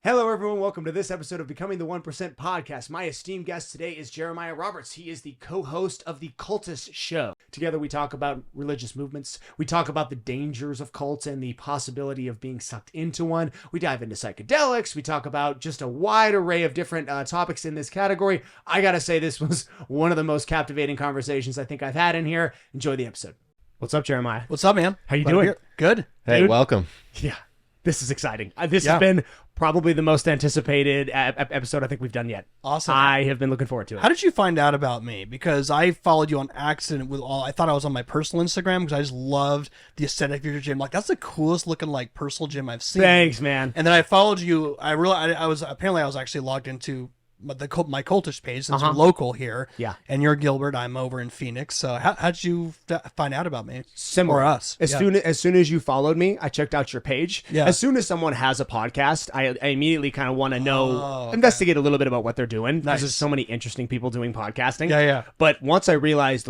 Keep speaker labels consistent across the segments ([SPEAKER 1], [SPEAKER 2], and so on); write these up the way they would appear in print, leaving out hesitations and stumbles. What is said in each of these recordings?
[SPEAKER 1] Hello, everyone. Welcome to this episode of Becoming the 1% podcast. My esteemed guest today is Jeremiah Roberts. He is the co-host of the Cultish Show. Together, we talk about religious movements. We talk about the dangers of cults and the possibility of being sucked into one. We dive into psychedelics. We talk about just a wide array of different topics in this category. I gotta say, this was one of the most captivating conversations I think I've had in here. Enjoy the episode. What's up, Jeremiah?
[SPEAKER 2] What's up, man?
[SPEAKER 1] How you doing?
[SPEAKER 2] Good.
[SPEAKER 3] Hey,
[SPEAKER 1] Dude.
[SPEAKER 3] welcome.
[SPEAKER 1] Yeah. This is exciting. This has been probably the most anticipated episode I think we've done yet.
[SPEAKER 2] Awesome.
[SPEAKER 1] I have been looking forward to it.
[SPEAKER 2] How did you find out about me? Because I followed you on accident I thought I was on my personal Instagram because I just loved the aesthetic of your gym. Like, that's the coolest looking like personal gym I've seen.
[SPEAKER 1] Thanks, man.
[SPEAKER 2] And then I followed you. I realized I was actually logged into my Cultish page since we're local here.
[SPEAKER 1] Yeah.
[SPEAKER 2] And you're Gilbert. I'm over in Phoenix. So how'd you find out about me?
[SPEAKER 1] Similar.
[SPEAKER 2] Or us?
[SPEAKER 1] As soon as you followed me, I checked out your page.
[SPEAKER 2] Yeah.
[SPEAKER 1] As soon as someone has a podcast, I immediately kind of want to know,
[SPEAKER 2] okay.
[SPEAKER 1] investigate a little bit about what they're doing. Because
[SPEAKER 2] Nice.
[SPEAKER 1] there's so many interesting people doing podcasting.
[SPEAKER 2] Yeah.
[SPEAKER 1] But once I realized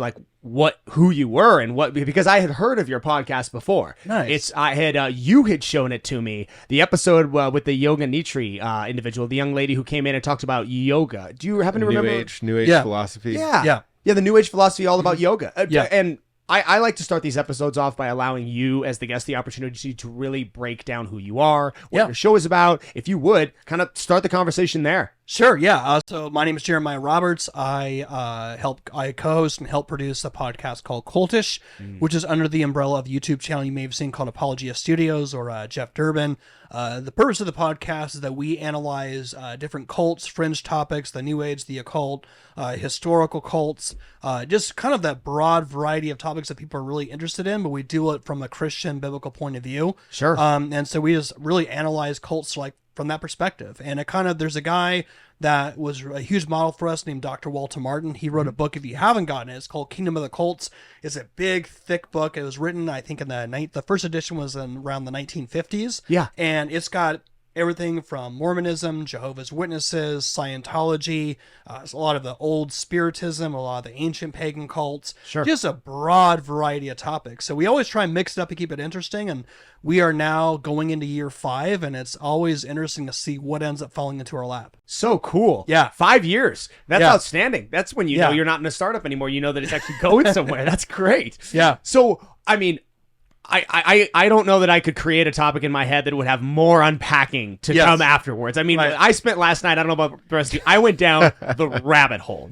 [SPEAKER 1] who you were and because I had heard of your podcast before.
[SPEAKER 2] Nice.
[SPEAKER 1] You had shown it to me, the episode with the Yoga Nitri individual, the young lady who came in and talked about yoga. Do you happen to remember?
[SPEAKER 3] New Age philosophy.
[SPEAKER 1] Yeah, the New Age philosophy all about yoga.
[SPEAKER 2] Yeah.
[SPEAKER 1] And I like to start these episodes off by allowing you as the guest the opportunity to really break down who you are, what your show is about. If you would, kind of start the conversation there.
[SPEAKER 2] Sure, yeah. So my name is Jeremiah Roberts. I co-host and help produce a podcast called Cultish, which is under the umbrella of a YouTube channel you may have seen called Apologia Studios or Jeff Durbin. The purpose of the podcast is that we analyze different cults, fringe topics, the New Age, the occult, historical cults, just kind of that broad variety of topics that people are really interested in, but we do it from a Christian biblical point of view.
[SPEAKER 1] Sure.
[SPEAKER 2] And so we just really analyze cults from that perspective. And there's a guy that was a huge model for us named Dr. Walter Martin. He wrote a book, if you haven't gotten it, it's called Kingdom of the Cults. It's a big, thick book. It was written, I think, the first edition was around the 1950s.
[SPEAKER 1] Yeah.
[SPEAKER 2] And it's got everything from Mormonism, Jehovah's Witnesses, Scientology, a lot of the old Spiritism, a lot of the ancient pagan cults.
[SPEAKER 1] Sure.
[SPEAKER 2] Just a broad variety of topics. So we always try and mix it up and keep it interesting. And we are now going into year 5, and it's always interesting to see what ends up falling into our lap.
[SPEAKER 1] So cool.
[SPEAKER 2] Yeah.
[SPEAKER 1] 5 years. That's outstanding. That's when you know
[SPEAKER 2] Yeah.
[SPEAKER 1] you're not in a startup anymore. You know that it's actually going somewhere. That's great.
[SPEAKER 2] Yeah.
[SPEAKER 1] So, I mean, I don't know that I could create a topic in my head that would have more unpacking to come afterwards. I mean,
[SPEAKER 2] Right.
[SPEAKER 1] I spent last night, I don't know about the rest of you, I went down the rabbit hole.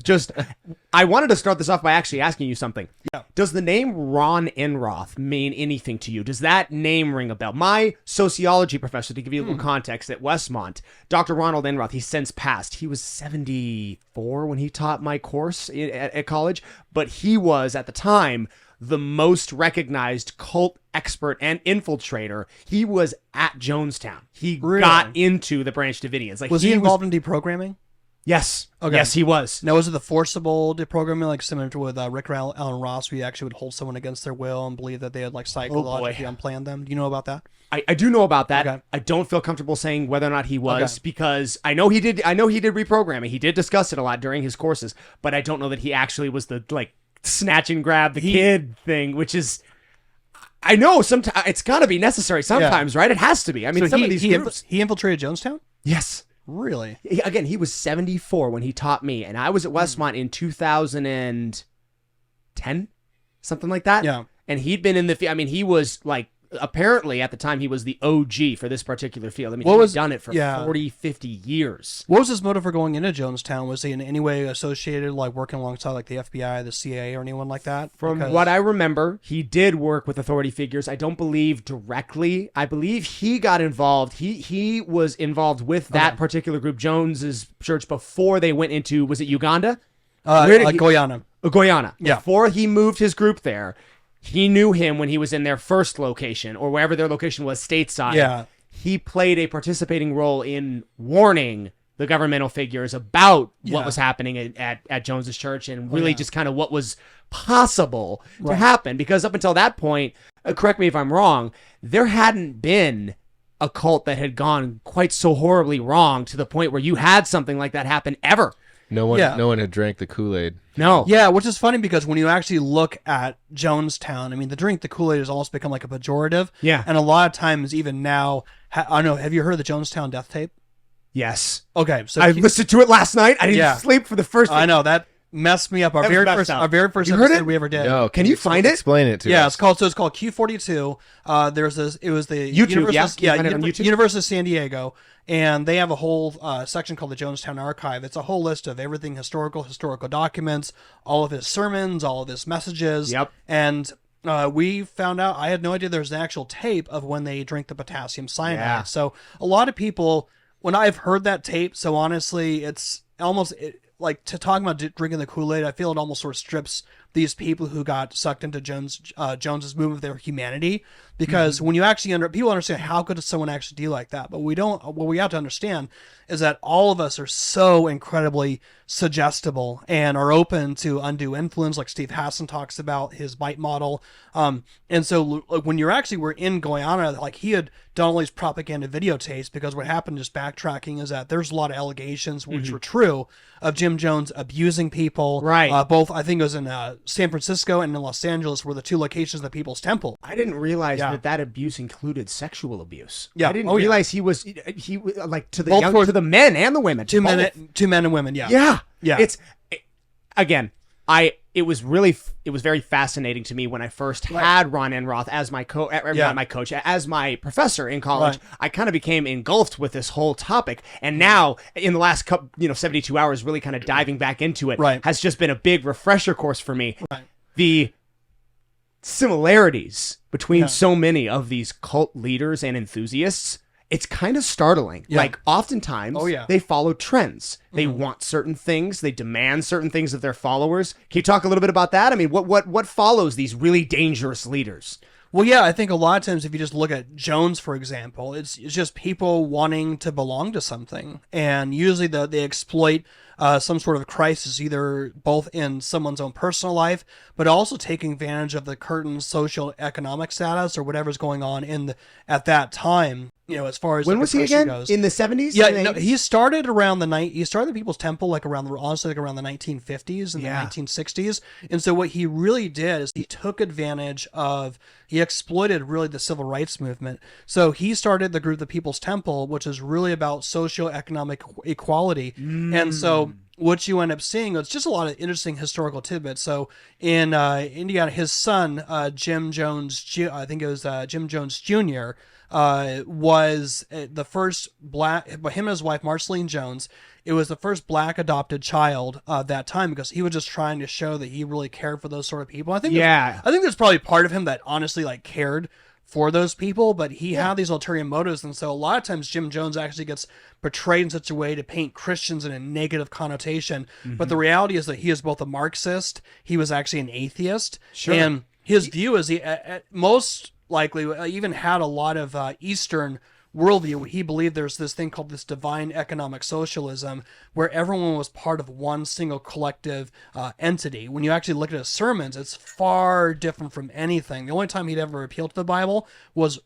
[SPEAKER 1] I wanted to start this off by actually asking you something.
[SPEAKER 2] Yeah.
[SPEAKER 1] Does the name Ron Enroth mean anything to you? Does that name ring a bell? My sociology professor, to give you a little context, at Westmont, Dr. Ronald Enroth, he's since passed. He was 74 when he taught my course at college, but he was, at the time, the most recognized cult expert and infiltrator. He was at Jonestown. He got into the Branch Davidians.
[SPEAKER 2] Was he involved in deprogramming?
[SPEAKER 1] Yes.
[SPEAKER 2] Okay.
[SPEAKER 1] Yes, he was.
[SPEAKER 2] Now, was it the forcible deprogramming, like similar to with Rick Allen Ross, where you actually would hold someone against their will and believe that they had psychologically unplanned them? Do you know about that?
[SPEAKER 1] I do know about that.
[SPEAKER 2] Okay.
[SPEAKER 1] I don't feel comfortable saying whether or not he was because I know he did reprogramming. He did discuss it a lot during his courses, but I don't know that he actually was the snatch and grab the kid thing, which is, I know sometimes it's got to be necessary sometimes, right? It has to be. I mean,
[SPEAKER 2] So
[SPEAKER 1] some of these groups.
[SPEAKER 2] he infiltrated Jonestown?
[SPEAKER 1] Yes.
[SPEAKER 2] Really?
[SPEAKER 1] Again, he was 74 when he taught me, and I was at Westmont in 2010, something like that.
[SPEAKER 2] Yeah.
[SPEAKER 1] And he'd been in he was apparently at the time he was the OG for this particular field. I mean, he'd done it for 40, 50 years.
[SPEAKER 2] What was his motive for going into Jonestown? Was he in any way associated, working alongside the FBI, the CIA, or anyone like that?
[SPEAKER 1] From what I remember, he did work with authority figures. I don't believe directly. I believe he got involved. He was involved with that particular group, Jones's church, before they went into, was it Uganda?
[SPEAKER 2] Guyana.
[SPEAKER 1] Guyana.
[SPEAKER 2] Yeah.
[SPEAKER 1] Before he moved his group there, he knew him when he was in their first location, or wherever their location was stateside.
[SPEAKER 2] Yeah.
[SPEAKER 1] He played a participating role in warning the governmental figures about what was happening at Jones's church, and really just kind of what was possible to happen. Because up until that point, correct me if I'm wrong, there hadn't been a cult that had gone quite so horribly wrong to the point where you had something like that happen ever.
[SPEAKER 3] No one had drank the Kool-Aid.
[SPEAKER 1] No.
[SPEAKER 2] Yeah, which is funny because when you actually look at Jonestown, I mean, the drink the Kool-Aid has almost become a pejorative.
[SPEAKER 1] Yeah.
[SPEAKER 2] And a lot of times, even now, I don't know, have you heard of the Jonestown death tape?
[SPEAKER 1] Yes.
[SPEAKER 2] Okay, so
[SPEAKER 1] I listened to it last night. I didn't sleep for the first.
[SPEAKER 2] I know that messed me up. Our very first episode we ever did.
[SPEAKER 3] No,
[SPEAKER 1] can you find it?
[SPEAKER 3] Explain it to us.
[SPEAKER 2] It's called Q42. There's this. It was the
[SPEAKER 1] YouTube.
[SPEAKER 2] University of San Diego, and they have a whole section called the Jonestown Archive. It's a whole list of everything historical documents, all of his sermons, all of his messages.
[SPEAKER 1] Yep.
[SPEAKER 2] And we found out. I had no idea there's an actual tape of when they drink the potassium cyanide.
[SPEAKER 1] Yeah.
[SPEAKER 2] So a lot of people, when I've heard that tape, so honestly, it's almost like to talk about drinking the Kool-Aid. I feel it almost sort of strips these people who got sucked into Jones's movement of their humanity, because when you actually people understand how could someone actually do like that, but we don't. What we have to understand is that all of us are so incredibly suggestible and are open to undue influence, like Steve Hassan talks about his bite model. And so when you're actually going on, like he had done all these propaganda videotapes, because what happened, just backtracking, is that there's a lot of allegations which were true of Jim Jones abusing people.
[SPEAKER 1] Right.
[SPEAKER 2] Both, I think it was in San Francisco and in Los Angeles were the two locations of the People's Temple.
[SPEAKER 1] I didn't realize that abuse included sexual abuse.
[SPEAKER 2] Yeah.
[SPEAKER 1] I didn't realize he was like to the
[SPEAKER 2] Both
[SPEAKER 1] to the men and the women.
[SPEAKER 2] Two men and women. Yeah.
[SPEAKER 1] Yeah.
[SPEAKER 2] Yeah.
[SPEAKER 1] It's again, it was very fascinating to me when I first had Ron Enroth as my not my coach, as my professor in college. Right. I kind of became engulfed with this whole topic, and now in the last 72 hours, really kind of diving back into it has just been a big refresher course for me.
[SPEAKER 2] Right.
[SPEAKER 1] The similarities between so many of these cult leaders and enthusiasts, it's kind of startling.
[SPEAKER 2] Yeah.
[SPEAKER 1] Like oftentimes they follow trends. They want certain things. They demand certain things of their followers. Can you talk a little bit about that? I mean, what follows these really dangerous leaders?
[SPEAKER 2] Well, yeah, I think a lot of times if you just look at Jones, for example, it's just people wanting to belong to something. And usually they exploit some sort of crisis, either both in someone's own personal life, but also taking advantage of the current social economic status or whatever's going on at that time. As far as
[SPEAKER 1] when was he again?
[SPEAKER 2] Goes.
[SPEAKER 1] In the 70s?
[SPEAKER 2] Yeah, no, he started around he started the People's Temple around the 1950s and the 1960s. And so what he really did is he exploited really the civil rights movement. So he started the group, the People's Temple, which is really about socio-economic equality. And so what you end up seeing, it's just a lot of interesting historical tidbits. So in Indiana, his son, Jim Jones, I think it was Jim Jones Jr., was the first black, but him and his wife, Marceline Jones, it was the first black adopted child that time, because he was just trying to show that he really cared for those sort of people. I think there's probably part of him that honestly cared for those people, but he had these ulterior motives. And so a lot of times Jim Jones actually gets portrayed in such a way to paint Christians in a negative connotation. But the reality is that he is both a Marxist, he was actually an atheist, and his view is he most likely even had a lot of Eastern worldview. He believed there's this thing called this divine economic socialism, where everyone was part of one single collective entity. When you actually look at his sermons, it's far different from anything. The only time he'd ever appealed to the Bible was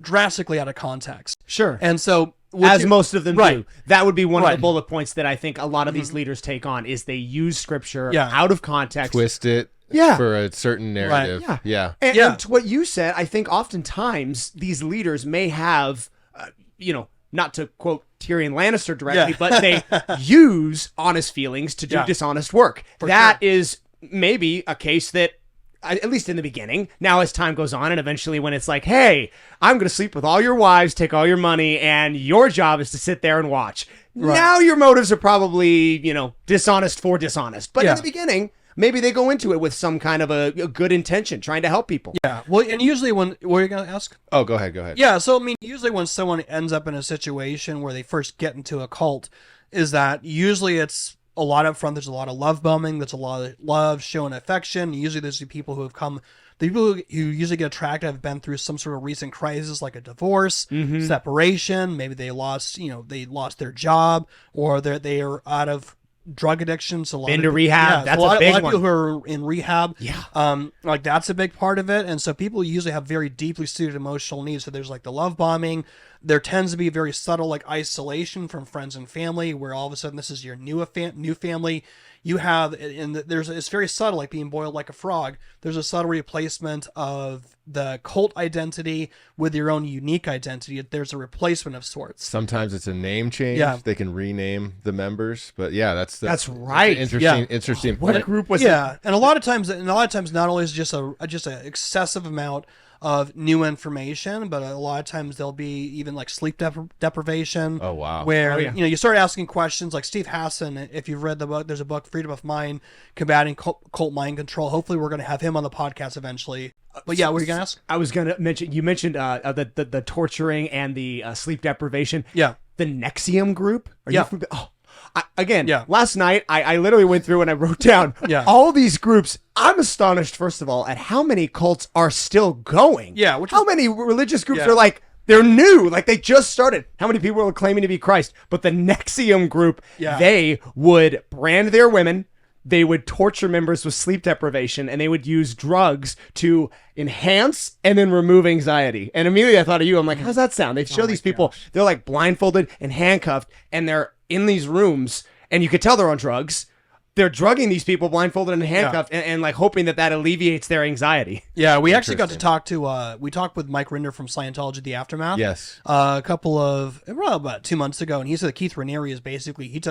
[SPEAKER 2] drastically out of context.
[SPEAKER 1] Sure.
[SPEAKER 2] And so
[SPEAKER 1] most of them do. That would be one of the bullet points that I think a lot of these leaders take on, is they use scripture out of context.
[SPEAKER 3] Twist it. For a certain narrative.
[SPEAKER 1] Right. And to what you said, I think oftentimes these leaders may have, not to quote Tyrion Lannister directly, but they use honest feelings to do dishonest work. That is maybe a case that, at least in the beginning, now as time goes on and eventually when it's like, hey, I'm going to sleep with all your wives, take all your money, and your job is to sit there and watch. Right. Now your motives are probably, dishonest for dishonest. But in the beginning, maybe they go into it with some kind of a good intention, trying to help people.
[SPEAKER 2] Yeah. Well, and usually what are you going to ask?
[SPEAKER 3] Oh, go ahead.
[SPEAKER 2] Yeah. So, I mean, usually when someone ends up in a situation where they first get into a cult, is that usually it's a lot up front. There's a lot of love bombing. There's a lot of love, showing affection. Usually there's the people who usually get attracted have been through some sort of recent crisis, like a divorce, separation. Maybe they lost their job, or they are out of drug addiction. So
[SPEAKER 1] been to rehab. That's a big one. A lot of people
[SPEAKER 2] who are in rehab.
[SPEAKER 1] Yeah.
[SPEAKER 2] That's a big part of it. And so people usually have very deeply seated emotional needs. So there's the love bombing. There tends to be very subtle, like isolation from friends and family, where all of a sudden this is your new family. You have, and it's very subtle, like being boiled like a frog. There's a subtle replacement of the cult identity with your own unique identity. There's a replacement of sorts.
[SPEAKER 3] Sometimes it's a name change.
[SPEAKER 2] Yeah.
[SPEAKER 3] They can rename the members, but yeah, that's
[SPEAKER 1] right.
[SPEAKER 3] Interesting.
[SPEAKER 1] What group was it?
[SPEAKER 2] Yeah, and a lot of times, not only is just a excessive amount of new information, but a lot of times there'll be even like sleep deprivation.
[SPEAKER 3] Oh wow!
[SPEAKER 2] Where you start asking questions. Like Steve Hassan, if you've read the book, there's a book, Freedom of Mind, Combating Cult Mind Control. Hopefully, we're going to have him on the podcast eventually. But yeah, what were you gonna ask?
[SPEAKER 1] I was gonna mention. You mentioned the torturing and the sleep deprivation.
[SPEAKER 2] Yeah,
[SPEAKER 1] the Nexium group. Are you from, again,
[SPEAKER 2] yeah.
[SPEAKER 1] Last night, I literally went through and I wrote down all these groups. I'm astonished, first of all, at how many cults are still going.
[SPEAKER 2] Yeah.
[SPEAKER 1] How many religious groups are like, they're new, like they just started. How many people are claiming to be Christ? But the Nexium group, they would brand their women. They would torture members with sleep deprivation, and they would use drugs to enhance and then remove anxiety. And immediately I thought of you. I'm like, how's that sound? They show these people, they're like blindfolded and handcuffed, and they're in these rooms, and you could tell they're on drugs. They're drugging these people blindfolded and handcuffed and like hoping that alleviates their anxiety.
[SPEAKER 2] Yeah, we actually got to talk to, we talked with Mike Rinder from Scientology, The Aftermath.
[SPEAKER 3] Yes.
[SPEAKER 2] About 2 months ago, and he said that Keith Raniere is basically,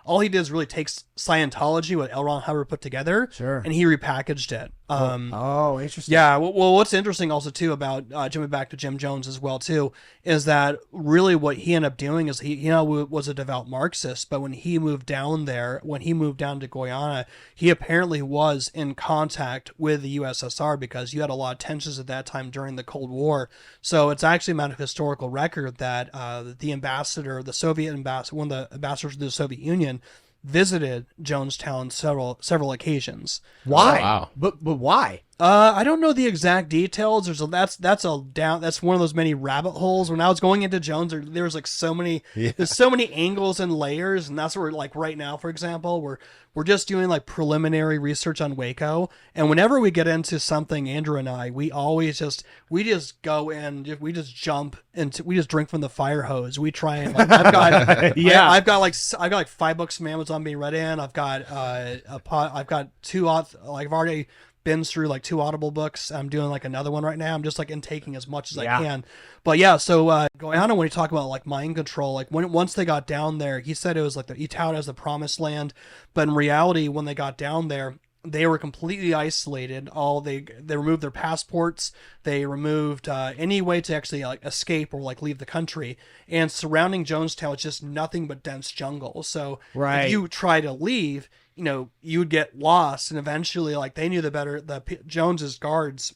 [SPEAKER 2] all he did is really takes Scientology, what L. Ron Hubbard put together, and he repackaged it.
[SPEAKER 1] Interesting.
[SPEAKER 2] Yeah, well, what's interesting also too about jumping back to Jim Jones as well too is that really what he ended up doing is he was a devout Marxist, but when he moved down to Guyana, he apparently was in contact with the USSR because you had a lot of tensions at that time during the Cold War. So it's actually a matter of historical record that the Soviet ambassador, one of the ambassadors of the Soviet Union, visited Jonestown several occasions.
[SPEAKER 1] Why?
[SPEAKER 3] Wow.
[SPEAKER 1] But why?
[SPEAKER 2] I don't know the exact details. That's one of those many rabbit holes. When I was going into Jones, there was like there's so many angles and layers, and that's where like right now, for example, we're just doing like preliminary research on Waco, and whenever we get into something, Andrew and I, we just go in, we just jump into, we just drink from the fire hose. We try and like, I've got like 5 books from Amazon being read in. I've got I've got 2 like I've already been through like 2 Audible books. I'm doing like another one right now. I'm just like intaking as much as I can. But yeah, so Guyana, when you talk about like mind control, like once they got down there, he said it was like he touted as the promised land, but in reality, when they got down there, they were completely isolated. They removed their passports. They removed any way to actually like escape or like leave the country. And surrounding Jonestown is just nothing but dense jungle. So if you try to leave, you would get lost, and eventually, like they knew Jones's guards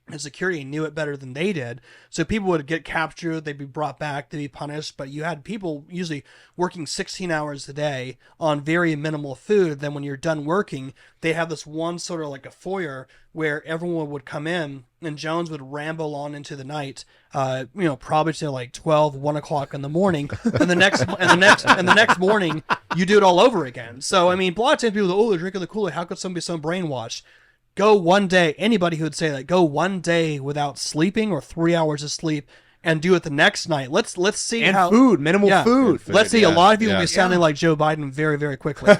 [SPEAKER 2] and security knew it better than they did. So people would get captured, they'd be brought back, they'd be punished. But you had people usually working 16 hours a day on very minimal food. Then when you're done working, they have this one sort of like a foyer where everyone would come in, and Jones would ramble on into the night, probably to like 1 o'clock in the morning. And the next morning, you do it all over again. So, I mean, a lot of times people go, they're drinking the Kool-Aid. How could somebody be so brainwashed? Go one day, anybody who would say that, go one day without sleeping or 3 hours of sleep and do it the next night. Let's see
[SPEAKER 1] and
[SPEAKER 2] how
[SPEAKER 1] minimal food.
[SPEAKER 2] Let's see. A lot of you will be sounding like Joe Biden very, very quickly.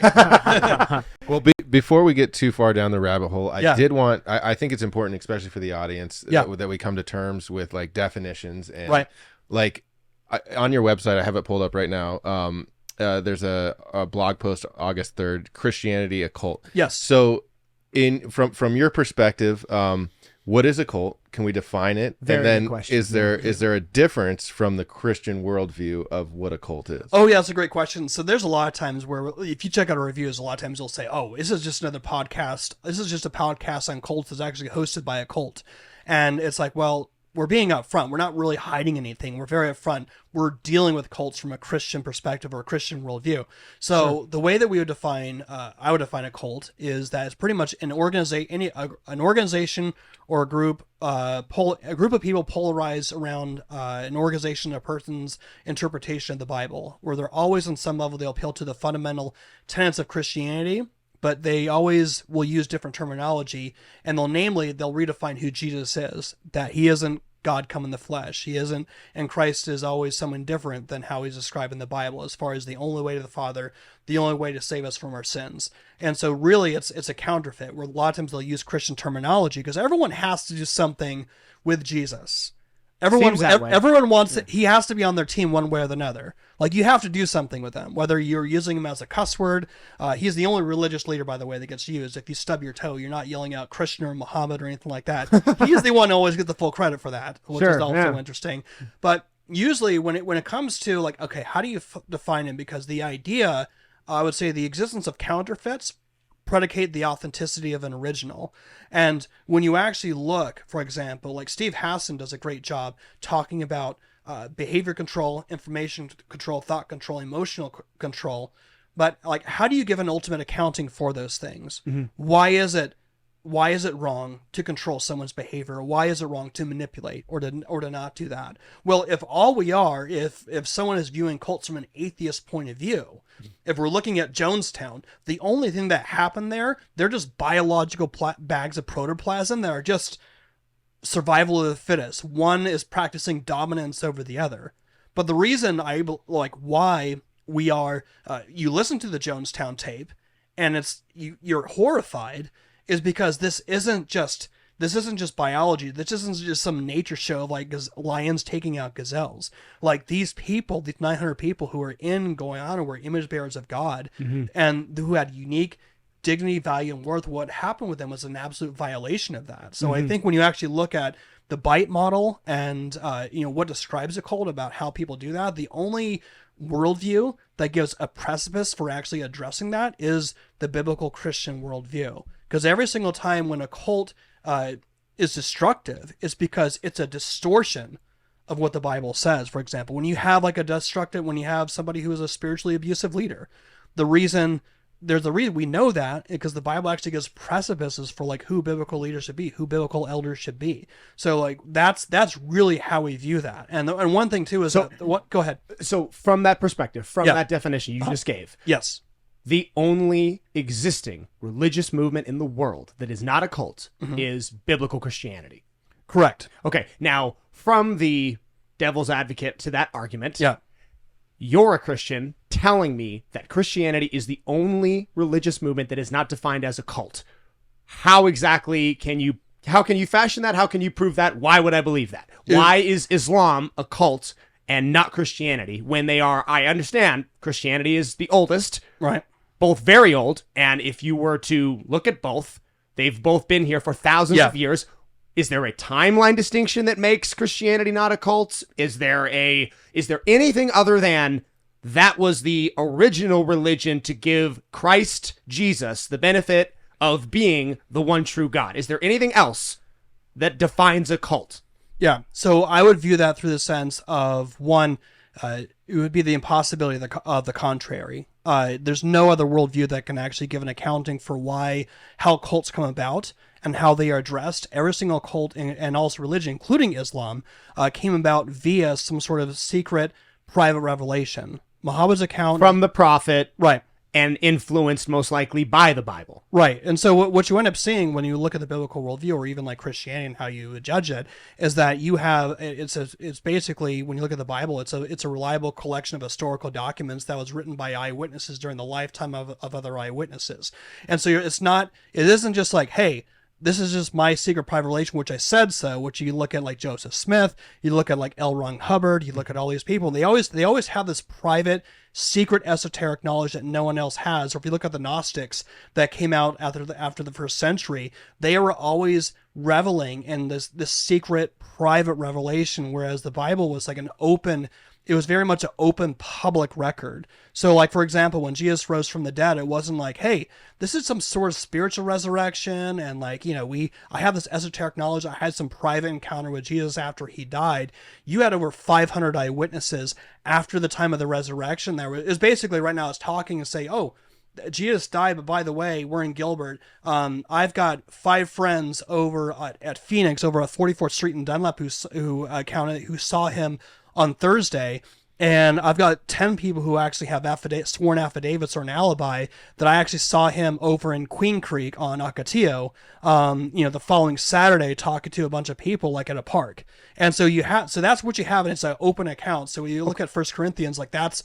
[SPEAKER 3] Well, before we get too far down the rabbit hole, I think it's important, especially for the audience, that we come to terms with like definitions and like on your website. I have it pulled up right now. There's a blog post, August 3rd, Christianity, a cult.
[SPEAKER 2] Yes.
[SPEAKER 3] So from your perspective, what is a cult? Can we define it?
[SPEAKER 1] Very
[SPEAKER 3] and
[SPEAKER 1] good question.
[SPEAKER 3] Is there a difference from the Christian worldview of what a cult is?
[SPEAKER 2] Oh yeah, that's a great question. So there's a lot of times where if you check out our reviews, a lot of times they'll say, "Oh, this is just another podcast. This is just a podcast on cults that's actually hosted by a cult," and it's like, well, we're being upfront. We're not really hiding anything. We're very upfront. We're dealing with cults from a Christian perspective or a Christian worldview. So the way that we would define, I would define a cult is that it's pretty much an organization or a group of people polarized around an organization, a person's interpretation of the Bible, where they're always on some level, they'll appeal to the fundamental tenets of Christianity, but they always will use different terminology, and they'll redefine who Jesus is, that he isn't God come in the flesh. He isn't, and Christ is always someone different than how he's described in the Bible, as far as the only way to the Father, the only way to save us from our sins. And so really it's a counterfeit, where a lot of times they'll use Christian terminology because everyone has to do something with Jesus. Everyone wants it. He has to be on their team one way or another. Like, you have to do something with him, whether you're using him as a cuss word. He's the only religious leader, by the way, that gets used. If you stub your toe, you're not yelling out Christian or Muhammad or anything like that. He's the one who always gets the full credit for that, which is also interesting. But usually when it comes to, like, okay, how do you define him? Because the idea, I would say the existence of counterfeits predicate the authenticity of an original. And when you actually look, for example, like Steve Hassan does a great job talking about behavior control, information control, thought control, emotional control. But, like, how do you give an ultimate accounting for those things? Mm-hmm. Why is it wrong to control someone's behavior? Why is it wrong to manipulate or to not do that? Well, if all we are, if someone is viewing cults from an atheist point of view, if we're looking at Jonestown, the only thing that happened there, they're just biological bags of protoplasm that are just survival of the fittest. One is practicing dominance over the other. But the reason why we are, you listen to the Jonestown tape and you're horrified, is because this isn't just biology. This isn't just some nature show of like lions taking out gazelles. Like, these people, these 900 people who are in Guyana were image bearers of God, mm-hmm. and who had unique dignity, value, and worth. What happened with them was an absolute violation of that. So mm-hmm. I think when you actually look at the bite model and what describes a cult, about how people do that, the only worldview that gives a precipice for actually addressing that is the biblical Christian worldview. Because every single time when a cult is destructive, it's because it's a distortion of what the Bible says. For example, when you have when you have somebody who is a spiritually abusive leader, there's a reason we know that, because the Bible actually gives precipices for like who biblical leaders should be, who biblical elders should be. So like that's really how we view that. And one thing too is go ahead.
[SPEAKER 1] So from that perspective, that definition you just gave,
[SPEAKER 2] yes,
[SPEAKER 1] the only existing religious movement in the world that is not a cult mm-hmm. is biblical Christianity.
[SPEAKER 2] Correct.
[SPEAKER 1] Okay. Now, from the devil's advocate to that argument,
[SPEAKER 2] yeah,
[SPEAKER 1] you're a Christian telling me that Christianity is the only religious movement that is not defined as a cult. How exactly can you fashion that? How can you prove that? Why would I believe that? Why is Islam a cult and not Christianity when they are? I understand Christianity is the oldest,
[SPEAKER 2] right?
[SPEAKER 1] Both very old, and if you were to look at both, they've both been here for thousands of years. Is there a timeline distinction that makes Christianity not a cult? Is there anything other than that was the original religion to give Christ Jesus the benefit of being the one true God? Is there anything else that defines a cult?
[SPEAKER 2] Yeah, so I would view that through the sense of, one, it would be the impossibility of the contrary. There's no other worldview that can actually give an accounting for how cults come about and how they are addressed. Every single cult and also religion, including Islam, came about via some sort of secret private revelation. Muhammad's account
[SPEAKER 1] from the prophet,
[SPEAKER 2] right,
[SPEAKER 1] and influenced most likely by the Bible,
[SPEAKER 2] right. And so what you end up seeing when you look at the biblical worldview, or even like Christianity and how you judge it, is that you have it's basically, when you look at the Bible, it's a reliable collection of historical documents that was written by eyewitnesses during the lifetime of other eyewitnesses. And so it isn't just like, hey, this is just my secret private relation, which I said so, which you look at like Joseph Smith, you look at like L. Ron Hubbard, you look at all these people, and they always have this private, secret, esoteric knowledge that no one else has. Or if you look at the Gnostics that came out after the first century, they were always reveling in this secret, private revelation, whereas the Bible was like it was very much an open public record. So like, for example, when Jesus rose from the dead, it wasn't like, hey, this is some sort of spiritual resurrection. And like, I have this esoteric knowledge. I had some private encounter with Jesus after he died. You had over 500 eyewitnesses after the time of the resurrection. Is basically right now it's talking and say, oh, Jesus died, but by the way, we're in Gilbert. I've got 5 friends over at Phoenix, over at 44th Street in Dunlap, who saw him on Thursday, And I've got 10 people who actually have sworn affidavits or an alibi that I actually saw him over in Queen Creek on Ocotillo, the following Saturday talking to a bunch of people like at a park. And so that's what you have, and it's an open account. So when you look at 1 Corinthians, like that's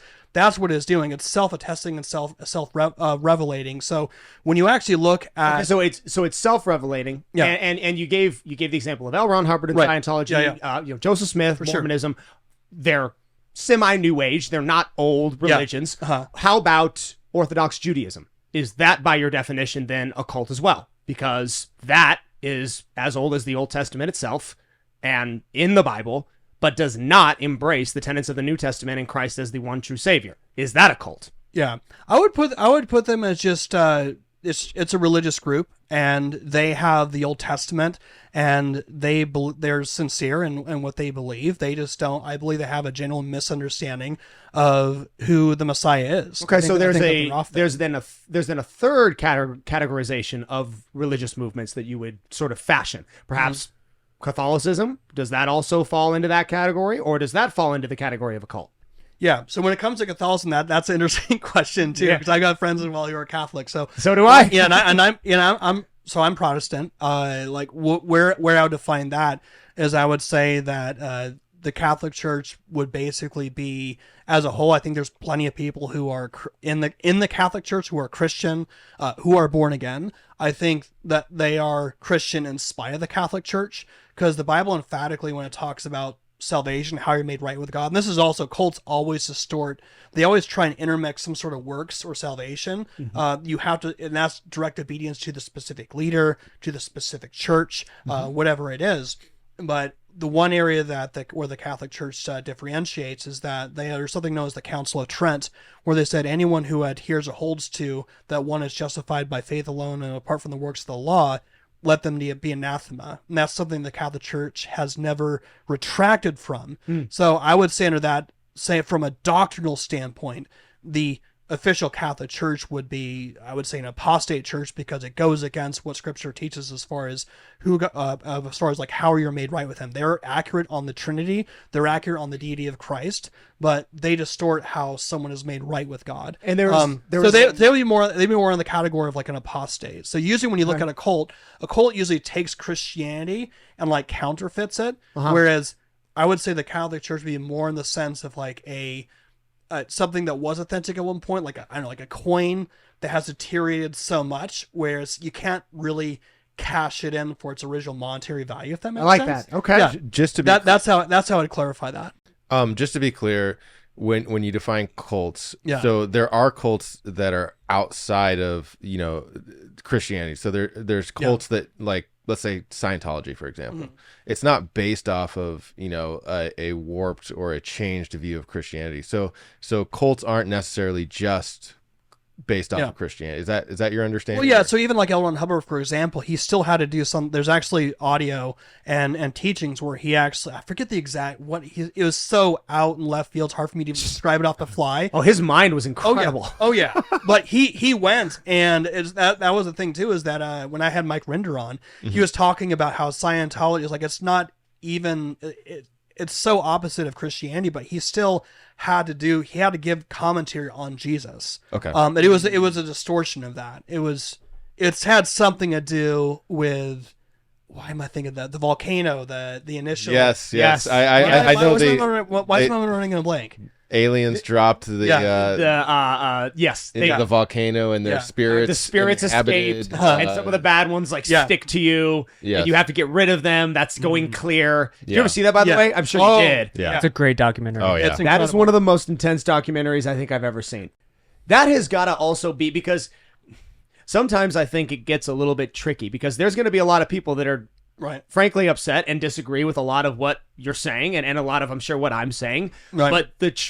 [SPEAKER 2] what it's doing. It's self-attesting and self-revelating. So when you actually look at,
[SPEAKER 1] so it's self-revelating.
[SPEAKER 2] Yeah.
[SPEAKER 1] And you gave the example of L. Ron Hubbard and Scientology, Joseph Smith, Mormonism.
[SPEAKER 2] Sure.
[SPEAKER 1] They're semi-new age. They're not old religions.
[SPEAKER 2] Yeah. Uh-huh.
[SPEAKER 1] How about Orthodox Judaism? Is that, by your definition, then a cult as well? Because that is as old as the Old Testament itself and in the Bible, but does not embrace the tenets of the New Testament and Christ as the one true Savior. Is that a cult?
[SPEAKER 2] Yeah, I would put them as just it's a religious group, and they have the Old Testament, and they're sincere in what they believe. They just don't. I believe they have a general misunderstanding of who the Messiah is.
[SPEAKER 1] Okay, so there's then a third categorization of religious movements that you would sort of fashion, perhaps. Catholicism, does that also fall into that category, or does that fall into the category of a cult?
[SPEAKER 2] Yeah, so when it comes to Catholicism, that's an interesting question too, because I got friends as well who are Catholic. So
[SPEAKER 1] do I.
[SPEAKER 2] Yeah, I'm Protestant. Where I would define that is, I would say that the Catholic Church would basically be, as a whole, I think there's plenty of people who are in the Catholic Church who are Christian, who are born again. I think that they are Christian in spite of the Catholic Church, because the Bible emphatically, when it talks about salvation, how you're made right with God, and this is also, cults always distort. They always try and intermix some sort of works or salvation. You have to, and that's direct obedience to the specific leader, to the specific church, whatever it is. But the one area where the Catholic Church differentiates is that there's something known as the Council of Trent, where they said anyone who adheres or holds to that one is justified by faith alone and apart from the works of the law, let them be anathema. And that's something the Catholic Church has never retracted from. So I would say under that, say from a doctrinal standpoint, the official Catholic Church would be, I would say, an apostate church, because it goes against what Scripture teaches as far as like how you're made right with Him. They're accurate on the Trinity, they're accurate on the deity of Christ, but they distort how someone is made right with God. And they'd be more in the category of like an apostate. So usually when you look at a cult usually takes Christianity and like counterfeits it, whereas I would say the Catholic Church would be more in the sense of like something that was authentic at one point, like like a coin that has deteriorated so much, whereas you can't really cash it in for its original monetary value. If that makes sense. I like
[SPEAKER 1] that. Okay.
[SPEAKER 2] Yeah.
[SPEAKER 3] Just to be
[SPEAKER 2] that's how I'd clarify that.
[SPEAKER 3] Just to be clear, when you define cults,
[SPEAKER 2] Yeah.
[SPEAKER 3] so there are cults that are outside of Christianity. So there's cults that, like, let's say Scientology, for example. It's not based off of a warped or a changed view of Christianity. So cults aren't necessarily just based off of Christianity. Is that your understanding?
[SPEAKER 2] Well, yeah. So even like L. Ron Hubbard, for example, he still had to do some. There's actually audio and teachings where he actually, I forget the exact it was so out in left field. It's hard for me to describe it off the fly.
[SPEAKER 1] Oh, his mind was incredible.
[SPEAKER 2] Oh yeah. But he went, and that was the thing too, is that when I had Mike Rinder on, he was talking about how Scientology is like, it's not even it's so opposite of Christianity, but he still had to give commentary on Jesus.
[SPEAKER 3] Okay.
[SPEAKER 2] And it was a distortion of that. It's had something to do with, why am I thinking that? The volcano, the initial.
[SPEAKER 3] Yes. I know
[SPEAKER 2] why is my running in a blank?
[SPEAKER 3] Aliens dropped the volcano, and their spirits.
[SPEAKER 1] The spirits escaped, and some of the bad ones stick to you, and you have to get rid of them. That's going clear. Did you ever see that, by the way? I'm sure you did.
[SPEAKER 4] Yeah, it's a great documentary.
[SPEAKER 3] Oh yeah,
[SPEAKER 1] that is one of the most intense documentaries I think I've ever seen. That has got to also be, because sometimes I think it gets a little bit tricky, because there's going to be a lot of people that are frankly upset and disagree with a lot of what you're saying, and a lot of, I'm sure, what I'm saying. But it's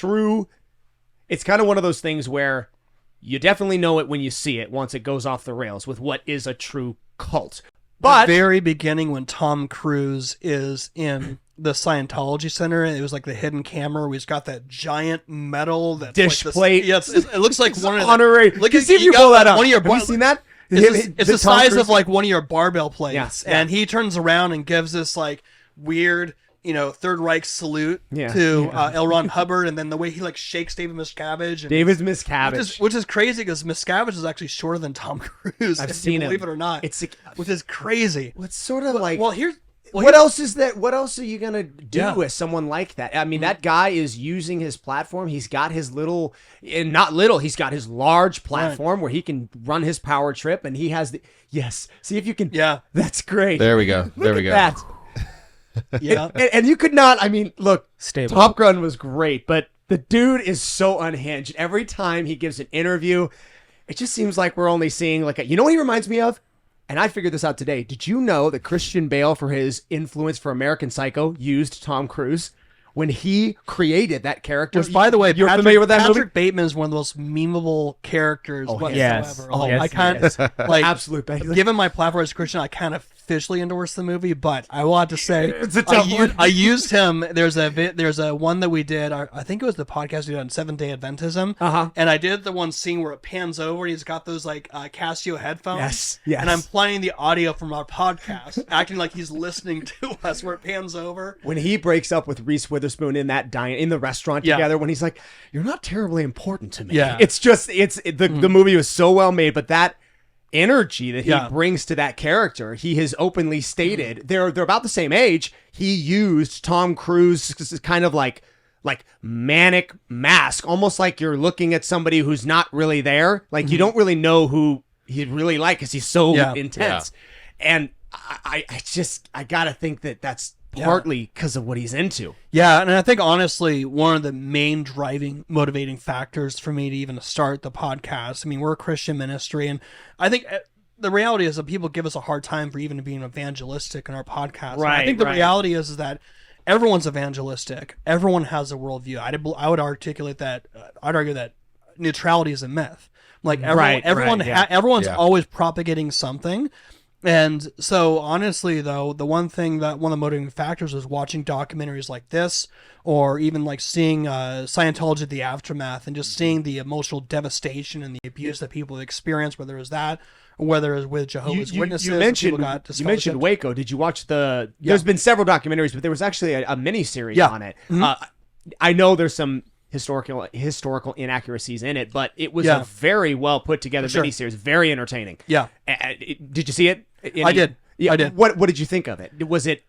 [SPEAKER 1] kind of one of those things where you definitely know it when you see it, once it goes off the rails with what is a true cult. But
[SPEAKER 2] the very beginning, when Tom Cruise is in the Scientology Center, and it was like the hidden camera where he's got that giant metal
[SPEAKER 1] dish plate.
[SPEAKER 2] Yes, it looks like one of
[SPEAKER 1] honorary. Look, see if you pull that up. Have you seen that?
[SPEAKER 2] It's the size of like one of your barbell plates.
[SPEAKER 1] Yes,
[SPEAKER 2] and he turns around and gives this like weird Third Reich salute to L. Ron Hubbard, and then the way he like shakes David Miscavige. And
[SPEAKER 1] David Miscavige,
[SPEAKER 2] which is crazy because Miscavige is actually shorter than Tom Cruise.
[SPEAKER 1] I've seen
[SPEAKER 2] believe it or not. Which is crazy.
[SPEAKER 1] It's sort of like
[SPEAKER 2] what
[SPEAKER 1] else is that? What else are you gonna do with someone like that? I mean, that guy is using his platform. He's got his he's got his large platform where he can run his power trip, and he has see if you can.
[SPEAKER 2] Yeah,
[SPEAKER 1] that's great.
[SPEAKER 3] There we go. There we go.
[SPEAKER 1] That.
[SPEAKER 2] Yeah,
[SPEAKER 1] and you could not. I mean, look,
[SPEAKER 4] Stable.
[SPEAKER 1] Top Gun was great, but the dude is so unhinged. Every time he gives an interview, it just seems like we're only seeing like what he reminds me of. And I figured this out today. Did you know that Christian Bale, for his influence for American Psycho, used Tom Cruise when he created that character?
[SPEAKER 2] Which, by the way,
[SPEAKER 1] you're familiar with that movie?
[SPEAKER 2] Patrick Bateman is one of the most memeable characters whatsoever.
[SPEAKER 4] Yes.
[SPEAKER 2] I kind of like
[SPEAKER 1] absolute.
[SPEAKER 2] Given my platform as Christian, I kind of officially endorse the movie, but I will have to say
[SPEAKER 1] it's a tough one.
[SPEAKER 2] I used him. There's a one that we did. I think it was the podcast we did on Seventh-day Adventism. And I did the one scene where it pans over and he's got those like Casio headphones.
[SPEAKER 1] Yes.
[SPEAKER 2] And I'm playing the audio from our podcast, acting like he's listening to us where it pans over.
[SPEAKER 1] When he breaks up with Reese Witherspoon in that in the restaurant together, when he's like, "You're not terribly important to me."
[SPEAKER 2] Yeah.
[SPEAKER 1] It's just the movie was so well made, but that energy that he brings to that character, he has openly stated they're about the same age. He used Tom Cruise kind of like manic mask, almost like you're looking at somebody who's not really there, like you don't really know who he'd really like because he's so intense. And I gotta think that's partly because of what he's into.
[SPEAKER 2] Yeah, and I think honestly, one of the main motivating factors for me to even start the podcast, I mean, we're a Christian ministry, and I think the reality is that people give us a hard time for even being evangelistic in our podcast.
[SPEAKER 1] Right.
[SPEAKER 2] And I think the reality is that everyone's evangelistic. Everyone has a worldview. I would articulate that. I'd argue that neutrality is a myth. Like everyone's always propagating something. And so honestly though, one of the motivating factors is watching documentaries like this, or even like seeing Scientology, The Aftermath, and just seeing the emotional devastation and the abuse that people experience, whether it's that or whether it's with Jehovah's Witnesses.
[SPEAKER 1] You mentioned Waco. Did you watch there's been several documentaries, but there was actually a mini-series on it. I know there's some historical inaccuracies in it, but it was a very well put together miniseries, very entertaining. Yeah. Did you see it?
[SPEAKER 2] I did.
[SPEAKER 1] Yeah.
[SPEAKER 2] I did.
[SPEAKER 1] What did you think of it? Was it?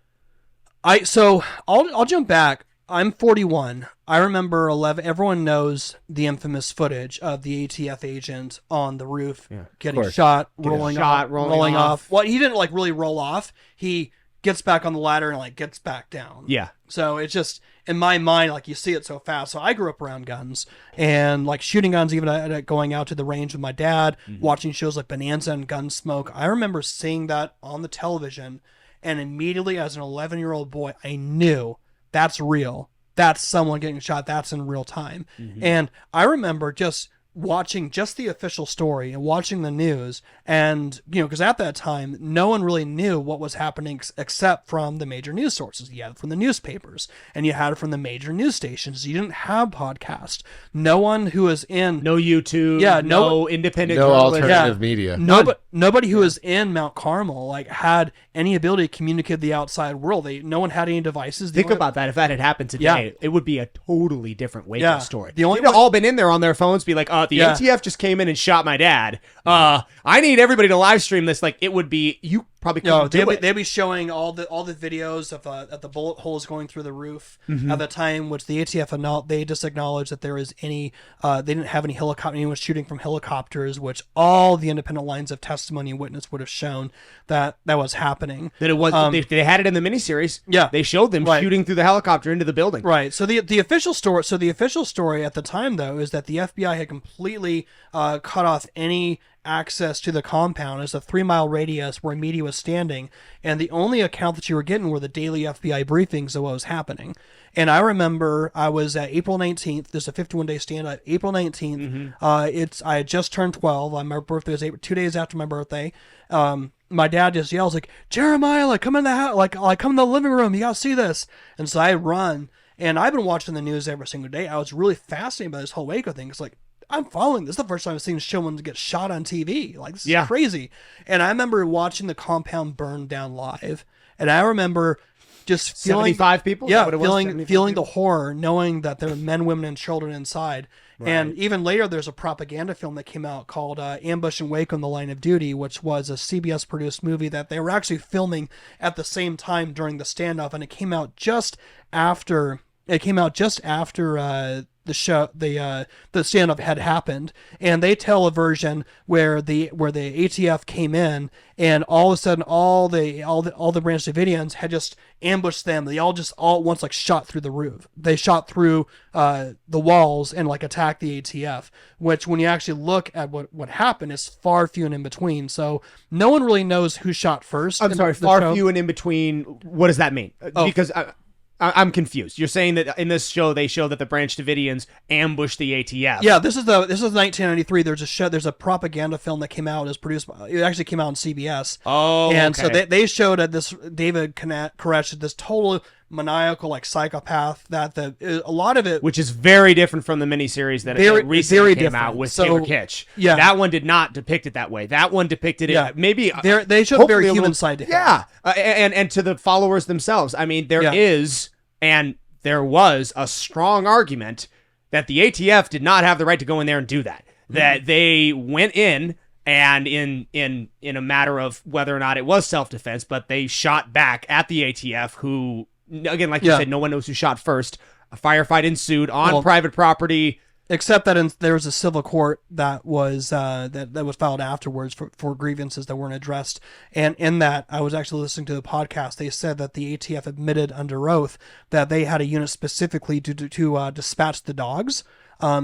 [SPEAKER 2] I'll jump back. I'm 41. I remember 11. Everyone knows the infamous footage of the ATF agent on the roof getting shot, rolling off. Well, he didn't like really roll off. He gets back on the ladder and like gets back down. Yeah. So it's just in my mind, like you see it so fast. So I grew up around guns and like shooting guns, even going out to the range with my dad, watching shows like Bonanza and Gunsmoke. I remember seeing that on the television, and immediately as an 11-year-old boy, I knew that's real. That's someone getting shot. That's in real time. And I remember just watching just the official story and watching the news, and because at that time no one really knew what was happening except from the major news sources. You had it from the newspapers and you had it from the major news stations. You didn't have podcasts. No one who was in
[SPEAKER 1] no YouTube, no independent,
[SPEAKER 3] no alternative media.
[SPEAKER 2] Nobody who was in Mount Carmel like had any ability to communicate with the outside world. No one had any devices.
[SPEAKER 1] Think about that. If that had happened today, it would be a totally different Waco story. They'd all been in there on their phones, be like, the ATF just came in and shot my dad. I need everybody to live stream this. Like, it would be, you probably couldn't do it.
[SPEAKER 2] They'd be showing all the videos of the bullet holes going through the roof at the time, which the ATF they just acknowledged that there is any they didn't have any anyone shooting from helicopters, which all the independent lines of testimony and witness would have shown that was happening.
[SPEAKER 1] That it was they had it in the miniseries. Yeah, they showed them shooting through the helicopter into the building.
[SPEAKER 2] Right. So the official story at the time though is that the FBI had completely cut off any access to the compound as a 3-mile radius where media was standing, and the only account that you were getting were the daily FBI briefings of what was happening. And I remember I was at April 19th. There's a 51-day stand. April 19th. I had just turned 12. My birthday was 2 days after my birthday. My dad just yells like, "Jeremiah, like come in the house, like come in the living room. You gotta see this." And so I run, and I've been watching the news every single day. I was really fascinated by this whole Waco thing. It's like, I'm following this. This is the first time I've seen someone get shot on TV. Like, this is crazy. And I remember watching the compound burn down live. And I remember just feeling
[SPEAKER 1] 75 people.
[SPEAKER 2] Yeah, feeling the horror, knowing that there are men, women, and children inside. Right. And even later, there's a propaganda film that came out called Ambush in Waco on the Line of Duty, which was a CBS-produced movie that they were actually filming at the same time during the standoff, and it came out just after the standoff had happened. And they tell a version where the ATF came in, and all of a sudden all the Branch Davidians had just ambushed them. They all at once like shot through the roof. They shot through the walls and like attacked the ATF, which when you actually look at what happened is far few and in between. So no one really knows who shot first.
[SPEAKER 1] I'm sorry, far few and in between. What does that mean? Because I'm confused. You're saying that in this show they show that the Branch Davidians ambushed the ATF.
[SPEAKER 2] Yeah, this is 1993. There's a propaganda film that came out. It actually came out on CBS.
[SPEAKER 1] Oh,
[SPEAKER 2] and
[SPEAKER 1] okay.
[SPEAKER 2] So they showed this David Koresh, this total maniacal like psychopath. A lot of it,
[SPEAKER 1] which is very different from the miniseries that recently came out with Taylor Kitsch.
[SPEAKER 2] Yeah,
[SPEAKER 1] that one did not depict it that way. That one depicted it maybe
[SPEAKER 2] they showed a very human side to him.
[SPEAKER 1] Yeah, and to the followers themselves. I mean, there is and there was a strong argument that the ATF did not have the right to go in there and do that. Mm-hmm. That they went in. And in a matter of whether or not it was self-defense, but they shot back at the ATF, who, again, like you said, no one knows who shot first. A firefight ensued on private property.
[SPEAKER 2] Except that there was a civil court that was that was filed afterwards for grievances that weren't addressed. And in that, I was actually listening to the podcast. They said that the ATF admitted under oath that they had a unit specifically to dispatch the dogs.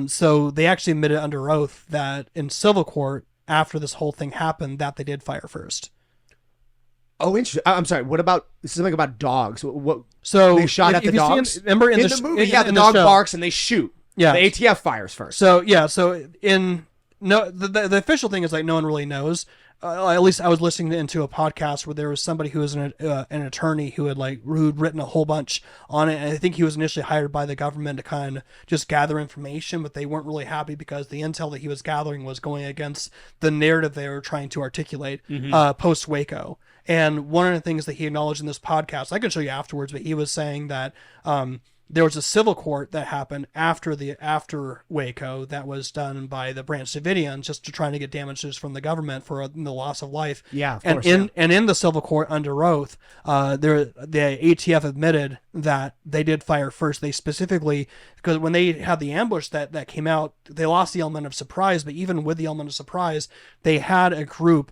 [SPEAKER 2] So they actually admitted under oath that in civil court, after this whole thing happened, that they did fire first.
[SPEAKER 1] Oh, interesting. I'm sorry. What about something about dogs?
[SPEAKER 2] So
[SPEAKER 1] they shot at the dogs?
[SPEAKER 2] Remember in
[SPEAKER 1] the movie, the dog barks and they shoot.
[SPEAKER 2] Yeah.
[SPEAKER 1] The ATF fires first.
[SPEAKER 2] So the official thing is like no one really knows. At least I was listening into a podcast where there was somebody who was an attorney who'd written a whole bunch on it, and I think he was initially hired by the government to kind of just gather information, but they weren't really happy because the intel that he was gathering was going against the narrative they were trying to articulate post Waco. And one of the things that he acknowledged in this podcast, I can show you afterwards, but he was saying that there was a civil court that happened after Waco that was done by the Branch Davidians just to try to get damages from the government for the loss of life.
[SPEAKER 1] Yeah, of course.
[SPEAKER 2] And in the civil court under oath, the ATF admitted that they did fire first. They specifically, because when they had the ambush that came out, they lost the element of surprise. But even with the element of surprise, they had a group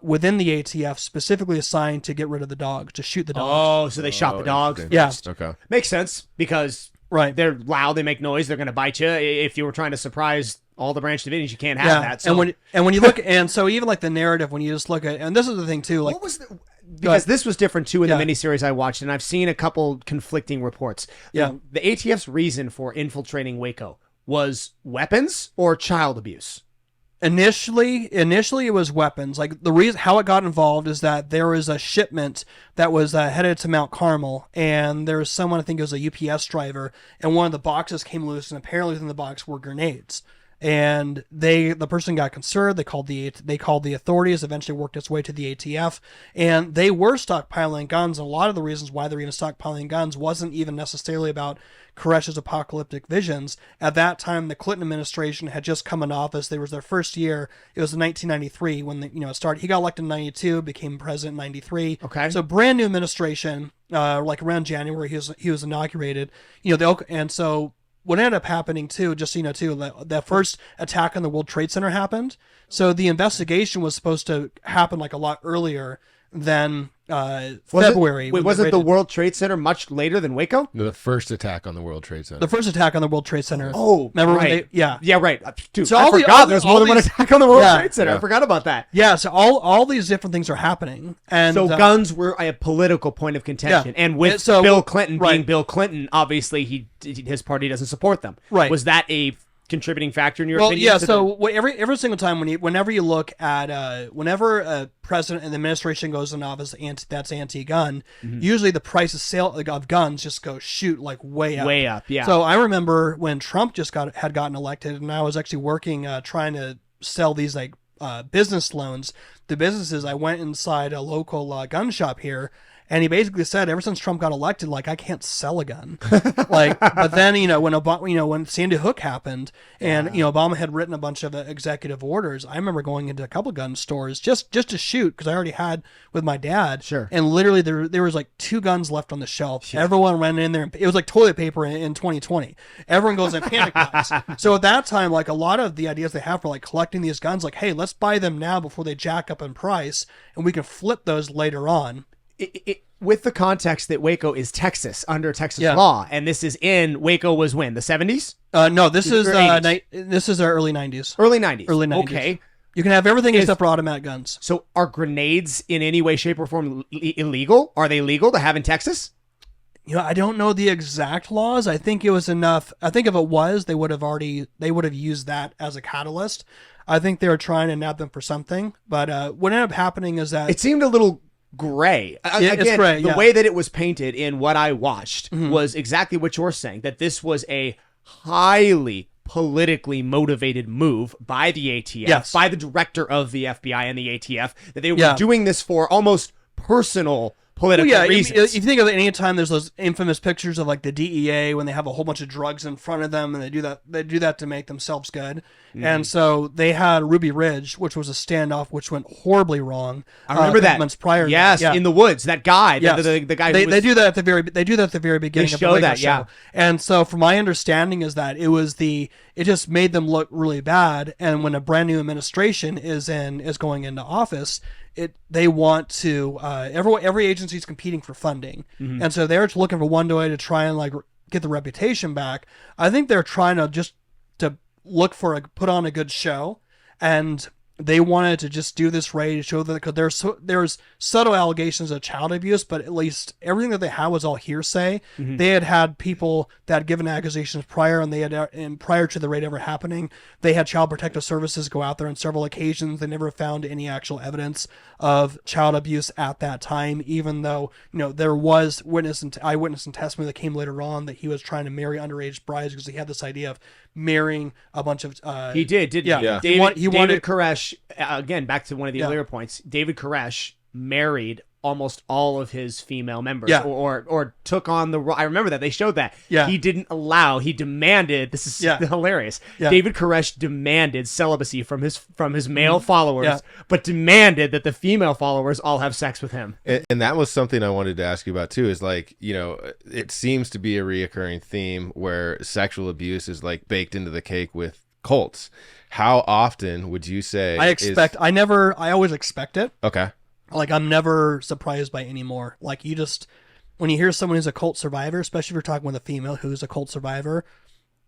[SPEAKER 2] within the ATF specifically assigned to get rid of the dogs, to shoot the dogs.
[SPEAKER 1] Oh, so they shot the dogs?
[SPEAKER 2] Yeah.
[SPEAKER 3] Okay.
[SPEAKER 1] Makes sense, because they're loud, they make noise, they're going to bite you. If you were trying to surprise all the Branch Davidians, you can't have that. So.
[SPEAKER 2] And when you look, and so even like the narrative, when you just look at, and this is the thing too, like,
[SPEAKER 1] what was because this was different too in the miniseries I watched, and I've seen a couple conflicting reports.
[SPEAKER 2] Yeah.
[SPEAKER 1] The ATF's reason for infiltrating Waco was weapons or child abuse?
[SPEAKER 2] Initially it was weapons. Like the reason how it got involved is that there was a shipment that was headed to Mount Carmel, and there was someone, I think it was a UPS driver, and one of the boxes came loose, and apparently within the box were grenades. And the person got concerned. They called the authorities. Eventually worked its way to the ATF, and they were stockpiling guns. And a lot of the reasons why they were even stockpiling guns wasn't even necessarily about Koresh's apocalyptic visions. At that time, the Clinton administration had just come in office. It was their first year. It was in 1993 when it started. He got elected in 92, became president in 93.
[SPEAKER 1] Okay.
[SPEAKER 2] So brand new administration. Like around January, he was inaugurated. And so. What ended up happening too, just so you know too, that first attack on the World Trade Center happened. So the investigation was supposed to happen like a lot earlier than February.
[SPEAKER 1] Wasn't the World Trade Center much later than Waco?
[SPEAKER 3] No, the first attack on the World Trade Center.
[SPEAKER 2] The first attack on the World Trade Center.
[SPEAKER 1] Oh,
[SPEAKER 2] remember
[SPEAKER 1] right.
[SPEAKER 2] when they, yeah.
[SPEAKER 1] Yeah, right. Dude,
[SPEAKER 2] so
[SPEAKER 1] I forgot there's more than one attack on the World Trade Center.
[SPEAKER 3] Yeah.
[SPEAKER 1] I forgot about that.
[SPEAKER 2] Yeah, so all these different things are happening. And
[SPEAKER 1] so guns were a political point of contention. Yeah. And with Bill Clinton being Bill Clinton, obviously his party doesn't support them.
[SPEAKER 2] Right.
[SPEAKER 1] Was that a contributing factor in your opinion?
[SPEAKER 2] Yeah, so every single time whenever you look at whenever a president and the administration goes in office that's anti-gun, usually the price of sale of guns just goes way up.
[SPEAKER 1] Way up, yeah.
[SPEAKER 2] So I remember when Trump just had gotten elected, and I was actually working trying to sell these business loans to businesses. I went inside a local gun shop here, And he basically said, ever since Trump got elected, like, I can't sell a gun. Like, but then, when Obama, when Sandy Hook happened and, Obama had written a bunch of executive orders, I remember going into a couple of gun stores just to shoot, because I already had with my dad.
[SPEAKER 1] Sure.
[SPEAKER 2] And literally there was like 2 guns left on the shelf. Yeah. Everyone ran in there. It was like toilet paper in 2020. Everyone goes in panic buys. So at that time, like, a lot of the ideas they have for like collecting these guns, like, hey, let's buy them now before they jack up in price, and we can flip those later on.
[SPEAKER 1] With the context that Waco is Texas, under Texas law, and this is Waco was when? The 70s?
[SPEAKER 2] No, this is our early 90s.
[SPEAKER 1] Early 90s.
[SPEAKER 2] Early 90s.
[SPEAKER 1] Okay.
[SPEAKER 2] You can have everything except for automatic guns.
[SPEAKER 1] So are grenades in any way, shape, or form illegal? Are they legal to have in Texas?
[SPEAKER 2] I don't know the exact laws. I think it was enough. I think if it was, they would have used that as a catalyst. I think they were trying to nab them for something. But what ended up happening is that
[SPEAKER 1] it seemed a little gray. Again,
[SPEAKER 2] it's gray,
[SPEAKER 1] the way that it was painted in what I watched was exactly what you're saying, that this was a highly politically motivated move by the ATF, by the director of the FBI and the ATF, that they were doing this for almost personal political reasons.
[SPEAKER 2] If you think of it, any time there's those infamous pictures of like the DEA when they have a whole bunch of drugs in front of them, and they do that to make themselves good. And so they had Ruby Ridge, which was a standoff which went horribly wrong.
[SPEAKER 1] I remember that
[SPEAKER 2] months prior.
[SPEAKER 1] Yes, in the woods. That guy, the guy.
[SPEAKER 2] They do that at the very beginning.
[SPEAKER 1] They
[SPEAKER 2] of
[SPEAKER 1] show
[SPEAKER 2] the
[SPEAKER 1] that,
[SPEAKER 2] show. And so, from my understanding, is that it just made them look really bad. And when a brand new administration is going into office, they want to every agency is competing for funding, and so they're looking for one way to try and like get the reputation back. I think they're trying to just to put on a good show, and they wanted to just do this raid to show that, because there's subtle allegations of child abuse, but at least everything that they had was all hearsay. They had people that had given accusations prior, and prior to the raid ever happening, they had Child Protective Services go out there on several occasions. They never found any actual evidence of child abuse at that time, even though there was eyewitness and testimony that came later on that he was trying to marry underage brides because he had this idea of marrying a bunch of
[SPEAKER 1] he did David Koresh, again, back to one of the earlier points, David Koresh married almost all of his female members, or took on the role. I remember that they showed that. He demanded, this is hilarious. David Koresh demanded celibacy from his male followers, but demanded that the female followers all have sex with him.
[SPEAKER 3] And that was something I wanted to ask you about too, is like, it seems to be a reoccurring theme where sexual abuse is like baked into the cake with cults. How often would you say?
[SPEAKER 2] I always expect it.
[SPEAKER 3] Okay.
[SPEAKER 2] Like, I'm never surprised by any more. Like, when you hear someone who's a cult survivor, especially if you're talking with a female who's a cult survivor,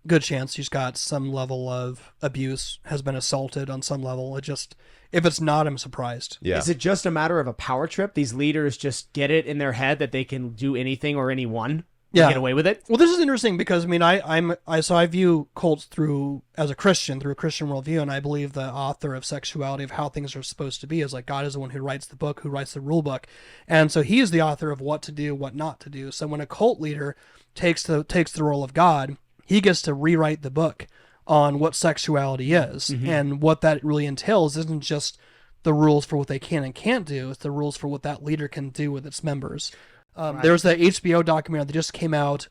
[SPEAKER 2] good chance she's got some level of abuse, has been assaulted on some level. If it's not, I'm surprised.
[SPEAKER 3] Yeah.
[SPEAKER 1] Is it just a matter of a power trip? These leaders just get it in their head that they can do anything or anyone? Get away with it?
[SPEAKER 2] Well, this is interesting because I view cults as a Christian, through a Christian worldview, and I believe the author of Sexuality, of how things are supposed to be, is like God is the one who writes the book, who writes the rule book, and so he is the author of what to do, what not to do. So when a cult leader takes the role of God, he gets to rewrite the book on what sexuality is, and what that really entails isn't just the rules for what they can and can't do; it's the rules for what that leader can do with its members. There's the HBO documentary that just came out.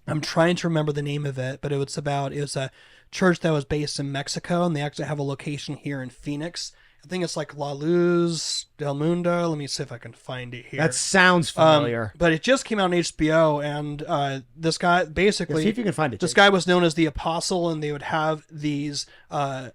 [SPEAKER 2] I'm trying to remember the name of it, but it was a church that was based in Mexico, and they actually have a location here in Phoenix. I think it's like La Luz del Mundo. Let me see if I can find it here.
[SPEAKER 1] That sounds familiar.
[SPEAKER 2] But it just came out on HBO, and this guy basically...
[SPEAKER 1] See if you can find it.
[SPEAKER 2] This guy was known as the Apostle, and they would have these who'd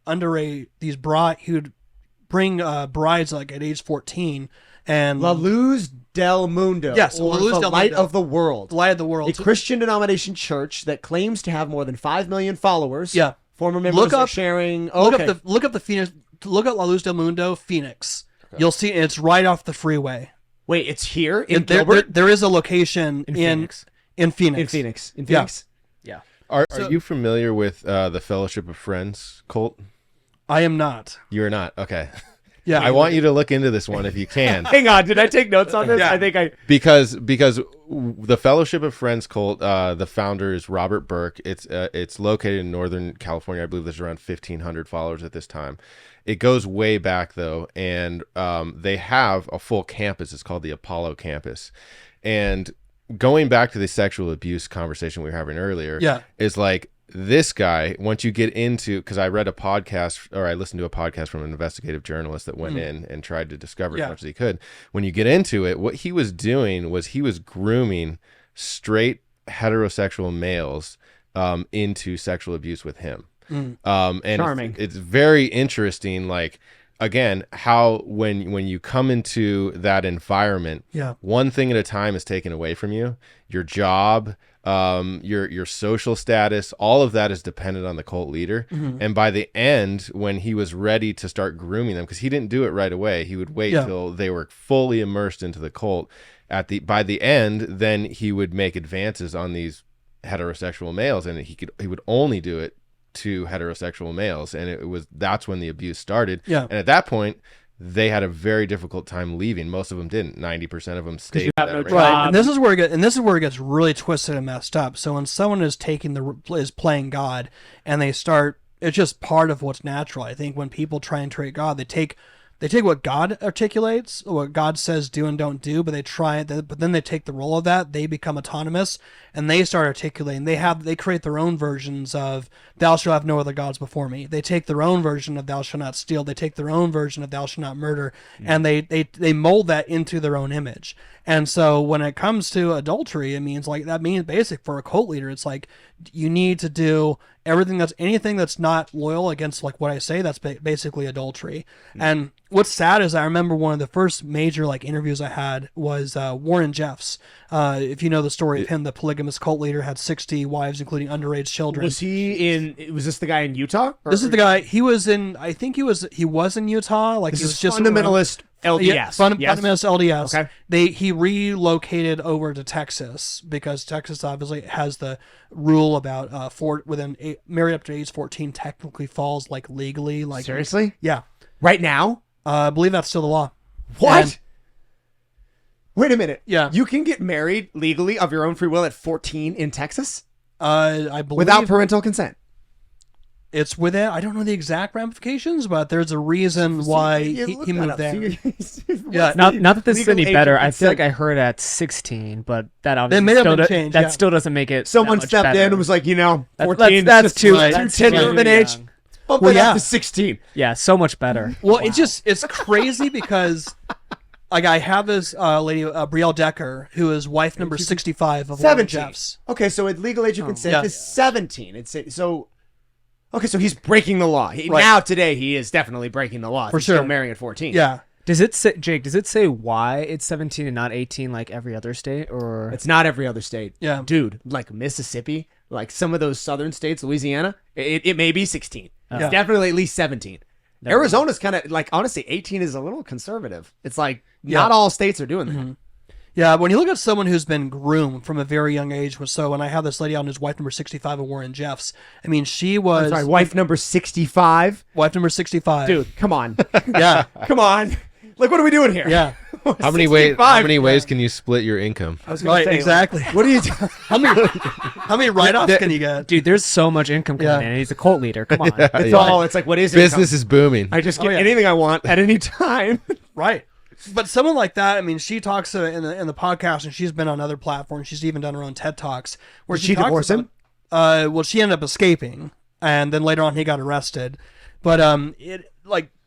[SPEAKER 2] bring brides like at age 14. And
[SPEAKER 1] La Luz del Mundo.
[SPEAKER 2] Yes,
[SPEAKER 1] or
[SPEAKER 2] La Luz
[SPEAKER 1] the
[SPEAKER 2] del
[SPEAKER 1] Light
[SPEAKER 2] Mundo.
[SPEAKER 1] of the World.
[SPEAKER 2] The Light of the World.
[SPEAKER 1] A Christian denomination church that claims to have more than 5 million followers.
[SPEAKER 2] Yeah.
[SPEAKER 1] Former members are sharing...
[SPEAKER 2] Look up the Phoenix... Look at La Luz del Mundo, Phoenix. Okay. You'll see it's right off the freeway.
[SPEAKER 1] Wait, it's here in Gilbert?
[SPEAKER 2] There is a location in Phoenix. In
[SPEAKER 1] Phoenix.
[SPEAKER 2] Yeah.
[SPEAKER 3] Are you familiar with the Fellowship of Friends cult?
[SPEAKER 2] I am not.
[SPEAKER 3] You're not? Okay.
[SPEAKER 2] Yeah,
[SPEAKER 3] I want you to look into this one if you can.
[SPEAKER 1] Hang on, did I take notes on this?
[SPEAKER 2] Yeah.
[SPEAKER 1] I think I
[SPEAKER 3] because the Fellowship of Friends cult, the founder is Robert Burke. It's located in Northern California. I believe there's around 1,500 followers at this time. It goes way back though, and they have a full campus. It's called the Apollo campus, and going back to the sexual abuse conversation we were having earlier, is like this guy, once you get into, because I read a podcast, or I listened to a podcast from an investigative journalist that went in and tried to discover as much as he could. When you get into it, what he was doing was he was grooming straight heterosexual males into sexual abuse with him. And
[SPEAKER 1] Charming.
[SPEAKER 3] It's very interesting, like, again, how when you come into that environment, one thing at a time is taken away from you. Your job, your social status, all of that is dependent on the cult leader. And by the end, when he was ready to start grooming them, because he didn't do it right away, he would wait till they were fully immersed into the cult. By the end, then he would make advances on these heterosexual males, and he would only do it to heterosexual males, and that's when the abuse started. And at that point, they had a very difficult time leaving. Most of them didn't. 90% of them stayed.
[SPEAKER 2] Right, and this is where it gets really twisted and messed up. So when someone is playing God, and they start, it's just part of what's natural. I think when people try and treat God, they take what God articulates, what God says do and don't do, but but then they take the role of that. They become autonomous, and they start articulating. They create their own versions of "Thou shalt have no other gods before me." They take their own version of "Thou shalt not steal." They take their own version of "Thou shalt not murder," and they mold that into their own image. And so when it comes to adultery, that means basic for a cult leader. It's like you need to do anything that's not loyal against like what I say. That's basically adultery. And what's sad is I remember one of the first major like interviews I had was Warren Jeffs. If you know the story of him, the polygamous cult leader, had 60 wives, including underage children.
[SPEAKER 1] Was this the guy in Utah?
[SPEAKER 2] This is the guy. He was in Utah. Like,
[SPEAKER 1] this
[SPEAKER 2] he was
[SPEAKER 1] is
[SPEAKER 2] just
[SPEAKER 1] fundamentalist LDS.
[SPEAKER 2] Fundamentalist LDS.
[SPEAKER 1] Okay.
[SPEAKER 2] He relocated over to Texas because Texas obviously has the rule about married up to age 14 technically falls like legally. Like,
[SPEAKER 1] seriously?
[SPEAKER 2] Yeah.
[SPEAKER 1] Right now?
[SPEAKER 2] I believe that's still the law.
[SPEAKER 1] What? Wait a minute.
[SPEAKER 2] Yeah.
[SPEAKER 1] You can get married legally of your own free will at 14 in Texas?
[SPEAKER 2] I believe
[SPEAKER 1] without parental consent.
[SPEAKER 2] It's within. I don't know the exact ramifications, but there's a reason why he moved there.
[SPEAKER 4] Yeah, not that this is any better. I feel like I heard at 16, but that obviously still doesn't make it.
[SPEAKER 1] Someone stepped
[SPEAKER 4] better.
[SPEAKER 1] in and was like, 14.
[SPEAKER 4] That's too
[SPEAKER 1] tender of an age. Bump it up to 16.
[SPEAKER 4] Yeah, so much better.
[SPEAKER 2] Well, it's crazy because. Like, I have this lady, Brielle Decker, who is wife number 65 of Warren Jeffs.
[SPEAKER 1] Okay, so at legal age of consent is 17. So he's breaking the law. Now, today, he is definitely breaking the law.
[SPEAKER 2] For sure.
[SPEAKER 1] Still marrying at 14.
[SPEAKER 2] Yeah.
[SPEAKER 4] Does it say, Jake, does it say why it's 17 and not 18 like every other state? Or
[SPEAKER 1] it's not every other state.
[SPEAKER 2] Yeah.
[SPEAKER 1] Dude, like Mississippi, like some of those southern states, Louisiana, it may be 16. It's definitely at least 17. Arizona's kind of like, honestly, 18 is a little conservative. It's like not all states are doing that.
[SPEAKER 2] Mm-hmm. Yeah, when you look at someone who's been groomed from a very young age, when I have this lady on who's wife number 65 of Warren Jeffs, she was...
[SPEAKER 1] I'm sorry, wife number 65?
[SPEAKER 2] Wife number 65.
[SPEAKER 1] Dude, come on.
[SPEAKER 2] Yeah.
[SPEAKER 1] Come on. Like, what are we doing here?
[SPEAKER 2] Yeah.
[SPEAKER 3] How many ways can you split your income?
[SPEAKER 1] I was going to say,
[SPEAKER 2] exactly.
[SPEAKER 1] What are you doing?
[SPEAKER 2] How many write-offs can you get?
[SPEAKER 4] Dude, there's so much income coming in, and he's a cult leader. Come on.
[SPEAKER 1] It's like, what is
[SPEAKER 3] business is booming.
[SPEAKER 1] I just get anything I want at any time.
[SPEAKER 2] Right. But someone like that, she talks in the podcast, and she's been on other platforms. She's even done her own TED Talks. Where
[SPEAKER 1] Did she divorce him?
[SPEAKER 2] Well, she ended up escaping, and then later on he got arrested. But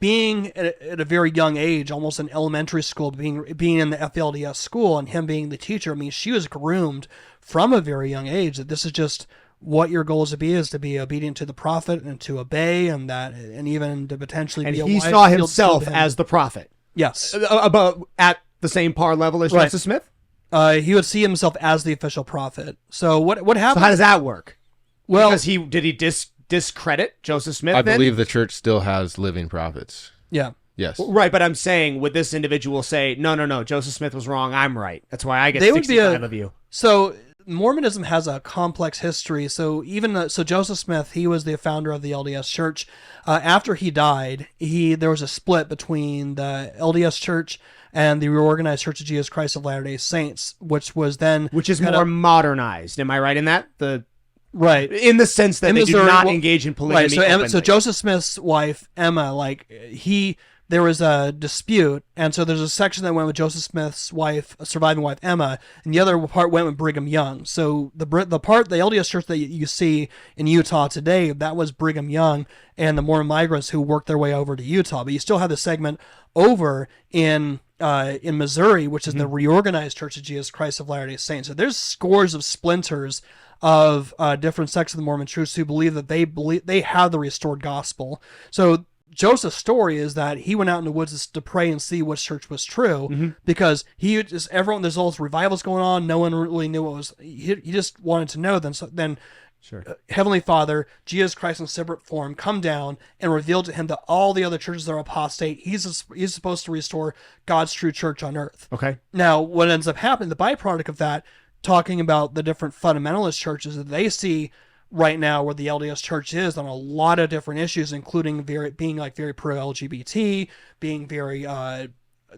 [SPEAKER 2] being at a very young age, almost in elementary school, being in the FLDS school, and him being the teacher, she was groomed from a very young age that this is just what your goal is to be obedient to the prophet and to obey, and even to potentially be a wife.
[SPEAKER 1] And he saw himself as the prophet.
[SPEAKER 2] Yes.
[SPEAKER 1] About at the same par level as Joseph Smith?
[SPEAKER 2] He would see himself as the official prophet. So what happened?
[SPEAKER 1] So how does that work?
[SPEAKER 2] Well,
[SPEAKER 1] because did he discredit Joseph Smith?
[SPEAKER 3] I believe the church still has living prophets.
[SPEAKER 2] Yeah.
[SPEAKER 3] Yes.
[SPEAKER 1] Right, but I'm saying, would this individual say, no, Joseph Smith was wrong, I'm right. That's why I get 65 of you.
[SPEAKER 2] So Mormonism has a complex history. So so Joseph Smith, he was the founder of the LDS Church. After he died, there was a split between the LDS Church and the Reorganized Church of Jesus Christ of Latter-day Saints, which is
[SPEAKER 1] more modernized. Am I right in that?
[SPEAKER 2] Right.
[SPEAKER 1] In the sense that they do not engage in polygamy.
[SPEAKER 2] Right. So Joseph Smith's wife, Emma, there was a dispute, and so there's a section that went with Joseph Smith's wife, surviving wife, Emma, and the other part went with Brigham Young. So the LDS Church that you see in Utah today, that was Brigham Young and the Mormon migrants who worked their way over to Utah. But you still have the segment over in Missouri, which is the Reorganized Church of Jesus Christ of Latter-day Saints. So there's scores of splinters of different sects of the Mormon Church who believe that they have the restored gospel. So Joseph's story is that he went out in the woods to pray and see which church was true, because there's all this revivals going on. No one really knew what was. He just wanted to know. Then Heavenly Father, Jesus Christ in separate form, come down and revealed to him that all the other churches are apostate. He's supposed to restore God's true church on earth.
[SPEAKER 1] Okay.
[SPEAKER 2] Now, what ends up happening, the byproduct of that, talking about the different fundamentalist churches that they see right now where the LDS Church is on a lot of different issues, including being very pro-LGBT, being very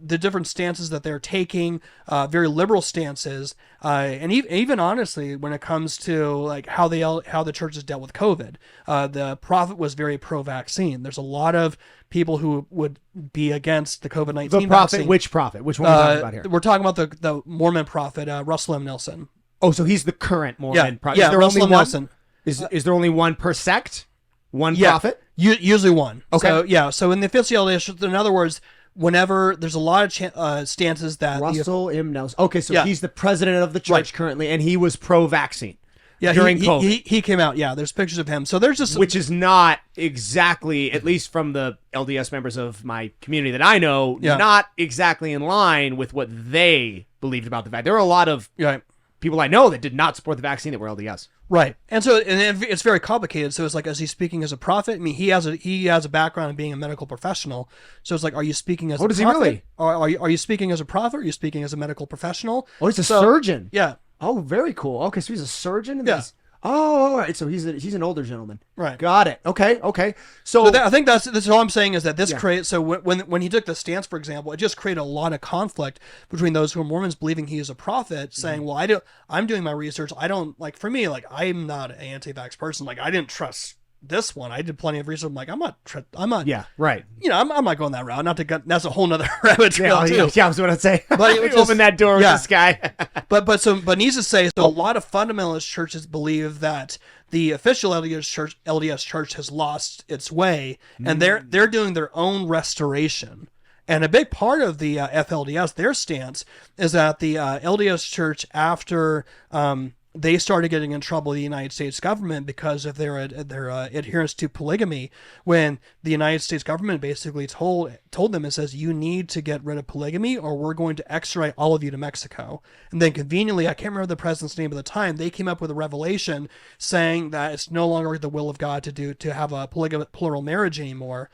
[SPEAKER 2] the different stances that they're taking, very liberal stances, and even honestly, when it comes to how the church has dealt with COVID, the prophet was very pro-vaccine. There's a lot of people who would be against the COVID-19
[SPEAKER 1] vaccine. Which prophet? Which one are we talking about here?
[SPEAKER 2] We're talking about the Mormon prophet, Russell M. Nelson.
[SPEAKER 1] Oh, so he's the current Mormon prophet.
[SPEAKER 2] Yeah, Russell M. Nelson.
[SPEAKER 1] Is there only one per sect? One prophet?
[SPEAKER 2] Usually one.
[SPEAKER 1] Okay.
[SPEAKER 2] So in the official LDS, in other words, whenever there's a lot of stances that
[SPEAKER 1] Russell M. Nelson. Okay, so he's the president of the church currently, and he was pro-vaccine.
[SPEAKER 2] Yeah,
[SPEAKER 1] during COVID.
[SPEAKER 2] He came out. Yeah, there's pictures of him. So there's just
[SPEAKER 1] which is not exactly, at least from the LDS members of my community that I know, not exactly in line with what they believed about the vaccine. There are a lot of people I know that did not support the vaccine that were LDS.
[SPEAKER 2] Right, and it's very complicated. So it's is he speaking as a prophet? I mean, he has a background in being a medical professional. So it's are you speaking as a prophet?
[SPEAKER 1] Does he really?
[SPEAKER 2] Are you speaking as a prophet? Or are you speaking as a medical professional?
[SPEAKER 1] Oh, he's a surgeon.
[SPEAKER 2] Yeah.
[SPEAKER 1] Oh, very cool. Okay, so he's a surgeon.
[SPEAKER 2] Yeah.
[SPEAKER 1] Oh, all right. So he's an older gentleman.
[SPEAKER 2] Right.
[SPEAKER 1] Got it. Okay. So
[SPEAKER 2] I think that's all I'm saying is that this creates. So when he took the stance, for example, it just created a lot of conflict between those who are Mormons believing he is a prophet, saying, "Well, I'm doing my research. I don't I'm not an anti-vax person. I didn't trust this one. I did plenty of research. I'm not.
[SPEAKER 1] Yeah. Right.
[SPEAKER 2] I'm not going that route. Not to get. That's a whole nother rabbit trail too.
[SPEAKER 1] Yeah, I was going to say. But it open that door with this guy.
[SPEAKER 2] but needs to say. So a lot of fundamentalist churches believe that the official LDS Church has lost its way, and they're doing their own restoration. And a big part of the FLDS, their stance, is that the LDS Church, after they started getting in trouble with the United States government because of their adherence to polygamy, when the United States government basically told them, it says, you need to get rid of polygamy or we're going to extradite all of you to Mexico. And then conveniently, I can't remember the president's name at the time, they came up with a revelation saying that it's no longer the will of God to have a plural marriage anymore.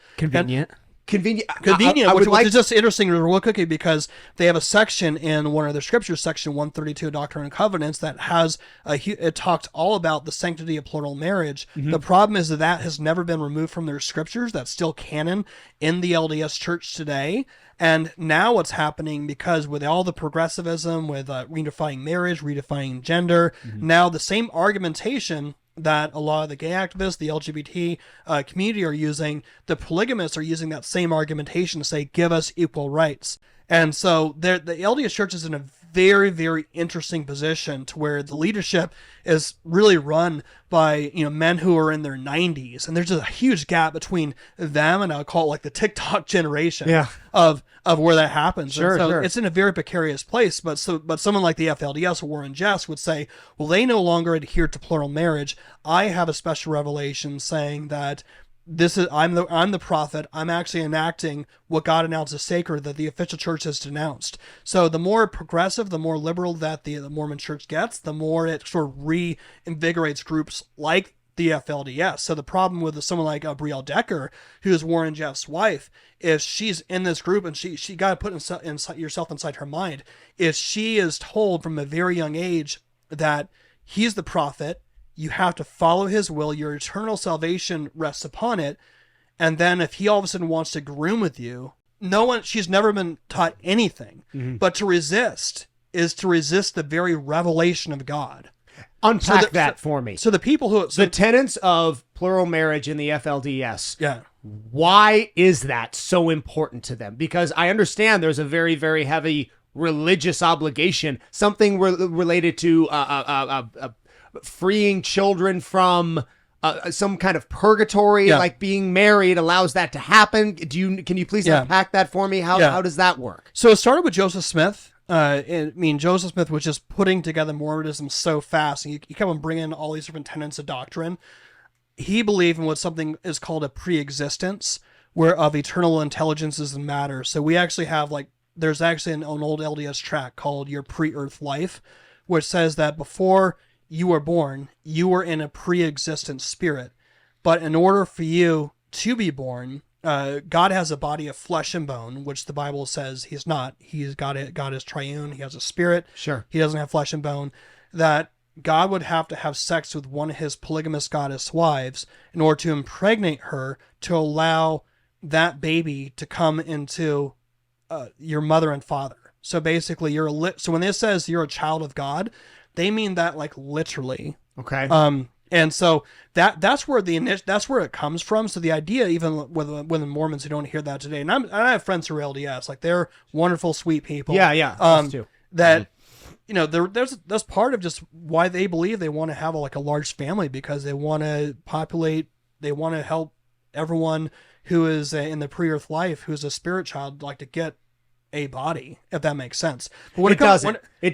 [SPEAKER 1] Convenient,
[SPEAKER 2] which is just interesting real quickly because they have a section in one of their scriptures, section 132 of Doctrine and Covenants, that has it talked all about the sanctity of plural marriage. The problem is that has never been removed from their scriptures. That's still canon in the LDS Church today. And now what's happening, because with all the progressivism, with redefining marriage, redefining gender, now the same argumentation that a lot of the gay activists, the LGBT community are using, the polygamists are using that same argumentation to say, give us equal rights. And so the LDS Church is in a very, very interesting position to where the leadership is really run by men who are in their 90s, and there's just a huge gap between them and I'll call it the TikTok generation of where that happens.
[SPEAKER 1] Sure.
[SPEAKER 2] It's in a very precarious place. But someone like the FLDS or Warren Jeffs would say, well, they no longer adhere to plural marriage. I have a special revelation saying that I'm the prophet. I'm actually enacting what God announced as sacred that the official church has denounced. So the more progressive, the more liberal that the Mormon church gets, the more it sort of reinvigorates groups like the FLDS. So the problem with someone like Brielle Decker, who is Warren Jeff's wife, if she's in this group, and she got to put yourself inside her mind, if she is told from a very young age that he's the prophet. You have to follow his will. Your eternal salvation rests upon it. And then if he all of a sudden wants to groom with you, she's never been taught anything. But to resist is to resist the very revelation of God.
[SPEAKER 1] Unpack that for me.
[SPEAKER 2] So the people who...
[SPEAKER 1] the tenets of plural marriage in the FLDS.
[SPEAKER 2] Yeah.
[SPEAKER 1] Why is that so important to them? Because I understand there's a very, very heavy religious obligation, something related to freeing children from some kind of purgatory, like being married allows that to happen. Can you please unpack that for me? How does that work?
[SPEAKER 2] So it started with Joseph Smith. Joseph Smith was just putting together Mormonism so fast, and he kept on bringing all these different tenets of doctrine. He believed in what something is called a pre-existence, where of eternal intelligences and matter. So we actually have there's actually an old LDS tract called Your Pre-Earth Life, which says that before you were born, you were in a pre-existent spirit. But in order for you to be born, God has a body of flesh and bone, which the Bible says he's not. God is triune. He has a spirit.
[SPEAKER 1] Sure.
[SPEAKER 2] He doesn't have flesh and bone. That God would have to have sex with one of his polygamous goddess wives in order to impregnate her to allow that baby to come into your mother and father. So basically, so when it says you're a child of God, they mean that literally.
[SPEAKER 1] Okay.
[SPEAKER 2] And so that's where it comes from. So the idea, even with the Mormons who don't hear that today, and I have friends who are LDS, they're wonderful, sweet people.
[SPEAKER 1] Yeah. Us too.
[SPEAKER 2] That that's part of just why they believe they want to have a large family, because they want to populate, they want to help everyone who is in the pre-earth life, who's a spirit child, to get a body, if that makes sense. But when
[SPEAKER 1] it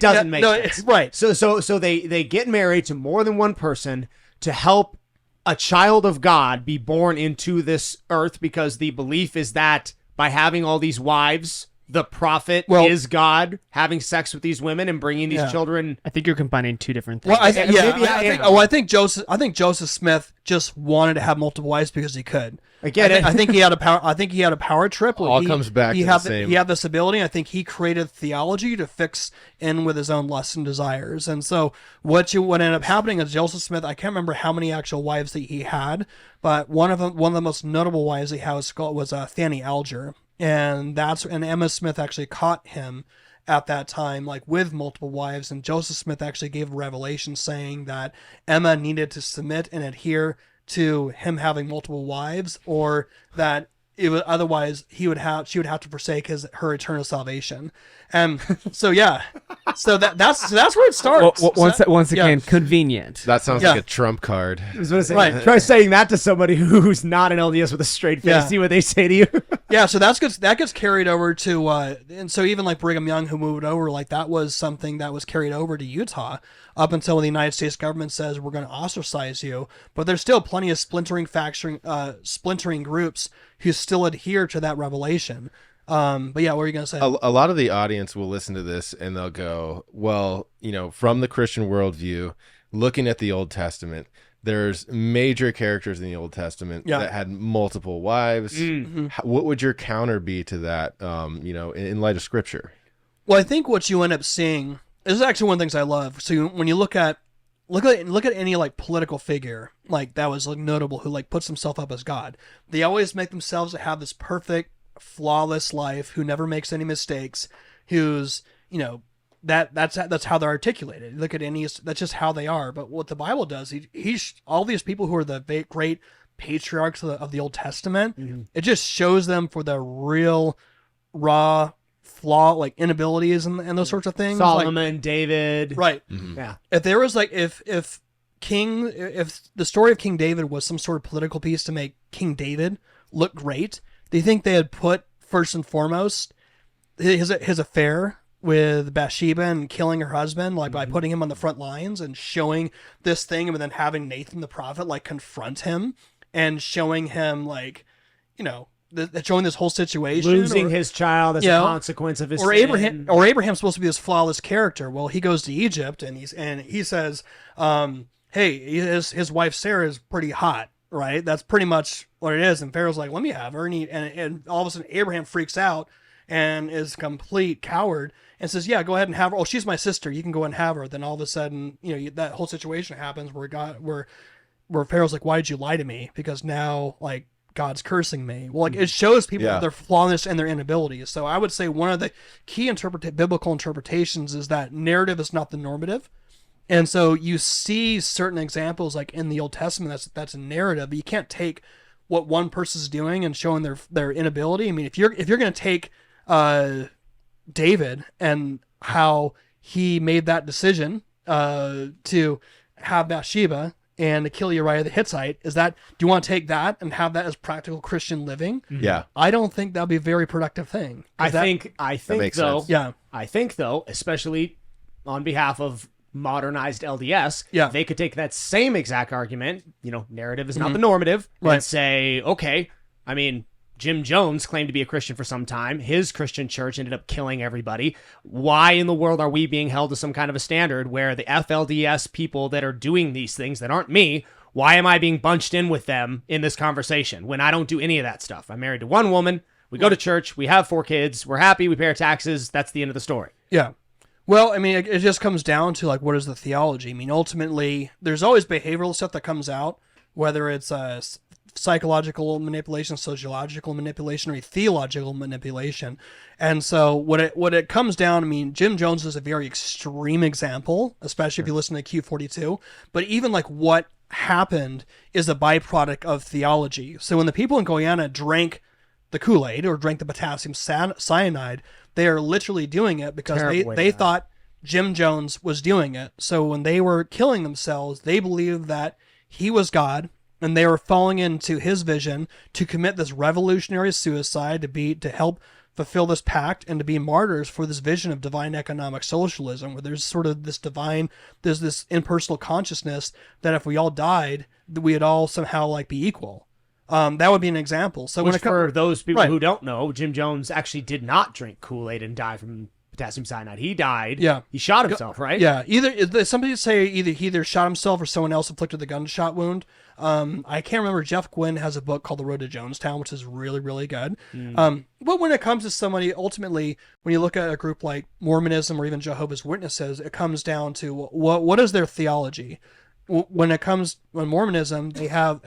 [SPEAKER 1] doesn't make sense.
[SPEAKER 2] Right.
[SPEAKER 1] So they get married to more than one person to help a child of God be born into this earth, because the belief is that by having all these wives, the prophet is God having sex with these women and bringing these children.
[SPEAKER 4] I think you're combining two different things.
[SPEAKER 2] Well, I think Joseph Smith just wanted to have multiple wives because he could.
[SPEAKER 1] I get it.
[SPEAKER 2] I think he had a power trip.
[SPEAKER 3] All comes back to the same.
[SPEAKER 2] He had this ability. I think he created theology to fix in with his own lusts and desires. And so what ended up happening is Joseph Smith, I can't remember how many actual wives that he had, but one of the most notable wives he had was Fanny Alger. And Emma Smith actually caught him at that time, with multiple wives. And Joseph Smith actually gave a revelation saying that Emma needed to submit and adhere to him having multiple wives, or that otherwise she would have to forsake her eternal salvation. And so that's where it starts.
[SPEAKER 4] Once again, convenient.
[SPEAKER 3] That sounds like a trump card.
[SPEAKER 1] I was going to say, right. Try saying that to somebody who's not an LDS with a straight face.
[SPEAKER 2] Yeah.
[SPEAKER 1] See what they say to you.
[SPEAKER 2] Yeah, so that gets carried over to, and so even Brigham Young, who moved over, that was something that was carried over to Utah up until the United States government says we're going to ostracize you. But there's still plenty of splintering groups who still adhere to that revelation. But yeah, what were you going to say?
[SPEAKER 3] A lot of the audience will listen to this and they'll go, well, from the Christian worldview, looking at the Old Testament, there's major characters in the Old Testament that had multiple wives. Mm-hmm. What would your counter be to that, in light of Scripture?
[SPEAKER 2] Well, I think what you end up seeing, this is actually one of the things I love. So when you look at any political figure that was notable who puts himself up as God, they always make themselves have this perfect, flawless life, who never makes any mistakes, who's that's how they're articulated. Look at that's just how they are. But what the Bible does, he's all these people who are the great patriarchs of the Old Testament, it just shows them for their real raw flaw, inabilities and those sorts of things.
[SPEAKER 1] Solomon, David,
[SPEAKER 2] right?
[SPEAKER 1] Mm-hmm. Yeah.
[SPEAKER 2] If there was if the story of King David was some sort of political piece to make King David look great, do you think they had put first and foremost his affair with Bathsheba and killing her husband, by putting him on the front lines and showing this thing, and then having Nathan the prophet confront him and showing him showing this whole situation,
[SPEAKER 1] losing his child as a consequence of his sin.
[SPEAKER 2] Abraham's supposed to be this flawless character. Well, he goes to Egypt and he says, hey, his wife Sarah is pretty hot, right? That's pretty much what it is. And Pharaoh's like, let me have her, and all of a sudden Abraham freaks out and is a complete coward and says, yeah, go ahead and have her. Oh, she's my sister. You can go and have her. Then all of a sudden, that whole situation happens where Pharaoh's like, why did you lie to me? Because now, like, God's cursing me. Well, like, it shows people their flawness and their inabilities. So I would say one of the key biblical interpretations is that narrative is not the normative. And so you see certain examples, like in the Old Testament, that's a narrative, but you can't take what one person's doing and showing their inability. I mean, if you're going to take David and how he made that decision to have Bathsheba and to kill Uriah the Hittite, do you want to take that and have that as practical Christian living?
[SPEAKER 3] Yeah.
[SPEAKER 2] I don't think that'd be a very productive thing.
[SPEAKER 1] I think though,
[SPEAKER 3] sense.
[SPEAKER 2] Yeah.
[SPEAKER 1] I think though, especially on behalf of modernized LDS, they could take that same exact argument, narrative is not the normative, and say, okay, I mean, Jim Jones claimed to be a Christian for some time. His Christian church ended up killing everybody. Why in the world are we being held to some kind of a standard where the FLDS people that are doing these things that aren't me, why am I being bunched in with them in this conversation when I don't do any of that stuff? I'm married to one woman. We go to church. We have 4 kids. We're happy. We pay our taxes. That's the end of the story.
[SPEAKER 2] Yeah. Well, I mean, it just comes down to, like, what is the theology? I mean, ultimately, there's always behavioral stuff that comes out, whether it's psychological manipulation, sociological manipulation, or theological manipulation. And so what it comes down, I mean, Jim Jones is a very extreme example, especially if you listen to Q42, but even like what happened is a byproduct of theology. So when the people in Guyana drank the Kool-Aid or drank the potassium cyanide, they are literally doing it because they thought Jim Jones was doing it. So when they were killing themselves, they believed that he was God, and they were falling into his vision to commit this revolutionary suicide to help fulfill this pact and to be martyrs for this vision of divine economic socialism, where there's sort of there's this impersonal consciousness that if we all died, we'd all somehow like be equal. That would be an example. So
[SPEAKER 1] for those people who don't know, Jim Jones actually did not drink Kool-Aid and die from potassium cyanide. He died.
[SPEAKER 2] Yeah.
[SPEAKER 1] He shot himself, right?
[SPEAKER 2] Yeah. Somebody say he either shot himself or someone else inflicted the gunshot wound. I can't remember. Jeff Gwynne has a book called The Road to Jonestown, which is really, really good. But when it comes to somebody, ultimately, when you look at a group like Mormonism or even Jehovah's Witnesses, it comes down to what is their theology. When Mormonism, they have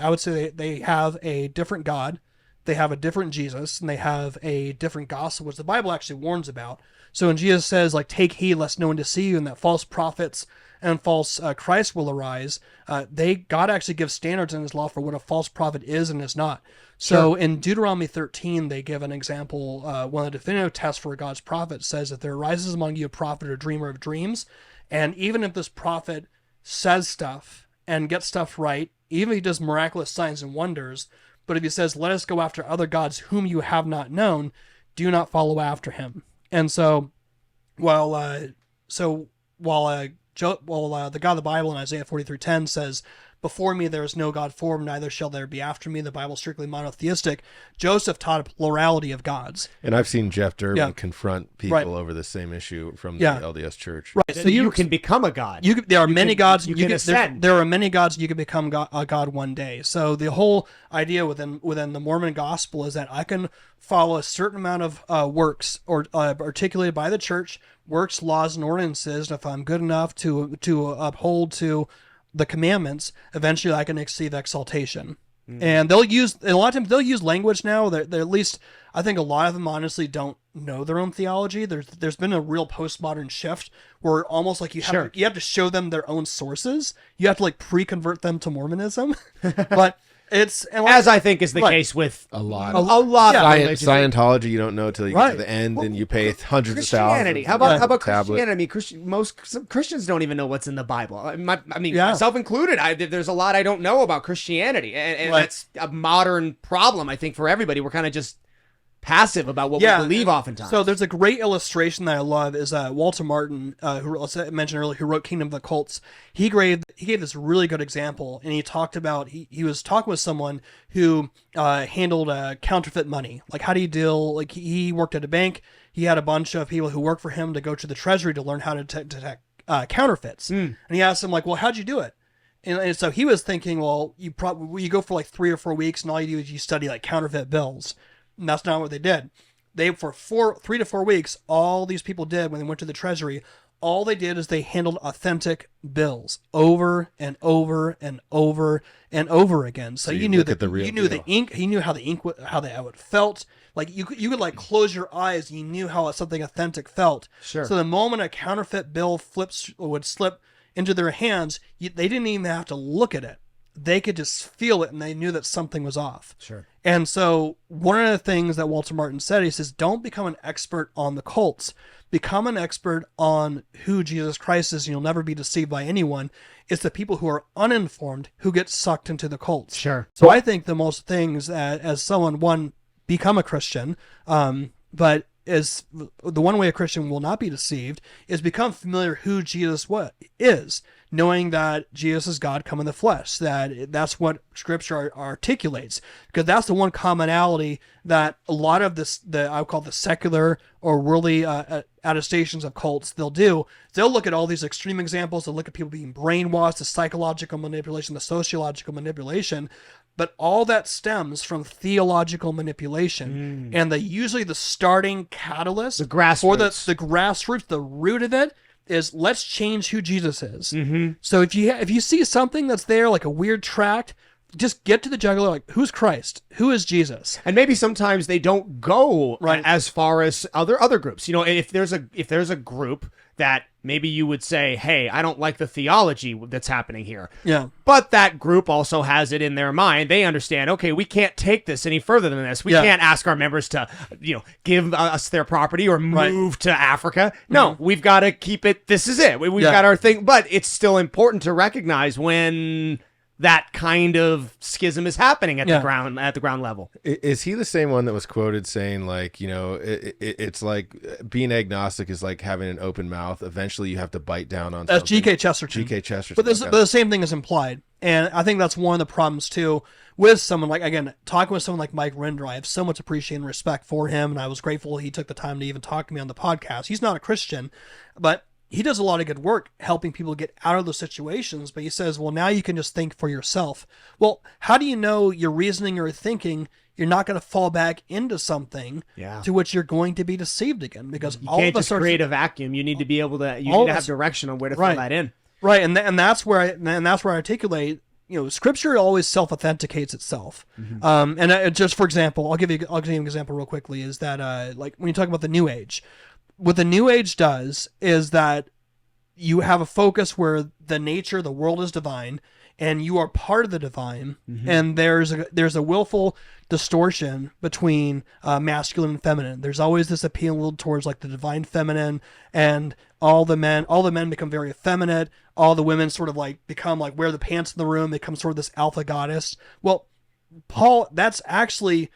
[SPEAKER 2] a different God, they have a different Jesus, and they have a different gospel, which the Bible actually warns about. So when Jesus says, like, take heed lest no one deceive you, and that false prophets and false Christ will arise, God actually gives standards in his law for what a false prophet is and is not. So in Deuteronomy 13, they give an example. One of the definitive tests for God's prophet says that there arises among you a prophet or dreamer of dreams, and even if this prophet says stuff and gets stuff right, even if he does miraculous signs and wonders, but if he says, let us go after other gods whom you have not known, do not follow after him. And so while the God of the Bible in Isaiah 43:10 says, before me there is no God formed, neither shall there be after me, the Bible is strictly monotheistic, Joseph taught a plurality of gods.
[SPEAKER 3] And I've seen Jeff Durbin confront people over the same issue from the LDS Church.
[SPEAKER 2] Right.
[SPEAKER 1] So you can become a god.
[SPEAKER 2] There are many gods.
[SPEAKER 1] You can ascend.
[SPEAKER 2] There are many gods you can become a god one day. So the whole idea within the Mormon gospel is that I can follow a certain amount of works or articulated by the church, works, laws, and ordinances. And if I'm good enough to uphold to the commandments, eventually I can receive exaltation. And a lot of times they'll use language now that at least, I think a lot of them honestly don't know their own theology. There's been a real postmodern shift where almost like you have to show them their own sources. You have to like pre-convert them to Mormonism. But it's
[SPEAKER 1] as I think is the case with
[SPEAKER 3] a lot
[SPEAKER 1] of
[SPEAKER 3] Scientology. You don't know till you get to the end, and you pay hundreds of thousands.
[SPEAKER 1] How about Christianity? Most Christians don't even know what's in the Bible. I mean, myself included. There's a lot I don't know about Christianity, and that's a modern problem. I think for everybody, we're kind of just passive about what we believe oftentimes.
[SPEAKER 2] So there's a great illustration that I love is Walter Martin, who I mentioned earlier, who wrote Kingdom of the Cults. He gave this really good example, and he talked about, he was talking with someone who handled counterfeit money. Like, how do you deal, like, he worked at a bank. He had a bunch of people who worked for him to go to the treasury to learn how to detect counterfeits. And he asked them, like, well, how'd you do it? And so he was thinking, well, you go for like 3 or 4 weeks, and all you do is you study like counterfeit bills. And that's not what they did. for 3 to 4 weeks, all these people did when they went to the treasury, all they did is they handled authentic bills over and over and over and over again. So you knew that the ink, you knew how the ink, how it felt. Like you could like close your eyes, and you knew how something authentic felt.
[SPEAKER 1] Sure.
[SPEAKER 2] So the moment a counterfeit bill would slip into their hands, they didn't even have to look at it. They could just feel it, and they knew that something was off.
[SPEAKER 1] Sure.
[SPEAKER 2] And so one of the things that Walter Martin said, he says, don't become an expert on the cults. Become an expert on who Jesus Christ is, and you'll never be deceived by anyone. It's the people who are uninformed who get sucked into the cults.
[SPEAKER 1] Sure.
[SPEAKER 2] So I think the most things as someone, become a Christian, but is the one way a Christian will not be deceived is become familiar who Jesus is, knowing that Jesus is God come in the flesh, that's what Scripture articulates, because that's the one commonality that a lot of I would call the secular or worldly attestations of cults they'll do. They'll look at all these extreme examples, they'll look at people being brainwashed, the psychological manipulation, the sociological manipulation, but all that stems from theological manipulation. And usually the starting catalyst,
[SPEAKER 1] the grassroots,
[SPEAKER 2] the grassroots, the root of it is, let's change who Jesus is. So if you see something that's there, like a weird tract, just get to the jugular, like, who's Christ? Who is Jesus?
[SPEAKER 1] And maybe sometimes they don't go as far as other groups. You know, if there's a group that maybe you would say, hey, I don't like the theology that's happening here.
[SPEAKER 2] Yeah.
[SPEAKER 1] But that group also has it in their mind. They understand, okay, we can't take this any further than this. We can't ask our members to, give us their property or move to Africa. No, we've got to keep it. This is it. We've got our thing. But it's still important to recognize when that kind of schism is happening at the ground level.
[SPEAKER 3] Is he the same one that was quoted saying, like, it's like being agnostic is like having an open mouth. Eventually you have to bite down on something.
[SPEAKER 2] That's G.K. Chesterton.
[SPEAKER 3] G.K. Chesterton.
[SPEAKER 2] But the same thing is implied. And I think that's one of the problems too with someone like, again, talking with someone like Mike Rinder. I have so much appreciation and respect for him. And I was grateful he took the time to even talk to me on the podcast. He's not a Christian, but he does a lot of good work helping people get out of those situations, but he says, well, now you can just think for yourself. Well, how do you know your reasoning or thinking you're not going to fall back into something to which you're going to be deceived again? Because
[SPEAKER 1] you can't just create a vacuum. You need to be able to, you need to have direction on where to fill that in.
[SPEAKER 2] Right. And that's where I articulate, Scripture always self-authenticates itself. And just for example, I'll give you an example real quickly, is that like when you talk about the New Age, what the New Age does is that you have a focus where the world is divine, and you are part of the divine, and there's a willful distortion between masculine and feminine. There's always this appeal towards like the divine feminine, and all the men become very effeminate. All the women sort of like become like wear the pants in the room. They become sort of this alpha goddess. Well, that's actually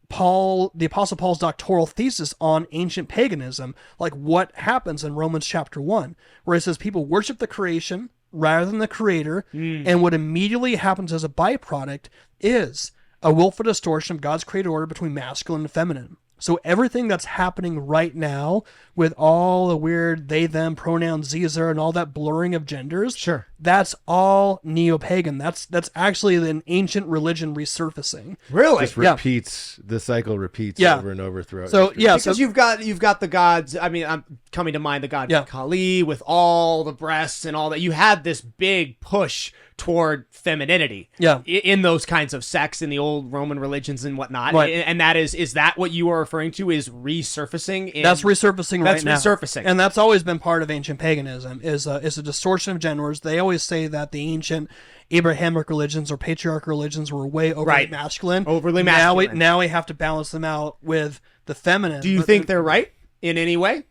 [SPEAKER 2] the Apostle Paul's doctoral thesis on ancient paganism, like what happens in Romans chapter 1, where it says people worship the creation rather than the creator, and what immediately happens as a byproduct is a willful distortion of God's created order between masculine and feminine. So everything that's happening right now with all the weird they, them pronouns, Caesar, and all that blurring of genders, that's all neo-pagan. That's actually an ancient religion resurfacing.
[SPEAKER 1] Really?
[SPEAKER 3] Just repeats, the cycle repeats over and over throughout
[SPEAKER 2] history.
[SPEAKER 1] Because you've got the gods, I mean, I'm coming to mind the god Kali with all the breasts and all that. You had this big push toward femininity in those kinds of sects in the old Roman religions and whatnot. And that is that what you are referring to is resurfacing?
[SPEAKER 2] That's resurfacing right now.
[SPEAKER 1] That's resurfacing.
[SPEAKER 2] And that's always been part of ancient paganism, is a distortion of genders. They always say that the ancient Abrahamic religions or patriarchal religions were way overly masculine.
[SPEAKER 1] Overly masculine.
[SPEAKER 2] Now we have to balance them out with the feminine.
[SPEAKER 1] Do you think they're right in any way?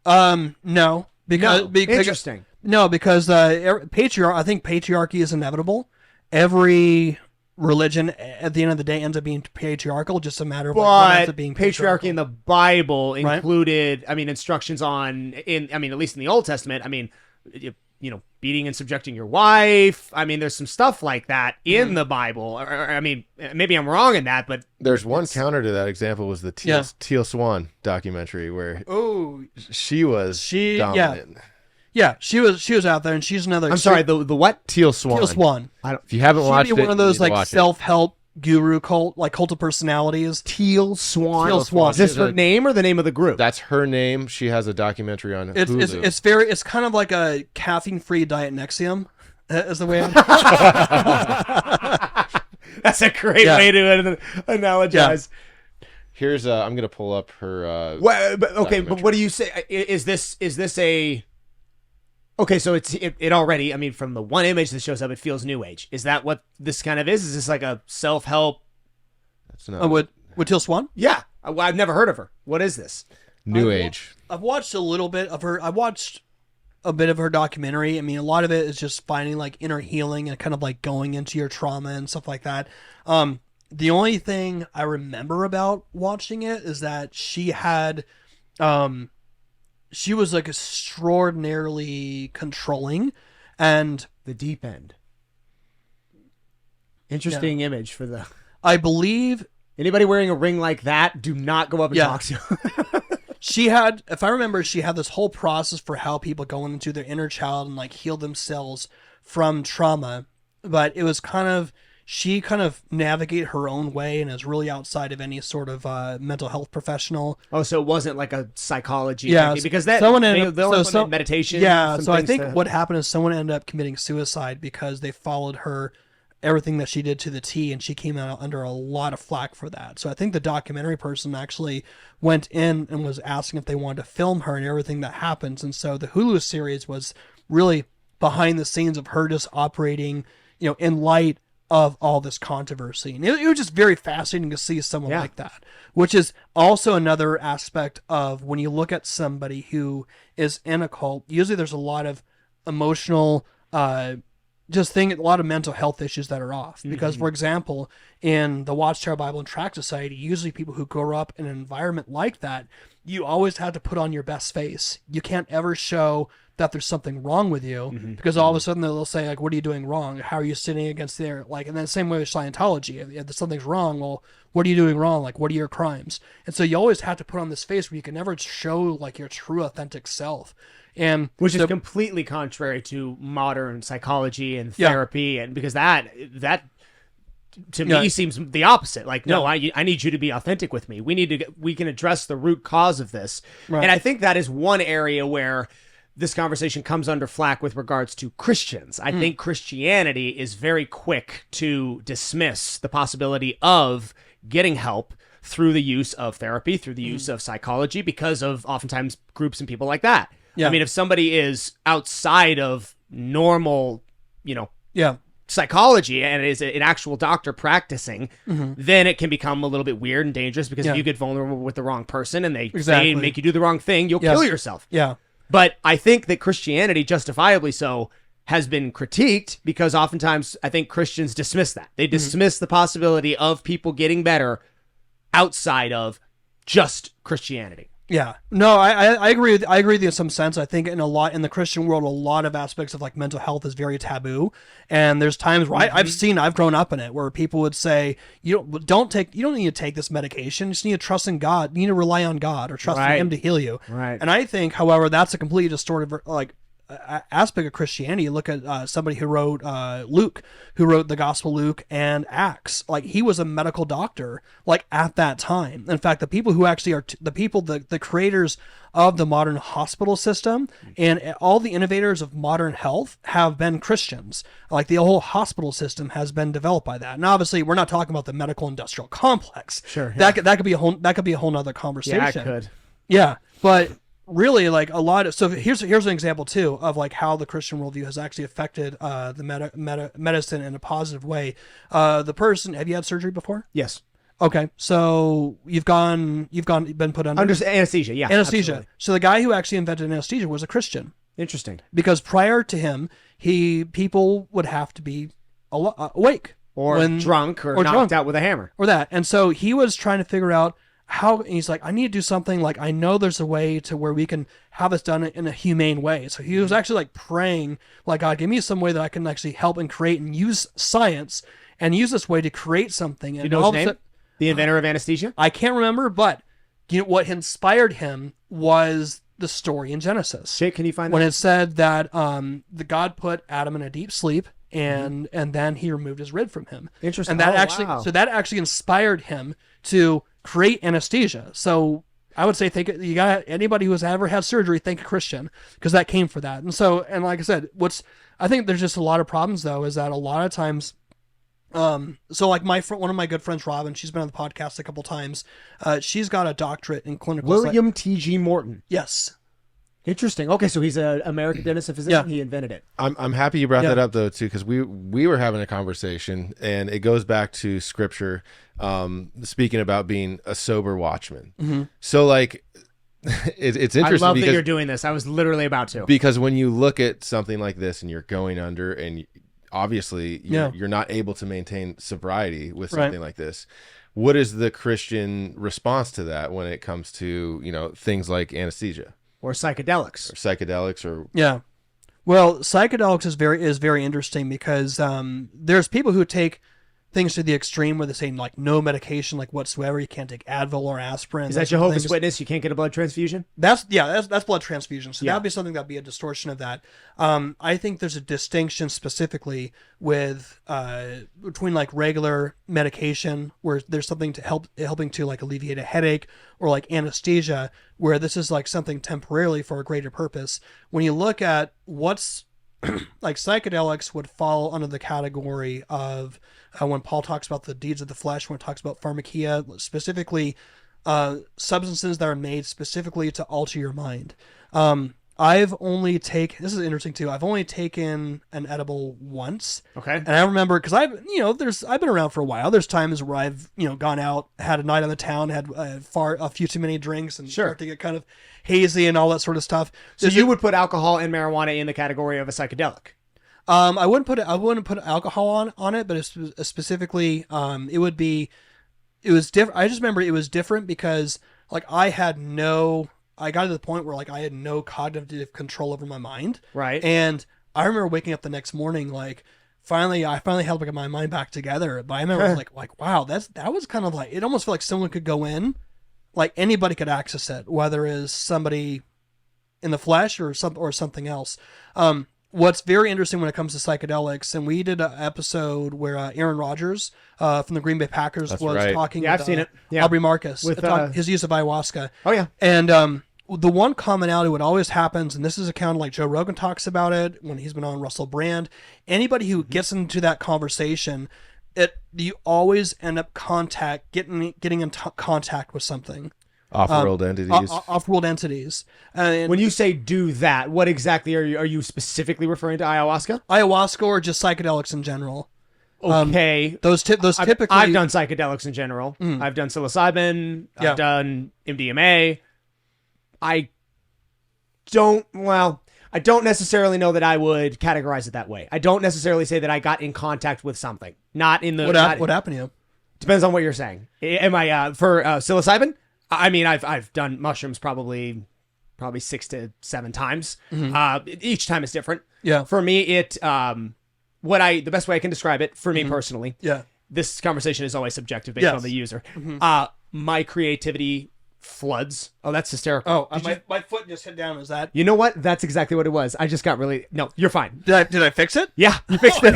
[SPEAKER 2] No.
[SPEAKER 1] Interesting.
[SPEAKER 2] No, because I think patriarchy is inevitable. Every religion, at the end of the day, ends up being patriarchal. Just a matter of what ends up being
[SPEAKER 1] patriarchy in the Bible included, I mean, instructions on, at least in the Old Testament, I mean, beating and subjecting your wife. I mean, there's some stuff like that in the Bible. I mean, maybe I'm wrong in that, but
[SPEAKER 3] there's one counter to that example was the Teal Swan documentary where she was dominant.
[SPEAKER 2] Yeah, she was out there, and she's another.
[SPEAKER 1] I'm sorry, the what?
[SPEAKER 3] Teal Swan.
[SPEAKER 2] Teal Swan.
[SPEAKER 3] If you haven't watched it,
[SPEAKER 2] she'd be one of those like self-help guru cult, like cult of personalities.
[SPEAKER 1] Teal Swan.
[SPEAKER 2] Teal Swan.
[SPEAKER 1] Is this her name or the name of the group?
[SPEAKER 3] That's her name. She has a documentary on Hulu.
[SPEAKER 2] It's kind of like a caffeine-free Diet Nexium, is the way I'm...
[SPEAKER 1] That's a great way to analogize.
[SPEAKER 3] Yeah. Here's I'm gonna pull up her.
[SPEAKER 1] But what do you say? Is this a? Okay, so it already. I mean, from the one image that shows up, it feels new age. Is that what this kind of is? Is this like a self-help?
[SPEAKER 3] That's not.
[SPEAKER 2] With Teal Swan?
[SPEAKER 1] Yeah, I've never heard of her. What is this?
[SPEAKER 3] New age.
[SPEAKER 2] I've watched a little bit of her. I watched a bit of her documentary. I mean, a lot of it is just finding like inner healing and kind of like going into your trauma and stuff like that. The only thing I remember about watching it is that she had, she was like extraordinarily controlling, and
[SPEAKER 1] the deep end. Interesting image for the.
[SPEAKER 2] I believe
[SPEAKER 1] anybody wearing a ring like that, do not go up and talk to.
[SPEAKER 2] She had, if I remember, she had this whole process for how people go into their inner child and like heal themselves from trauma. But it was she kind of navigate her own way and is really outside of any sort of mental health professional.
[SPEAKER 1] Oh, so it wasn't like a psychology
[SPEAKER 2] technique,
[SPEAKER 1] because that they'll meditation.
[SPEAKER 2] Yeah, so I think what happened is someone ended up committing suicide because they followed her, everything that she did to the T, and she came out under a lot of flack for that. So I think the documentary person actually went in and was asking if they wanted to film her and everything that happens. And so the Hulu series was really behind the scenes of her just operating, in light of all this controversy. And it was just very fascinating to see someone like that, which is also another aspect of when you look at somebody who is in a cult, usually there's a lot of emotional, a lot of mental health issues that are off. Because, for example, in the Watchtower Bible and Tract Society, usually people who grow up in an environment like that, you always have to put on your best face. You can't ever show that there's something wrong with you, because all of a sudden they'll say, like, what are you doing wrong? How are you sitting against there? Like, and then same way with Scientology. If something's wrong, well, what are you doing wrong? Like, what are your crimes? And so you always have to put on this face where you can never show like your true authentic self. And
[SPEAKER 1] which is completely contrary to modern psychology and therapy, and because that to me seems the opposite. Like, no, I need you to be authentic with me. We can address the root cause of this, and I think that is one area where this conversation comes under flack with regards to Christians. I think Christianity is very quick to dismiss the possibility of getting help through the use of therapy, through the use of psychology, because of oftentimes groups and people like that. Yeah. I mean, if somebody is outside of normal, psychology and is an actual doctor practicing, then it can become a little bit weird and dangerous, because if you get vulnerable with the wrong person and they say, make you do the wrong thing, you'll kill yourself.
[SPEAKER 2] Yeah.
[SPEAKER 1] But I think that Christianity, justifiably so, has been critiqued because oftentimes I think Christians dismiss that. They dismiss the possibility of people getting better outside of just Christianity.
[SPEAKER 2] Yeah, no, I agree. I agree with you in some sense. I think in the Christian world, a lot of aspects of like mental health is very taboo, and there's times where I've grown up in it, where people would say, you don't need to take this medication. You just need to trust in God. You need to rely on God or trust in Him to heal you.
[SPEAKER 1] Right.
[SPEAKER 2] And I think, however, that's a completely distorted aspect of Christianity. You look at somebody who wrote Luke, who wrote the Gospel Luke and Acts. Like, he was a medical doctor, like, at that time. In fact, the people who actually are the creators of the modern hospital system and all the innovators of modern health have been Christians. Like, the whole hospital system has been developed by that. And obviously, we're not talking about the medical industrial complex.
[SPEAKER 1] Sure.
[SPEAKER 2] That could be a whole nother conversation.
[SPEAKER 1] Yeah, it could.
[SPEAKER 2] Yeah, but really, like, a lot of, so here's an example too of like how the Christian worldview has actually affected the medicine in a positive way. The person, have you had surgery before?
[SPEAKER 1] Yes.
[SPEAKER 2] Okay, so you've been put under
[SPEAKER 1] anesthesia. Yeah,
[SPEAKER 2] anesthesia.
[SPEAKER 1] Absolutely.
[SPEAKER 2] So the guy who actually invented anesthesia was a Christian.
[SPEAKER 1] Interesting.
[SPEAKER 2] Because prior to him, people would have to be awake
[SPEAKER 1] or drunk or knocked out with a hammer
[SPEAKER 2] or that, and so he was trying to figure out how. He's like, I need to do something. Like, I know there's a way to where we can have this done in a humane way. So he was actually like praying, like, God, give me some way that I can actually help and create and use science and use this way to create something. And
[SPEAKER 1] you know his name? The inventor of anesthesia?
[SPEAKER 2] I can't remember, but what inspired him was the story in Genesis.
[SPEAKER 1] Jake, can you find that?
[SPEAKER 2] When it said that the God put Adam in a deep sleep, and then he removed his rib from him.
[SPEAKER 1] Interesting.
[SPEAKER 2] And that actually inspired him to create anesthesia. So I would say you got anybody who has ever had surgery, thank a Christian, because that came for that. And like I said, I think there's just a lot of problems though, is that a lot of times, so like one of my good friends, Robin, she's been on the podcast a couple times. She's got a doctorate in clinical.
[SPEAKER 1] William T.G. Morton.
[SPEAKER 2] Yes.
[SPEAKER 1] Interesting. Okay, so he's an American dentist and physician. Yeah. He invented it.
[SPEAKER 3] I'm happy you brought that up though too, because we were having a conversation, and it goes back to scripture, speaking about being a sober watchman. Mm-hmm. So like, it's interesting.
[SPEAKER 1] I love that you're doing this. I was literally about to.
[SPEAKER 3] Because when you look at something like this, and you're going under, and obviously you're not able to maintain sobriety with something like this. What is the Christian response to that when it comes to things like anesthesia?
[SPEAKER 1] Or psychedelics.
[SPEAKER 2] Well, psychedelics is very interesting because there's people who take things to the extreme where they say like no medication like whatsoever. You can't take Advil or aspirin.
[SPEAKER 1] Is that Jehovah's Witness? You can't get a blood transfusion?
[SPEAKER 2] That's blood transfusion. So that'd be something that'd be a distortion of that. I think there's a distinction specifically with between like regular medication where there's something helping to like alleviate a headache, or like anesthesia where this is like something temporarily for a greater purpose. When you look at what's like psychedelics would fall under the category of when Paul talks about the deeds of the flesh, when it talks about pharmakia, specifically substances that are made specifically to alter your mind. This is interesting too. I've only taken an edible once.
[SPEAKER 1] Okay.
[SPEAKER 2] And I remember, because I've been around for a while. There's times where I've, gone out, had a night on the town, had a few too many drinks, and start to get kind of hazy and all that sort of stuff.
[SPEAKER 1] So you would put alcohol and marijuana in the category of a psychedelic?
[SPEAKER 2] I wouldn't put alcohol on it, but specifically, it was different. I just remember it was different because like I got to the point where like I had no cognitive control over my mind.
[SPEAKER 1] Right.
[SPEAKER 2] And I remember waking up the next morning, like I finally held my mind back together. But I remember like, wow, that was kind of like, it almost felt like someone could go in, like anybody could access it, whether it's somebody in the flesh or something else. What's very interesting when it comes to psychedelics, and we did an episode where Aaron Rodgers from the Green Bay Packers talking
[SPEAKER 1] I've seen it.
[SPEAKER 2] Aubrey Marcus with his use of ayahuasca.
[SPEAKER 1] Oh, yeah.
[SPEAKER 2] And the one commonality what always happens, and this is a kind of like Joe Rogan talks about it when he's been on, Russell Brand, anybody who gets into that conversation, you always end up getting in contact with something.
[SPEAKER 3] Off-world entities.
[SPEAKER 2] Off-world entities.
[SPEAKER 1] When you say do that, what exactly are you specifically referring to? Ayahuasca?
[SPEAKER 2] Ayahuasca or just psychedelics in general?
[SPEAKER 1] Okay.
[SPEAKER 2] Those typically...
[SPEAKER 1] I've done psychedelics in general. I've done psilocybin. I've done MDMA. I don't necessarily know that I would categorize it that way. I don't necessarily say that I got in contact with something. Not in the...
[SPEAKER 2] What happened to you?
[SPEAKER 1] Depends on what you're saying. Am I, for psilocybin? I mean, I've done mushrooms probably 6 to 7 times. Mm-hmm. Each time is different.
[SPEAKER 2] Yeah.
[SPEAKER 1] For me, the best way I can describe it, for me personally, this conversation is always subjective based on the user. Mm-hmm. My creativity floods. Oh, that's hysterical.
[SPEAKER 2] Oh, my foot just hit down. Is that?
[SPEAKER 1] You know what? That's exactly what it was. I just got really... No, you're fine.
[SPEAKER 2] Did I fix it?
[SPEAKER 1] Yeah, you fixed it.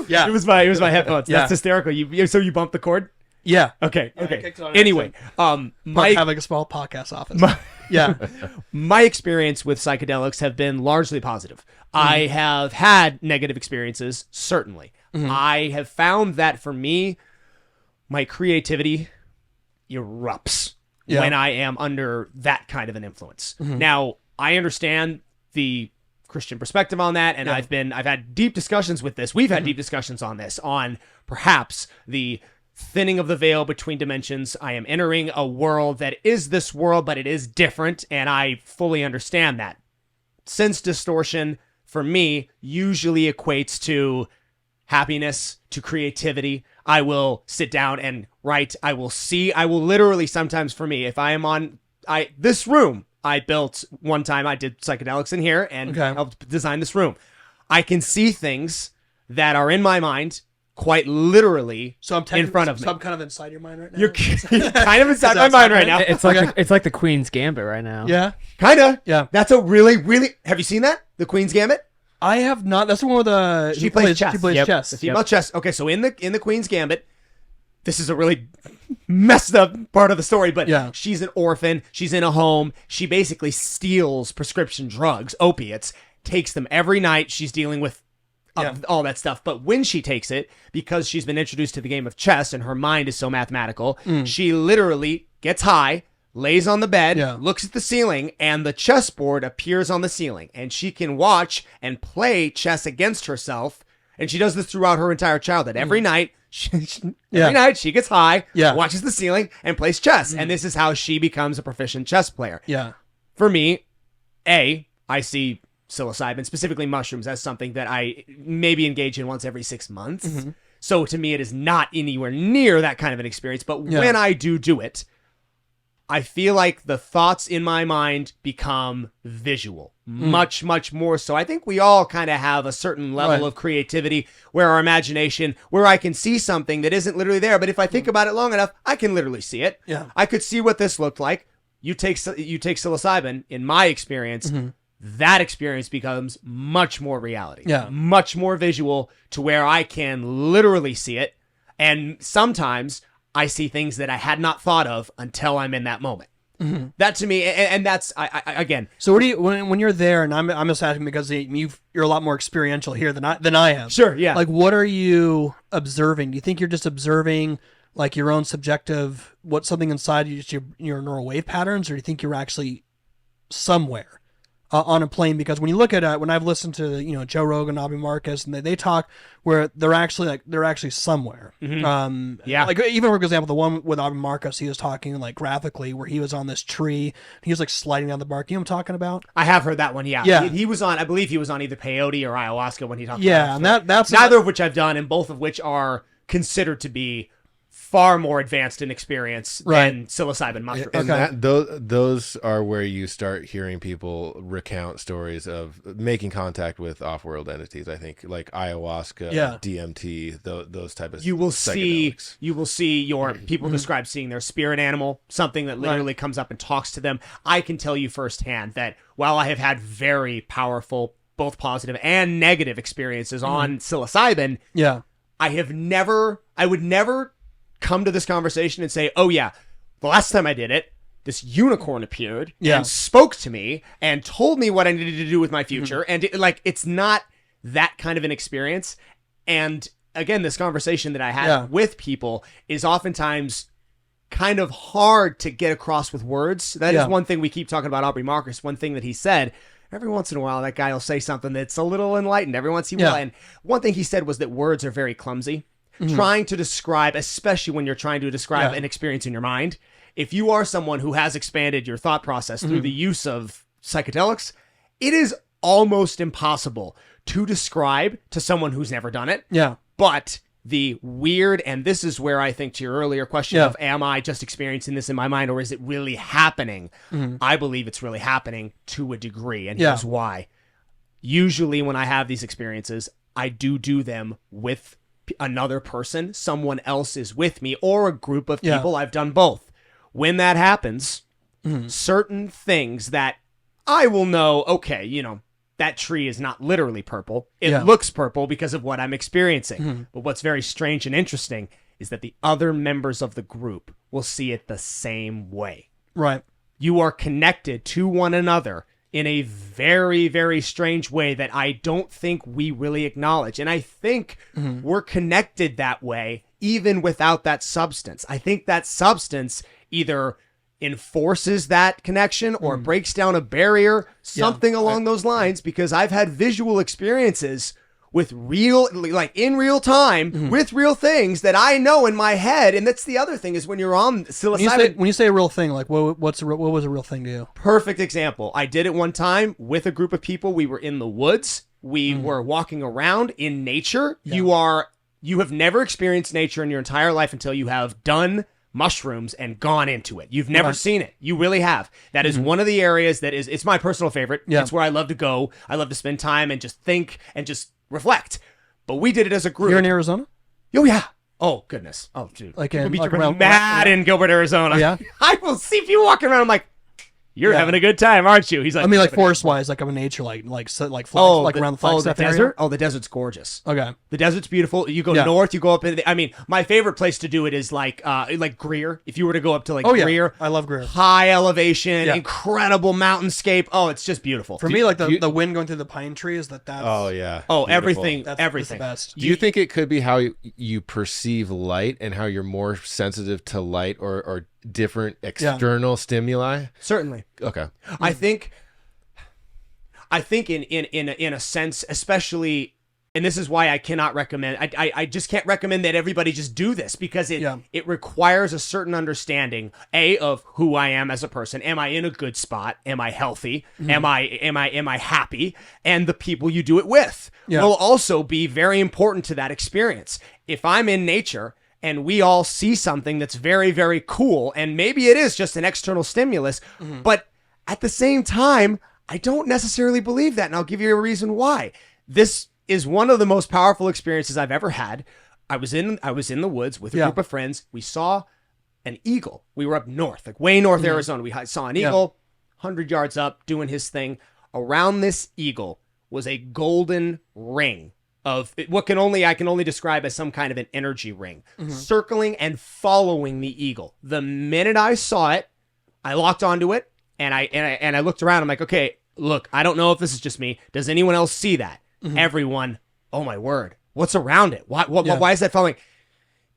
[SPEAKER 2] Yeah.
[SPEAKER 1] It was my headphones. Yeah. That's hysterical. So you bumped the cord?
[SPEAKER 2] Yeah.
[SPEAKER 1] Okay. Anyway,
[SPEAKER 2] have like a small podcast office.
[SPEAKER 1] My experience with psychedelics have been largely positive. Mm-hmm. I have had negative experiences, certainly. Mm-hmm. I have found that for me, my creativity erupts when I am under that kind of an influence. Mm-hmm. Now, I understand the Christian perspective on that, and I've had deep discussions with this. We've had deep discussions on this, on perhaps the thinning of the veil between dimensions. I am entering a world that is this world, but it is different, and I fully understand that. Sense distortion, for me, usually equates to happiness, to creativity. I will sit down and write. I will literally, sometimes for me, if I am this room, I built one time, I did psychedelics in here and helped design this room. I can see things that are in my mind quite literally in front of me.
[SPEAKER 2] So I'm kind of inside your mind right now?
[SPEAKER 1] You're kind of inside my mind right now.
[SPEAKER 4] It's like the Queen's Gambit right now.
[SPEAKER 2] Yeah.
[SPEAKER 1] Kind of.
[SPEAKER 2] Yeah.
[SPEAKER 1] That's a really, really... Have you seen that? The Queen's Gambit?
[SPEAKER 2] I have not. That's the one with
[SPEAKER 1] she plays chess.
[SPEAKER 2] She plays chess.
[SPEAKER 1] The female chess. Okay, so in the Queen's Gambit, this is a really messed up part of the story, but she's an orphan. She's in a home. She basically steals prescription drugs, opiates, takes them every night. She's dealing with all that stuff. But when she takes it, because she's been introduced to the game of chess and her mind is so mathematical, she literally gets high, lays on the bed, looks at the ceiling, and the chessboard appears on the ceiling. And she can watch and play chess against herself. And she does this throughout her entire childhood. Every night, every night she gets high, watches the ceiling, and plays chess. And this is how she becomes a proficient chess player.
[SPEAKER 2] Yeah.
[SPEAKER 1] For me, I see psilocybin, specifically mushrooms, as something that I maybe engage in once every 6 months. So to me, it is not anywhere near that kind of an experience. But when I do it, I feel like the thoughts in my mind become visual, much, much more so. I think we all kind of have a certain level of creativity where our imagination, where I can see something that isn't literally there, but if I think about it long enough, I can literally see it.
[SPEAKER 2] Yeah.
[SPEAKER 1] I could see what this looked like. You take psilocybin, in my experience, that experience becomes much more reality.
[SPEAKER 2] Yeah.
[SPEAKER 1] Much more visual to where I can literally see it. And sometimes I see things that I had not thought of until I'm in that moment. That to me, and that's I again.
[SPEAKER 2] So what do you when you're there? And I'm just asking because you're a lot more experiential here than I am.
[SPEAKER 1] Sure, yeah.
[SPEAKER 2] Like, what are you observing? Do you think you're just observing like your own subjective, what something inside you, just your neural wave patterns, or do you think you're actually somewhere on a plane? Because when you look at when I've listened to Joe Rogan, Aubrey Marcus, and they talk where they're actually somewhere. Like even for example, the one with Aubrey Marcus, he was talking like graphically where he was on this tree, he was like sliding down the bark. You know what I'm talking about?
[SPEAKER 1] I have heard that one. Yeah. He was on. I believe he was on either peyote or ayahuasca when he talked. About
[SPEAKER 2] and that's
[SPEAKER 1] neither of which I've done, and both of which are considered to be far more advanced in experience than psilocybin mushrooms.
[SPEAKER 3] And those are where you start hearing people recount stories of making contact with off-world entities. I think like ayahuasca, DMT, those type of
[SPEAKER 1] you will see your people describe seeing their spirit animal, something that literally comes up and talks to them. I can tell you firsthand that while I have had very powerful, both positive and negative experiences on psilocybin, I would never come to this conversation and say, oh yeah, the last time I did it, this unicorn appeared and spoke to me and told me what I needed to do with my future. And it's not that kind of an experience. And again, this conversation that I had with people is oftentimes kind of hard to get across with words. That is one thing we keep talking about Aubrey Marcus. One thing that he said, every once in a while, that guy will say something that's a little enlightened every once in a while. And one thing he said was that words are very clumsy. Trying to describe, especially when you're trying to describe an experience in your mind, if you are someone who has expanded your thought process through the use of psychedelics, it is almost impossible to describe to someone who's never done it.
[SPEAKER 2] Yeah.
[SPEAKER 1] But the weird, and this is where I think to your earlier question of, am I just experiencing this in my mind or is it really happening? I believe it's really happening to a degree, and here's why. Usually when I have these experiences, I do them with another person. Someone else is with me or a group of people. I've done both. When that happens, certain things that I will know, okay, that tree is not literally purple. It looks purple because of what I'm experiencing. But what's very strange and interesting is that the other members of the group will see it the same way.
[SPEAKER 2] Right.
[SPEAKER 1] You are connected to one another in a very, very strange way that I don't think we really acknowledge. And I think we're connected that way even without that substance. I think that substance either enforces that connection or breaks down a barrier, something along those lines, because I've had visual experiences with in real time, with real things that I know in my head. And that's the other thing is when you're on psilocybin.
[SPEAKER 2] When you say a real thing, like what was a real thing to you?
[SPEAKER 1] Perfect example. I did it one time with a group of people. We were in the woods. We were walking around in nature. Yeah. You have never experienced nature in your entire life until you have done mushrooms and gone into it. You've never seen it. You really have. That is one of the areas it's my personal favorite. Yeah. It's where I love to go. I love to spend time and just think and just reflect. But we did it as a group.
[SPEAKER 2] You're in Arizona?
[SPEAKER 1] Oh yeah. Oh goodness. Oh dude.
[SPEAKER 2] Like
[SPEAKER 1] in Gilbert, Arizona.
[SPEAKER 2] Yeah.
[SPEAKER 1] I will see people walking around. I'm like, You're having a good time, aren't you? He's like,
[SPEAKER 2] I mean, like forest-wise, like I'm a nature, like flag, like around the Flagstaff area.
[SPEAKER 1] Desert? Oh, the desert's gorgeous.
[SPEAKER 2] Okay.
[SPEAKER 1] The desert's beautiful. You go north, you go up. I mean, my favorite place to do it is like Greer. If you were to go up to Greer.
[SPEAKER 2] I love Greer.
[SPEAKER 1] High elevation, incredible mountainscape. Oh, it's just beautiful.
[SPEAKER 2] For me, like the wind going through the pine trees, that's...
[SPEAKER 3] Oh, yeah.
[SPEAKER 1] Oh,
[SPEAKER 3] beautiful.
[SPEAKER 1] everything.
[SPEAKER 2] That's the best.
[SPEAKER 3] Do you think it could be how you perceive light and how you're more sensitive to light or different external stimuli?
[SPEAKER 1] Certainly.
[SPEAKER 3] Okay.
[SPEAKER 1] I think in a sense, especially, and this is why I cannot recommend, I just can't recommend that everybody just do this, because it requires a certain understanding, of who I am as a person. Am I in a good spot? Am I healthy? Am I happy? And the people you do it with will also be very important to that experience. If I'm in nature and we all see something that's very, very cool, and maybe it is just an external stimulus, but at the same time, I don't necessarily believe that, and I'll give you a reason why. This is one of the most powerful experiences I've ever had. I was in the woods with a group of friends. We saw an eagle. We were up north, like way north Arizona. We saw an eagle, 100 yards up, doing his thing. Around this eagle was a golden ring of what I can only describe as some kind of an energy ring, circling and following the eagle. The minute I saw it, I locked onto it, and I looked around. I'm like, okay, look, I don't know if this is just me. Does anyone else see that? Everyone, oh my word, what's around it? Why is that following?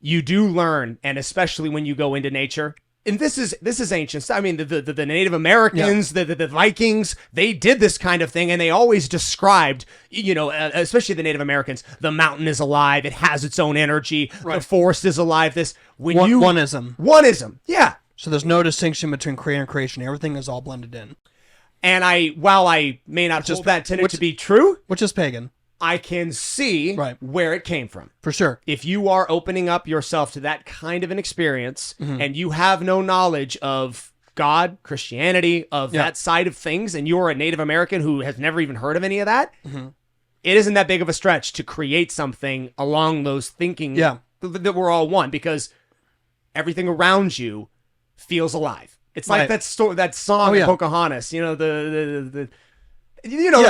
[SPEAKER 1] You do learn, and especially when you go into nature. And this is ancient. I mean, the Native Americans, the Vikings, they did this kind of thing, and they always described, especially the Native Americans, the mountain is alive. It has its own energy. Right. The forest is alive. Oneism. Yeah.
[SPEAKER 2] So there's no distinction between creator and creation. Everything is all blended in.
[SPEAKER 1] And while I may not hold that tenet to be true,
[SPEAKER 2] which is pagan,
[SPEAKER 1] I can see where it came from.
[SPEAKER 2] For sure.
[SPEAKER 1] If you are opening up yourself to that kind of an experience, and you have no knowledge of God, Christianity, of that side of things, and you're a Native American who has never even heard of any of that, it isn't that big of a stretch to create something along those thinking that we're all one, because everything around you feels alive. It's like that song in Pocahontas, the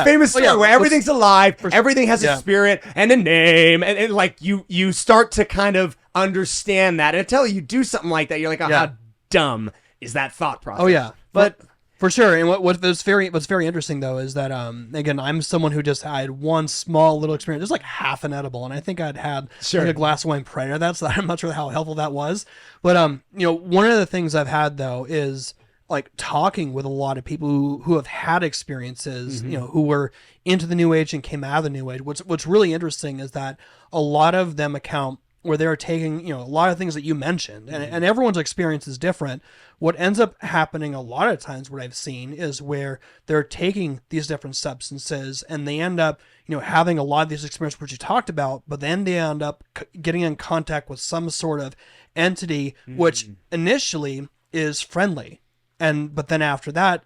[SPEAKER 1] famous story where everything's alive, everything has a spirit and a name, and like you start to kind of understand that, and until you do something like that, you're like, how dumb is that thought process?
[SPEAKER 2] Oh yeah, but for sure. And what's very interesting though is that again, I'm someone who just had one small little experience, just like half an edible, and I think I'd had like a glass of wine prior to that, so I'm not sure how helpful that was. But one of the things I've had though is like talking with a lot of people who have had experiences, who were into the New Age and came out of the New Age. What's really interesting is that a lot of them account where they're taking, a lot of things that you mentioned, and everyone's experience is different. What ends up happening a lot of times, what I've seen, is where they're taking these different substances and they end up, having a lot of these experiences which you talked about, but then they end up getting in contact with some sort of entity, which initially is friendly. But then after that,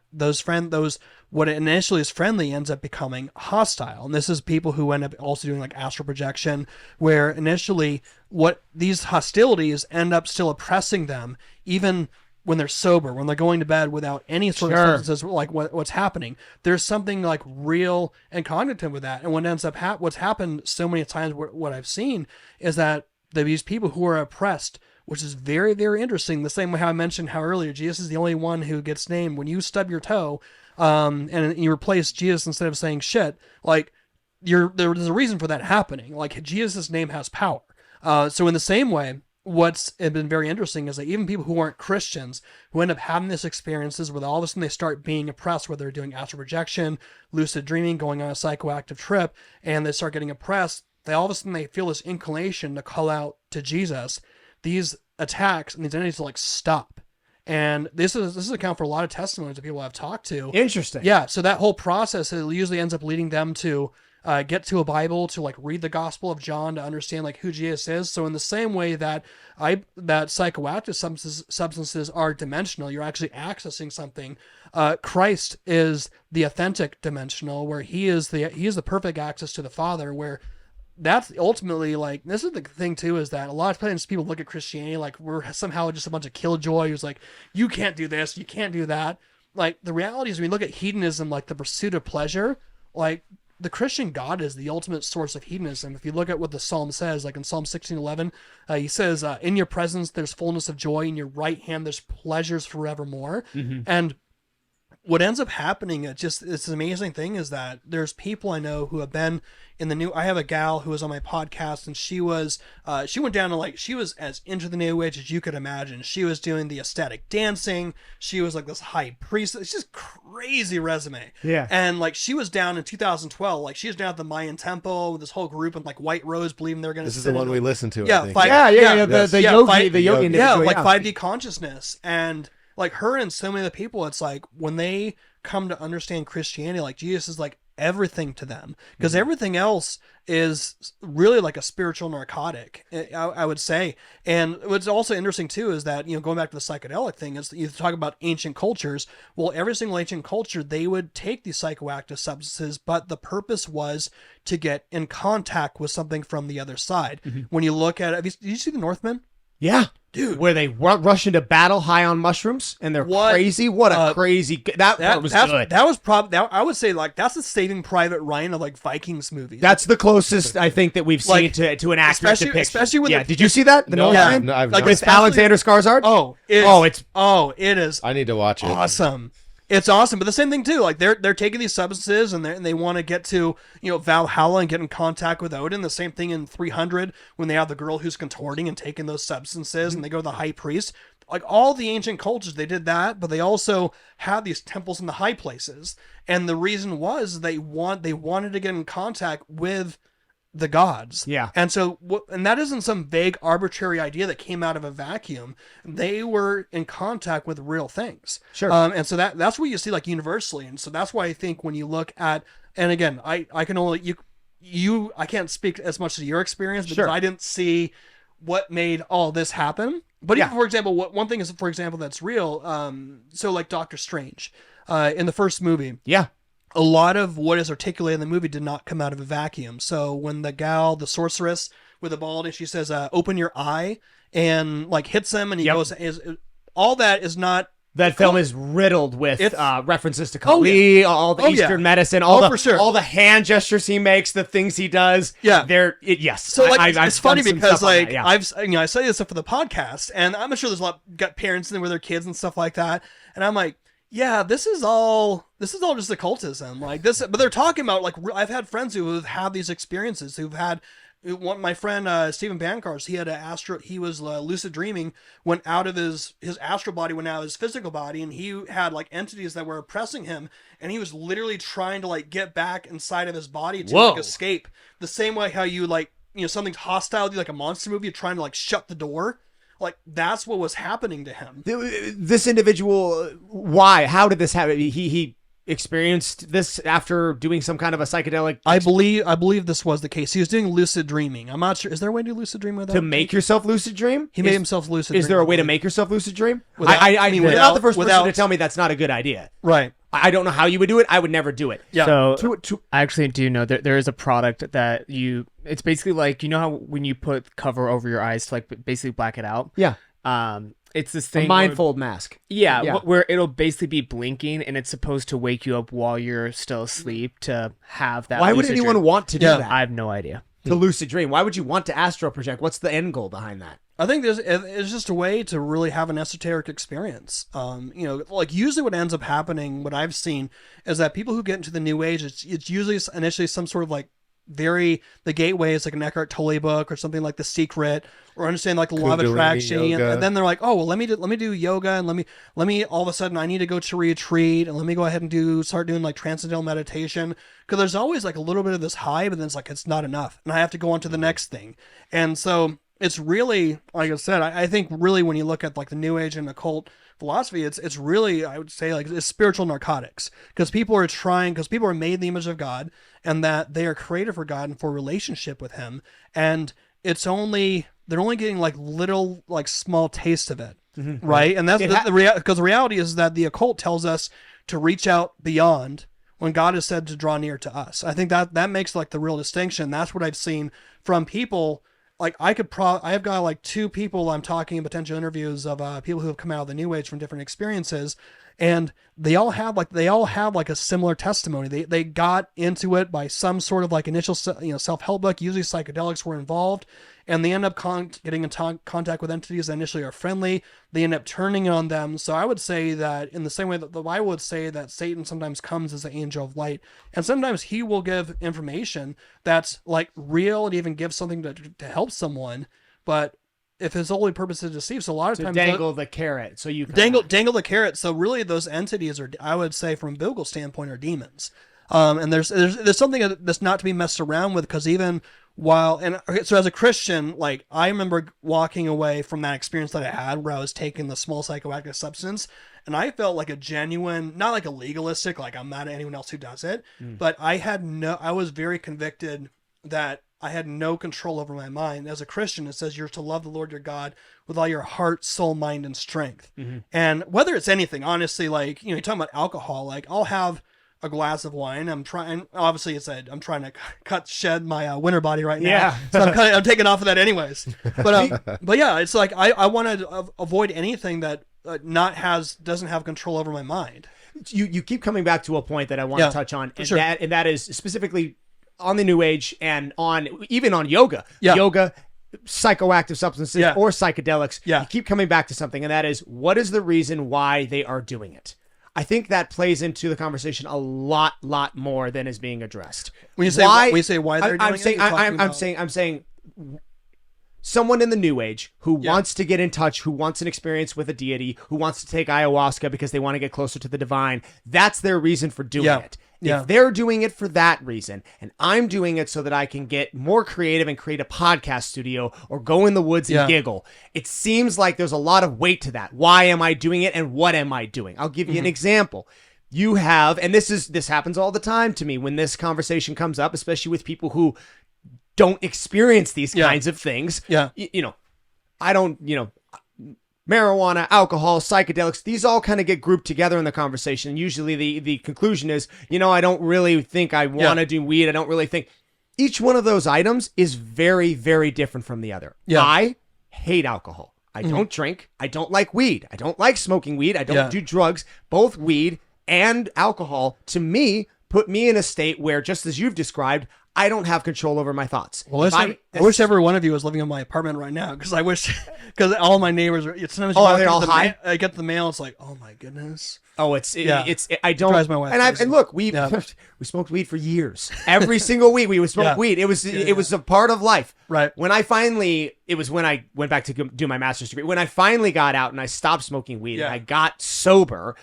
[SPEAKER 2] what initially is friendly ends up becoming hostile. And this is people who end up also doing like astral projection, where initially what these hostilities end up still oppressing them, even when they're sober, when they're going to bed without any sort of substances, like what's happening. There's something like real and cognitive with that. And what ends up what's happened so many times, what I've seen is that these people who are oppressed, which is very, very interesting. The same way how I mentioned how earlier Jesus is the only one who gets named. When you stub your toe, and you replace Jesus instead of saying shit, like there's a reason for that happening. Like Jesus' name has power. So in the same way, what's been very interesting is that even people who aren't Christians, who end up having these experiences where all of a sudden they start being oppressed, whether they're doing astral projection, lucid dreaming, going on a psychoactive trip, and they start getting oppressed, all of a sudden they feel this inclination to call out to Jesus. These attacks and these entities to like stop. And this is account for a lot of testimonies that people I've talked to.
[SPEAKER 1] Interesting.
[SPEAKER 2] Yeah. So that whole process, it usually ends up leading them to get to a Bible, to like read the Gospel of John to understand like who Jesus is. So in the same way that psychoactive substances are dimensional, you're actually accessing something. Christ is the authentic dimensional, where he is the perfect access to the Father, where that's ultimately like, this is the thing too, is that a lot of times people look at Christianity like we're somehow just a bunch of killjoys, like you can't do this, you can't do that. like the reality is when you look at hedonism, like the pursuit of pleasure, like the Christian God is the ultimate source of hedonism. If you look at what the Psalm says, like in Psalm 16:11, he says, in your presence there's fullness of joy, in your right hand there's pleasures forevermore. And what ends up happening, it's an amazing thing, is that there's people I know who have been in the new. I have a gal who was on my podcast, and she went down to she was as into the new age as you could imagine. She was doing the ecstatic dancing. She was like this high priest. It's just crazy resume.
[SPEAKER 1] Yeah.
[SPEAKER 2] And she was down in 2012. She was down at the Mayan temple with this whole group and white robes, believing they're going to.
[SPEAKER 3] This is the one we listened to.
[SPEAKER 2] Yeah.
[SPEAKER 3] I think.
[SPEAKER 1] The yogi.
[SPEAKER 2] Yeah, 5D consciousness. And her and so many of the people, it's when they come to understand Christianity, Jesus is everything to them, because everything else is really a spiritual narcotic, I would say. And what's also interesting too is that, going back to the psychedelic thing, is you talk about ancient cultures. Well, every single ancient culture, they would take these psychoactive substances, but the purpose was to get in contact with something from the other side. When you look at it, did you see the Northmen?
[SPEAKER 1] Yeah.
[SPEAKER 2] Dude,
[SPEAKER 1] where they rush into battle high on mushrooms and they're crazy. What a crazy that was good.
[SPEAKER 2] That was probably, I would say, that's the Saving Private Ryan of Vikings movies.
[SPEAKER 1] That's the closest I think that we've seen to an accurate depiction.
[SPEAKER 2] Especially with
[SPEAKER 1] did you see that?
[SPEAKER 3] No, I've not.
[SPEAKER 1] With Alexander Skarsgård.
[SPEAKER 2] It is.
[SPEAKER 3] I need to watch it.
[SPEAKER 2] Awesome. It's awesome, but the same thing too. They're taking these substances and they want to get to Valhalla and get in contact with Odin. The same thing in 300 when they have the girl who's contorting and taking those substances, and they go to the high priest. All the ancient cultures, they did that, but they also had these temples in the high places, and the reason was they wanted to get in contact with the gods.
[SPEAKER 1] Yeah.
[SPEAKER 2] And so, and that isn't some vague arbitrary idea that came out of a vacuum. They were in contact with real things.
[SPEAKER 1] Sure.
[SPEAKER 2] And so that's what you see universally. And so that's why I think when you look at, and again, I can only, I can't speak as much to your experience because I didn't see what made all this happen. But even, for example, one thing is, for example, that's real. So Doctor Strange, in the first movie.
[SPEAKER 1] Yeah.
[SPEAKER 2] A lot of what is articulated in the movie did not come out of a vacuum. So when the sorceress with the ball, and she says, open your eye, and hits him, and he goes, all that is not.
[SPEAKER 1] That film is riddled with references to Kali, all the Eastern medicine, all the hand gestures he makes, the things he does.
[SPEAKER 2] Yeah.
[SPEAKER 1] Yes.
[SPEAKER 2] So it's funny because I say this stuff for the podcast, and I'm sure there's got parents in there with their kids and stuff like that. And I'm like, yeah, this is all just occultism, but they're talking about I've had friends who have had these experiences, who've had my friend Stephen Bancars, he was lucid dreaming, went out of his astral body, went out of his physical body, and he had entities that were oppressing him, and he was literally trying to get back inside of his body to escape, the same way how you something's hostile, like a monster movie, you're trying to shut the door. That's what was happening to him.
[SPEAKER 1] This individual, why? How did this happen? He experienced this after doing some kind of a psychedelic.
[SPEAKER 2] I believe this was the case. He was doing lucid dreaming. I'm not sure. Is there a way to do lucid dream without?
[SPEAKER 1] To make yourself lucid dream?
[SPEAKER 2] He made himself lucid dream.
[SPEAKER 1] Is there a way to make yourself lucid dream? I mean, you're not the first person to tell me that's not a good idea.
[SPEAKER 2] Right.
[SPEAKER 1] I don't know how you would do it. I would never do it.
[SPEAKER 2] Yeah.
[SPEAKER 4] So I actually do know that there is a product that it's basically how when you put cover over your eyes to basically black it out.
[SPEAKER 1] Yeah.
[SPEAKER 4] It's this thing.
[SPEAKER 1] A mindfold mask.
[SPEAKER 4] Yeah, where it'll basically be blinking, and it's supposed to wake you up while you're still asleep to have that.
[SPEAKER 1] Why would anyone want to do that?
[SPEAKER 4] I have no idea.
[SPEAKER 1] To lucid dream. Why would you want to astral project? What's the end goal behind that?
[SPEAKER 2] I think it's just a way to really have an esoteric experience. Usually what ends up happening, what I've seen, is that people who get into the new age, it's usually initially some sort of the gateway is an Eckhart Tolle book or something like The Secret, or understand the law of attraction, and then they're oh well, let me do yoga, and let me all of a sudden I need to go to retreat, and let me go ahead and start doing transcendental meditation, because there's always a little bit of this high, but then it's not enough, and I have to go on to the next thing. And so it's really, like I said, I think really when you look at the new age and occult philosophy, it's really, I would say, it's spiritual narcotics, because people are made in the image of God, and that they are created for God and for relationship with Him, and they're only getting little small taste of it, right? And that's because the reality is that the occult tells us to reach out beyond when God has said to draw near to us. I think that makes the real distinction. That's what I've seen from people I've got like 2 people I'm talking in potential interviews of people who have come out of the New Age from different experiences, and they all have like a similar testimony. They got into it by some sort of like initial self-help book. Usually psychedelics were involved, and they end up getting in contact with entities that initially are friendly. They end up turning on them. So I would say that in the same way that the Bible would say that Satan sometimes comes as an angel of light, and sometimes he will give information that's like real and even give something to help someone, but if his only purpose is to deceive, so a lot of times
[SPEAKER 1] dangle the carrot, so you
[SPEAKER 2] dangle the carrot. So really, those entities are, I would say, from a biblical standpoint, are demons. And there's something that's not to be messed around with, because even so as a Christian, like I remember walking away from that experience that I had where I was taking the small psychoactive substance, and I felt like a genuine, not like a legalistic, like I'm mad at anyone else who does it, but I was very convicted that I had no control over my mind. As a Christian, it says you're to love the Lord your God with all your heart, soul, mind, and strength. And whether it's anything, honestly, like, you're talking about alcohol, like I'll have a glass of wine. I'm trying to shed my winter body right now.
[SPEAKER 1] Yeah.
[SPEAKER 2] So I'm taking off of that anyways. But yeah, it's like, I want to avoid anything that doesn't have control over my mind.
[SPEAKER 1] You keep coming back to a point that I want to touch on, and
[SPEAKER 2] sure.
[SPEAKER 1] that is specifically on the New Age and even on yoga.
[SPEAKER 2] Yeah.
[SPEAKER 1] Yoga, psychoactive substances, or psychedelics.
[SPEAKER 2] Yeah.
[SPEAKER 1] You keep coming back to something, and that is, what is the reason why they are doing it? I think that plays into the conversation a lot more than is being addressed.
[SPEAKER 2] When you say why they're doing it,
[SPEAKER 1] I'm saying someone in the New Age who wants to get in touch, who wants an experience with a deity, who wants to take ayahuasca because they want to get closer to the divine. That's their reason for doing it. If they're doing it for that reason, and I'm doing it so that I can get more creative and create a podcast studio or go in the woods and giggle, it seems like there's a lot of weight to that. Why am I doing it, and what am I doing? I'll give you an example. You have, and this happens all the time to me when this conversation comes up, especially with people who don't experience these kinds of things. I don't, marijuana, alcohol, psychedelics, these all kind of get grouped together in the conversation. And usually the conclusion is, I don't really think I want to do weed. I don't really think. Each one of those items is very, very different from the other. I hate alcohol. I don't drink. I don't like weed. I don't like smoking weed. I don't do drugs. Both weed and alcohol, to me, put me in a state where, just as you've described, I don't have control over my thoughts.
[SPEAKER 2] Well, I wish every one of you was living in my apartment right now, because all my neighbors sometimes
[SPEAKER 1] they're all high.
[SPEAKER 2] I get the mail. It's like, oh my goodness.
[SPEAKER 1] Oh, I don't. Drives my wife
[SPEAKER 2] and
[SPEAKER 1] look, we smoked weed for years. Every single week we would smoke weed. It was a part of life.
[SPEAKER 2] Right.
[SPEAKER 1] When I went back to do my master's degree. When I finally got out and I stopped smoking weed and I got sober,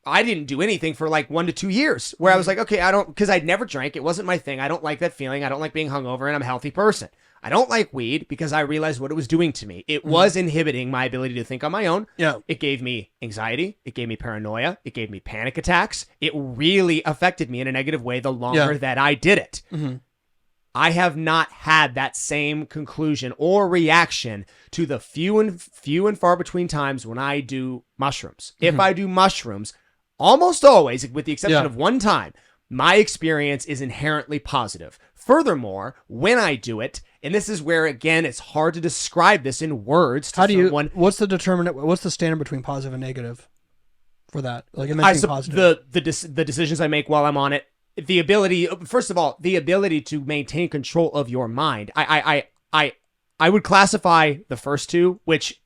[SPEAKER 1] I didn't do anything for like 1 to 2 years, where I was like, okay, because I'd never drank. It wasn't my thing. I don't like that feeling. I don't like being hungover, and I'm a healthy person. I don't like weed because I realized what it was doing to me. It was inhibiting my ability to think on my own.
[SPEAKER 2] Yeah.
[SPEAKER 1] It gave me anxiety. It gave me paranoia. It gave me panic attacks. It really affected me in a negative way the longer that I did it. I have not had that same conclusion or reaction to the few and far between times when I do mushrooms. If I do mushrooms, almost always, with the exception of one time, my experience is inherently positive. Furthermore, when I do it, and this is where, again, it's hard to describe this in words to someone.
[SPEAKER 2] What's the standard between positive and negative for that? Like, it mentioned positive.
[SPEAKER 1] The decisions I make while I'm on it, the ability to maintain control of your mind. I would classify the first two, which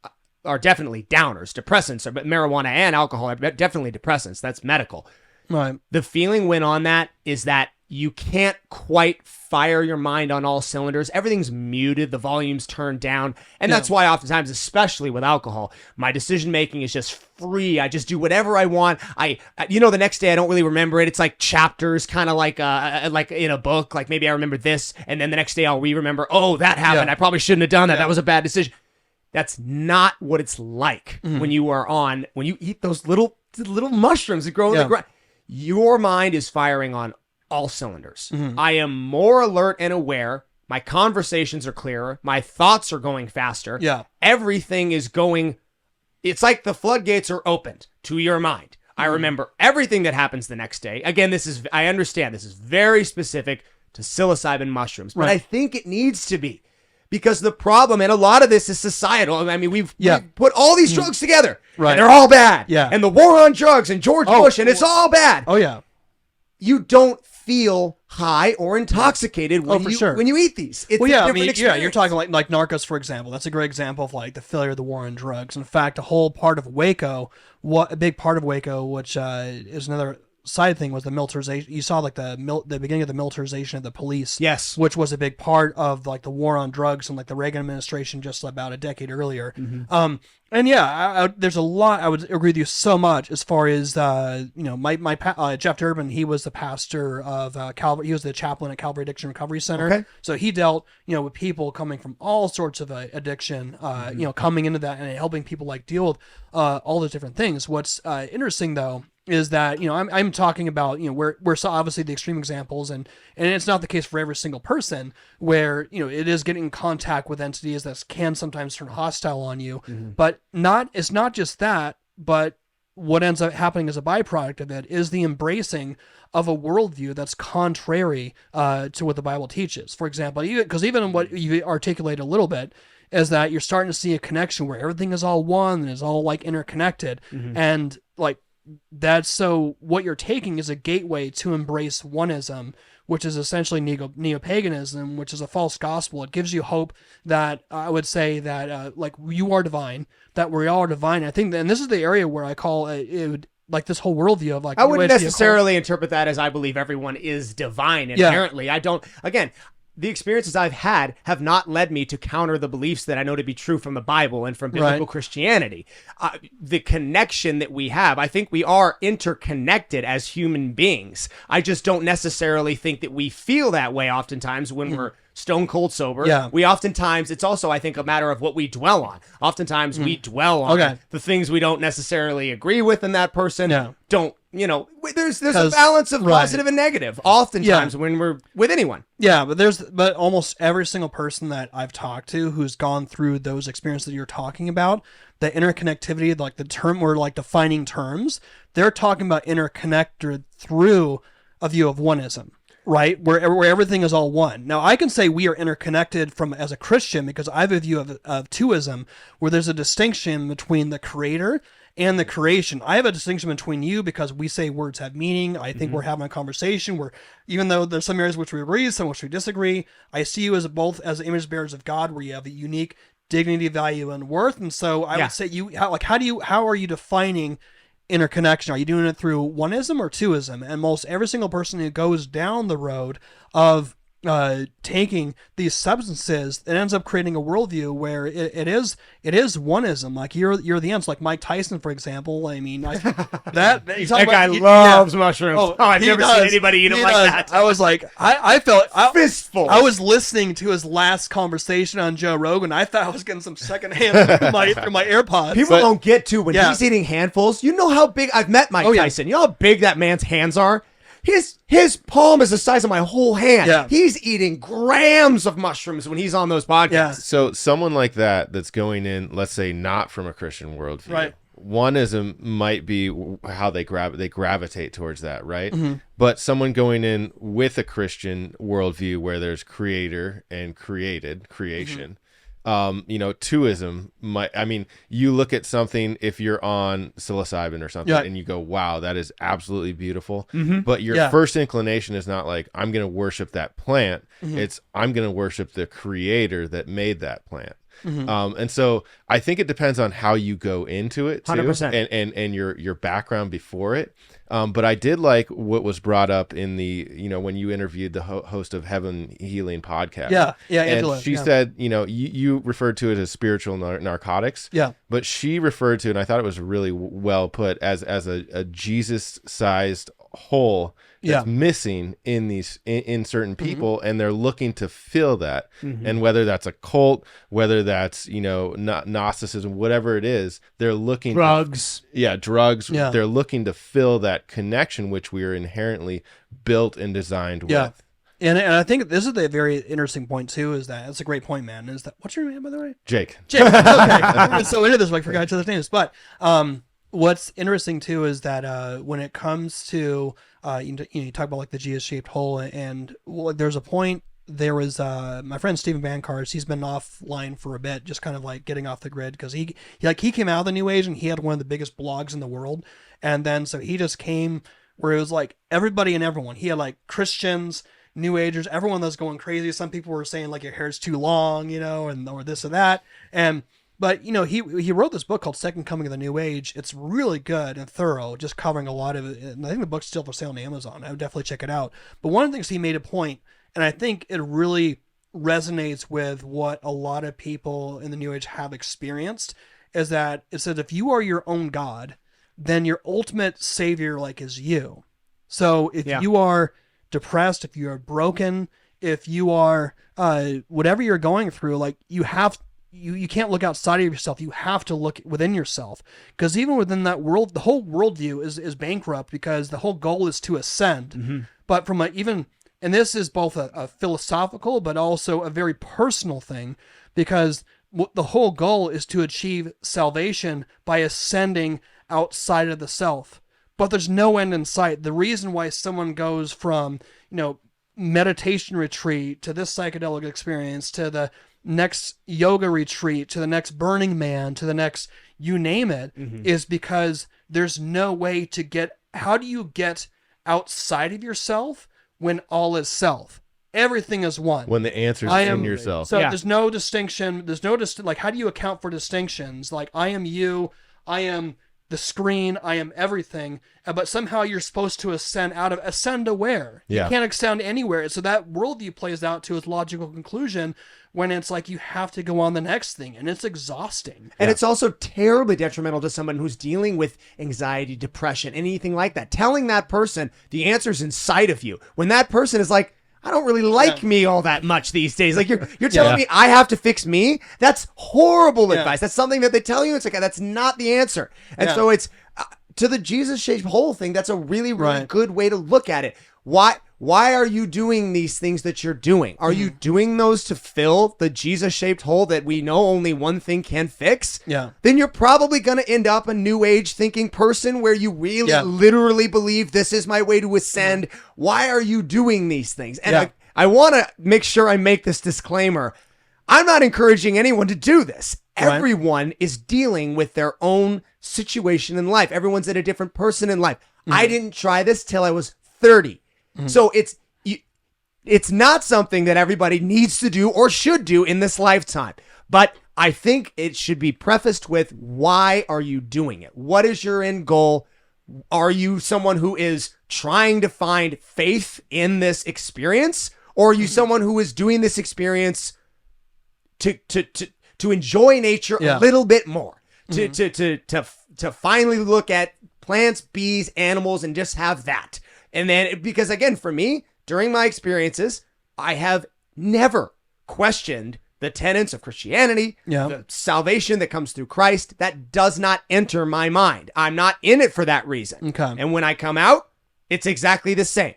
[SPEAKER 1] are definitely downers. Depressants, but marijuana and alcohol are definitely depressants. That's medical.
[SPEAKER 2] Right.
[SPEAKER 1] The feeling when on that is that you can't quite fire your mind on all cylinders. Everything's muted. The volume's turned down. And that's why oftentimes, especially with alcohol, my decision making is just free. I just do whatever I want. The next day I don't really remember it. It's like chapters, kind of like in a book. Like maybe I remember this, and then the next day I'll remember, oh, that happened. Yeah. I probably shouldn't have done that. That was a bad decision. That's not what it's like when you eat those little mushrooms that grow in the ground. Your mind is firing on all cylinders. I am more alert and aware. My conversations are clearer. My thoughts are going faster.
[SPEAKER 2] Yeah.
[SPEAKER 1] Everything is going. It's like the floodgates are opened to your mind. I remember everything that happens the next day. Again, I understand this is very specific to psilocybin mushrooms, but I think it needs to be, Because the problem, and a lot of this is societal. I mean, we've put all these drugs together,
[SPEAKER 2] right.
[SPEAKER 1] and they're all bad.
[SPEAKER 2] Yeah.
[SPEAKER 1] And the war on drugs and George Bush, and it's all bad.
[SPEAKER 2] Oh, yeah.
[SPEAKER 1] You don't feel high or intoxicated when you eat these. It's
[SPEAKER 2] you're talking like Narcos, for example. That's a great example of like the failure of the war on drugs. In fact, a whole part of Waco, a big part of Waco, which is another side thing, was the militarization. You saw like the beginning of the militarization of the police,
[SPEAKER 1] yes,
[SPEAKER 2] which was a big part of like the war on drugs and like the Reagan administration just about a decade earlier. And there's a lot. I would agree with you so much as far as my Jeff Durbin. He was the pastor of Calvary. He was the chaplain at Calvary Addiction Recovery Center. Okay. So he dealt with people coming from all sorts of addiction. Coming into that and helping people like deal with all the different things. What's interesting though is that I'm talking about we're so obviously the extreme examples, and it's not the case for every single person where it is getting in contact with entities that can sometimes turn hostile on you, but it's not just that, but what ends up happening as a byproduct of it is the embracing of a worldview that's contrary to what the Bible teaches. For example, even in what you articulate a little bit, is that you're starting to see a connection where everything is all one and is all like interconnected, and like. That's so what you're taking is a gateway to embrace oneism, which is essentially neo-paganism, which is a false gospel. It gives you hope that I would say that like you are divine, that we all are divine. I think, and this is the area where I call it like this whole worldview of like.
[SPEAKER 1] I wouldn't necessarily interpret that as I believe everyone is divine inherently. Yeah. I don't. Again. The experiences I've had have not led me to counter the beliefs that I know to be true from the Bible and from biblical Christianity. The connection that we have, I think we are interconnected as human beings. I just don't necessarily think that we feel that way oftentimes when we're stone cold sober. Yeah. We oftentimes, it's also, I think, a matter of what we dwell on. Oftentimes we dwell on the things we don't necessarily agree with in that person. Yeah. There's a balance of positive and negative oftentimes when we're with anyone.
[SPEAKER 2] Yeah, but almost every single person that I've talked to who's gone through those experiences that you're talking about, the interconnectivity, like the term, we're like defining terms, they're talking about interconnected through a view of oneism. Right, where everything is all one. Now, I can say we are interconnected as a Christian because I have a view of twoism, where there's a distinction between the creator and the creation. I have a distinction between you because we say words have meaning. I think we're having a conversation where, even though there's some areas which we agree, some which we disagree, I see you as both as image bearers of God, where you have a unique dignity, value, and worth. And so I would say how are you defining interconnection? Are you doing it through oneism or twoism? And most every single person who goes down the road of taking these substances, it ends up creating a worldview where it is oneism. Like you're the ends. Like Mike Tyson, for example. I mean, that
[SPEAKER 1] guy loves mushrooms. Oh, I've never seen anybody eat them like that.
[SPEAKER 2] I was like, I felt
[SPEAKER 1] fistful.
[SPEAKER 2] I was listening to his last conversation on Joe Rogan. I thought I was getting some secondhand through my AirPods.
[SPEAKER 1] People don't get to when he's eating handfuls. You know how big I've met Mike Tyson. You know how big that man's hands are. His palm is the size of my whole hand. Yeah. He's eating grams of mushrooms when he's on those podcasts. Yeah.
[SPEAKER 3] So someone like that's going in, let's say, not from a Christian worldview. Right. Oneism might be how they gravitate towards that, right? But someone going in with a Christian worldview where there's creator and creation. Twoism you look at something, if you're on psilocybin or something and you go, wow, that is absolutely beautiful. But your first inclination is not like, I'm going to worship that plant. It's, I'm going to worship the creator that made that plant. And so I think it depends on how you go into it too, 100%. and your background before it. But I did like what was brought up in the, when you interviewed the host of Heaven Healing podcast.
[SPEAKER 2] Yeah. And
[SPEAKER 3] Angela, she said, you referred to it as spiritual narcotics. Yeah. But she referred to it, and I thought it was really well put, as a Jesus-sized hole that's missing in certain people, and they're looking to fill that. And whether that's a cult, whether that's Gnosticism, whatever it is, they're looking
[SPEAKER 1] drugs.
[SPEAKER 3] Drugs. Yeah. They're looking to fill that connection which we are inherently built and designed with.
[SPEAKER 2] And I think this is a very interesting point too. That's a great point, man. Is that what's your name, by the way?
[SPEAKER 3] Jake.
[SPEAKER 2] Okay. So into this, I forgot each other's names, but what's interesting too is that when it comes to you talk about like the Jesus-shaped hole, and there's a point there was my friend Stephen Bancars. He's been offline for a bit, just kind of like getting off the grid because he came out of the New Age and he had one of the biggest blogs in the world, and then so he just came where it was like everybody and everyone. He had like Christians, New Agers, everyone that's going crazy. Some people were saying like your hair's too long, and or this or that, But, he wrote this book called Second Coming of the New Age. It's really good and thorough, just covering a lot of it. And I think the book's still for sale on Amazon. I would definitely check it out. But one of the things he made a point, and I think it really resonates with what a lot of people in the New Age have experienced, is that it says if you are your own God, then your ultimate savior is you. So if you are depressed, if you are broken, if you are whatever you're going through, you can't look outside of yourself. You have to look within yourself, because even within that world, the whole worldview is bankrupt, because the whole goal is to ascend. Mm-hmm. But from and this is both a philosophical, but also a very personal thing, because the whole goal is to achieve salvation by ascending outside of the self. But there's no end in sight. The reason why someone goes from, meditation retreat to this psychedelic experience to the next yoga retreat to the next Burning Man to the next you name it, is because there's no way to get. How do you get outside of yourself when all is self? Everything is one.
[SPEAKER 3] When the answer's in yourself.
[SPEAKER 2] So there's no distinction. There's no how do you account for distinctions? Like, I am you, I am the screen, I am everything, but somehow you're supposed to ascend to where?
[SPEAKER 3] Yeah.
[SPEAKER 2] You can't ascend anywhere. So that worldview plays out to its logical conclusion when it's like you have to go on the next thing, and it's exhausting.
[SPEAKER 1] And it's also terribly detrimental to someone who's dealing with anxiety, depression, anything like that. Telling that person the answer's inside of you, when that person is like, I don't really like me all that much these days. Like, you're telling me I have to fix me? That's horrible advice. That's something that they tell you. It's like, that's not the answer. And so it's to the Jesus-shaped hole thing. That's a really, really good way to look at it. Why are you doing these things that you're doing? Are you doing those to fill the Jesus-shaped hole that we know only one thing can fix?
[SPEAKER 2] Yeah.
[SPEAKER 1] Then you're probably going to end up a New Age thinking person where you really literally believe this is my way to ascend. Why are you doing these things? And I want to make sure I make this disclaimer. I'm not encouraging anyone to do this. Everyone is dealing with their own situation in life. Everyone's at a different person in life. I didn't try this till I was 30. So it's not something that everybody needs to do or should do in this lifetime. But I think it should be prefaced with, why are you doing it? What is your end goal? Are you someone who is trying to find faith in this experience? Or are you someone who is doing this experience to enjoy nature a little bit more? To finally look at plants, bees, animals, and just have that. And then, because again, for me, during my experiences, I have never questioned the tenets of Christianity, the salvation that comes through Christ. That does not enter my mind. I'm not in it for that reason.
[SPEAKER 2] Okay.
[SPEAKER 1] And when I come out, it's exactly the same.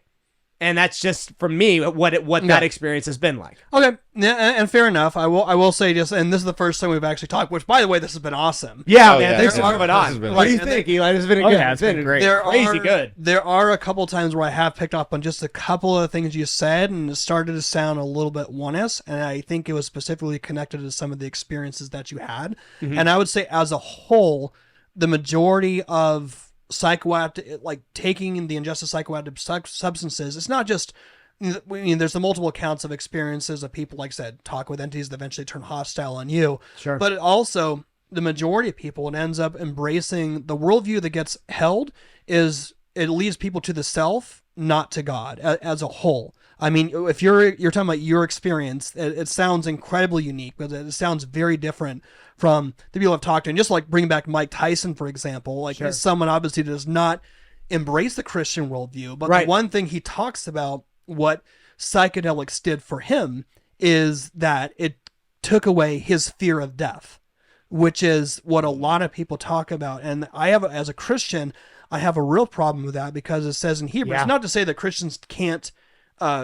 [SPEAKER 1] And that's just, for me, what that experience has been like.
[SPEAKER 2] Okay, yeah, and fair enough. I will say just, and this is the first time we've actually talked. Which, by the way, this has been awesome.
[SPEAKER 1] Yeah, man. Thanks for coming on. What do you think, Eli? This has been good.
[SPEAKER 4] Yeah, it's been great.
[SPEAKER 1] Crazy good.
[SPEAKER 2] There are a couple times where I have picked up on just a couple of things you said, and it started to sound a little bit oneness. And I think it was specifically connected to some of the experiences that you had. Mm-hmm. And I would say, as a whole, the majority of psychoactive, taking the ingested psychoactive substances, it's not just, there's the multiple accounts of experiences of people, like I said, talk with entities that eventually turn hostile on you.
[SPEAKER 1] Sure.
[SPEAKER 2] But also, the majority of people, it ends up embracing the worldview that gets held is, it leads people to the self, not to God as a whole. I mean, if you're talking about your experience, it sounds incredibly unique, but it sounds very different from the people I've talked to. And just bring back Mike Tyson, for example, as someone obviously does not embrace the Christian worldview, but the one thing he talks about, what psychedelics did for him, is that it took away his fear of death, which is what a lot of people talk about. And as a Christian, I have a real problem with that, because it says in Hebrews, not to say that Christians can't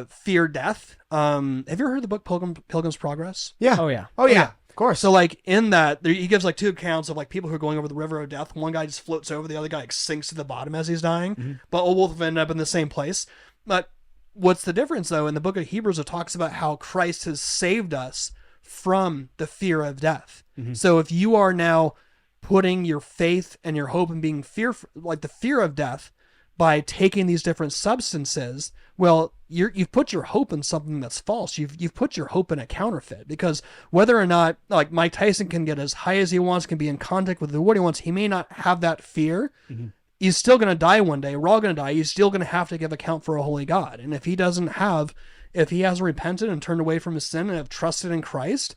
[SPEAKER 2] fear death. Have you ever heard the book Pilgrim's Progress?
[SPEAKER 1] Yeah.
[SPEAKER 4] Oh, yeah.
[SPEAKER 1] Oh, yeah. Of course.
[SPEAKER 2] So in that, he gives two accounts of people who are going over the river of death. One guy just floats over, the other guy sinks to the bottom as he's dying. Mm-hmm. But both end up in the same place. But what's the difference though? In the book of Hebrews, it talks about how Christ has saved us from the fear of death. Mm-hmm. So if you are now putting your faith and your hope in being like the fear of death by taking these different substances, well, you've put your hope in something that's false. You've put your hope in a counterfeit, because whether or not, like, Mike Tyson can get as high as he wants, can be in contact with what he wants, he may not have that fear. Mm-hmm. He's still going to die one day. We're all going to die. He's still going to have to give account for a holy God. And if he hasn't repented and turned away from his sin and have trusted in Christ,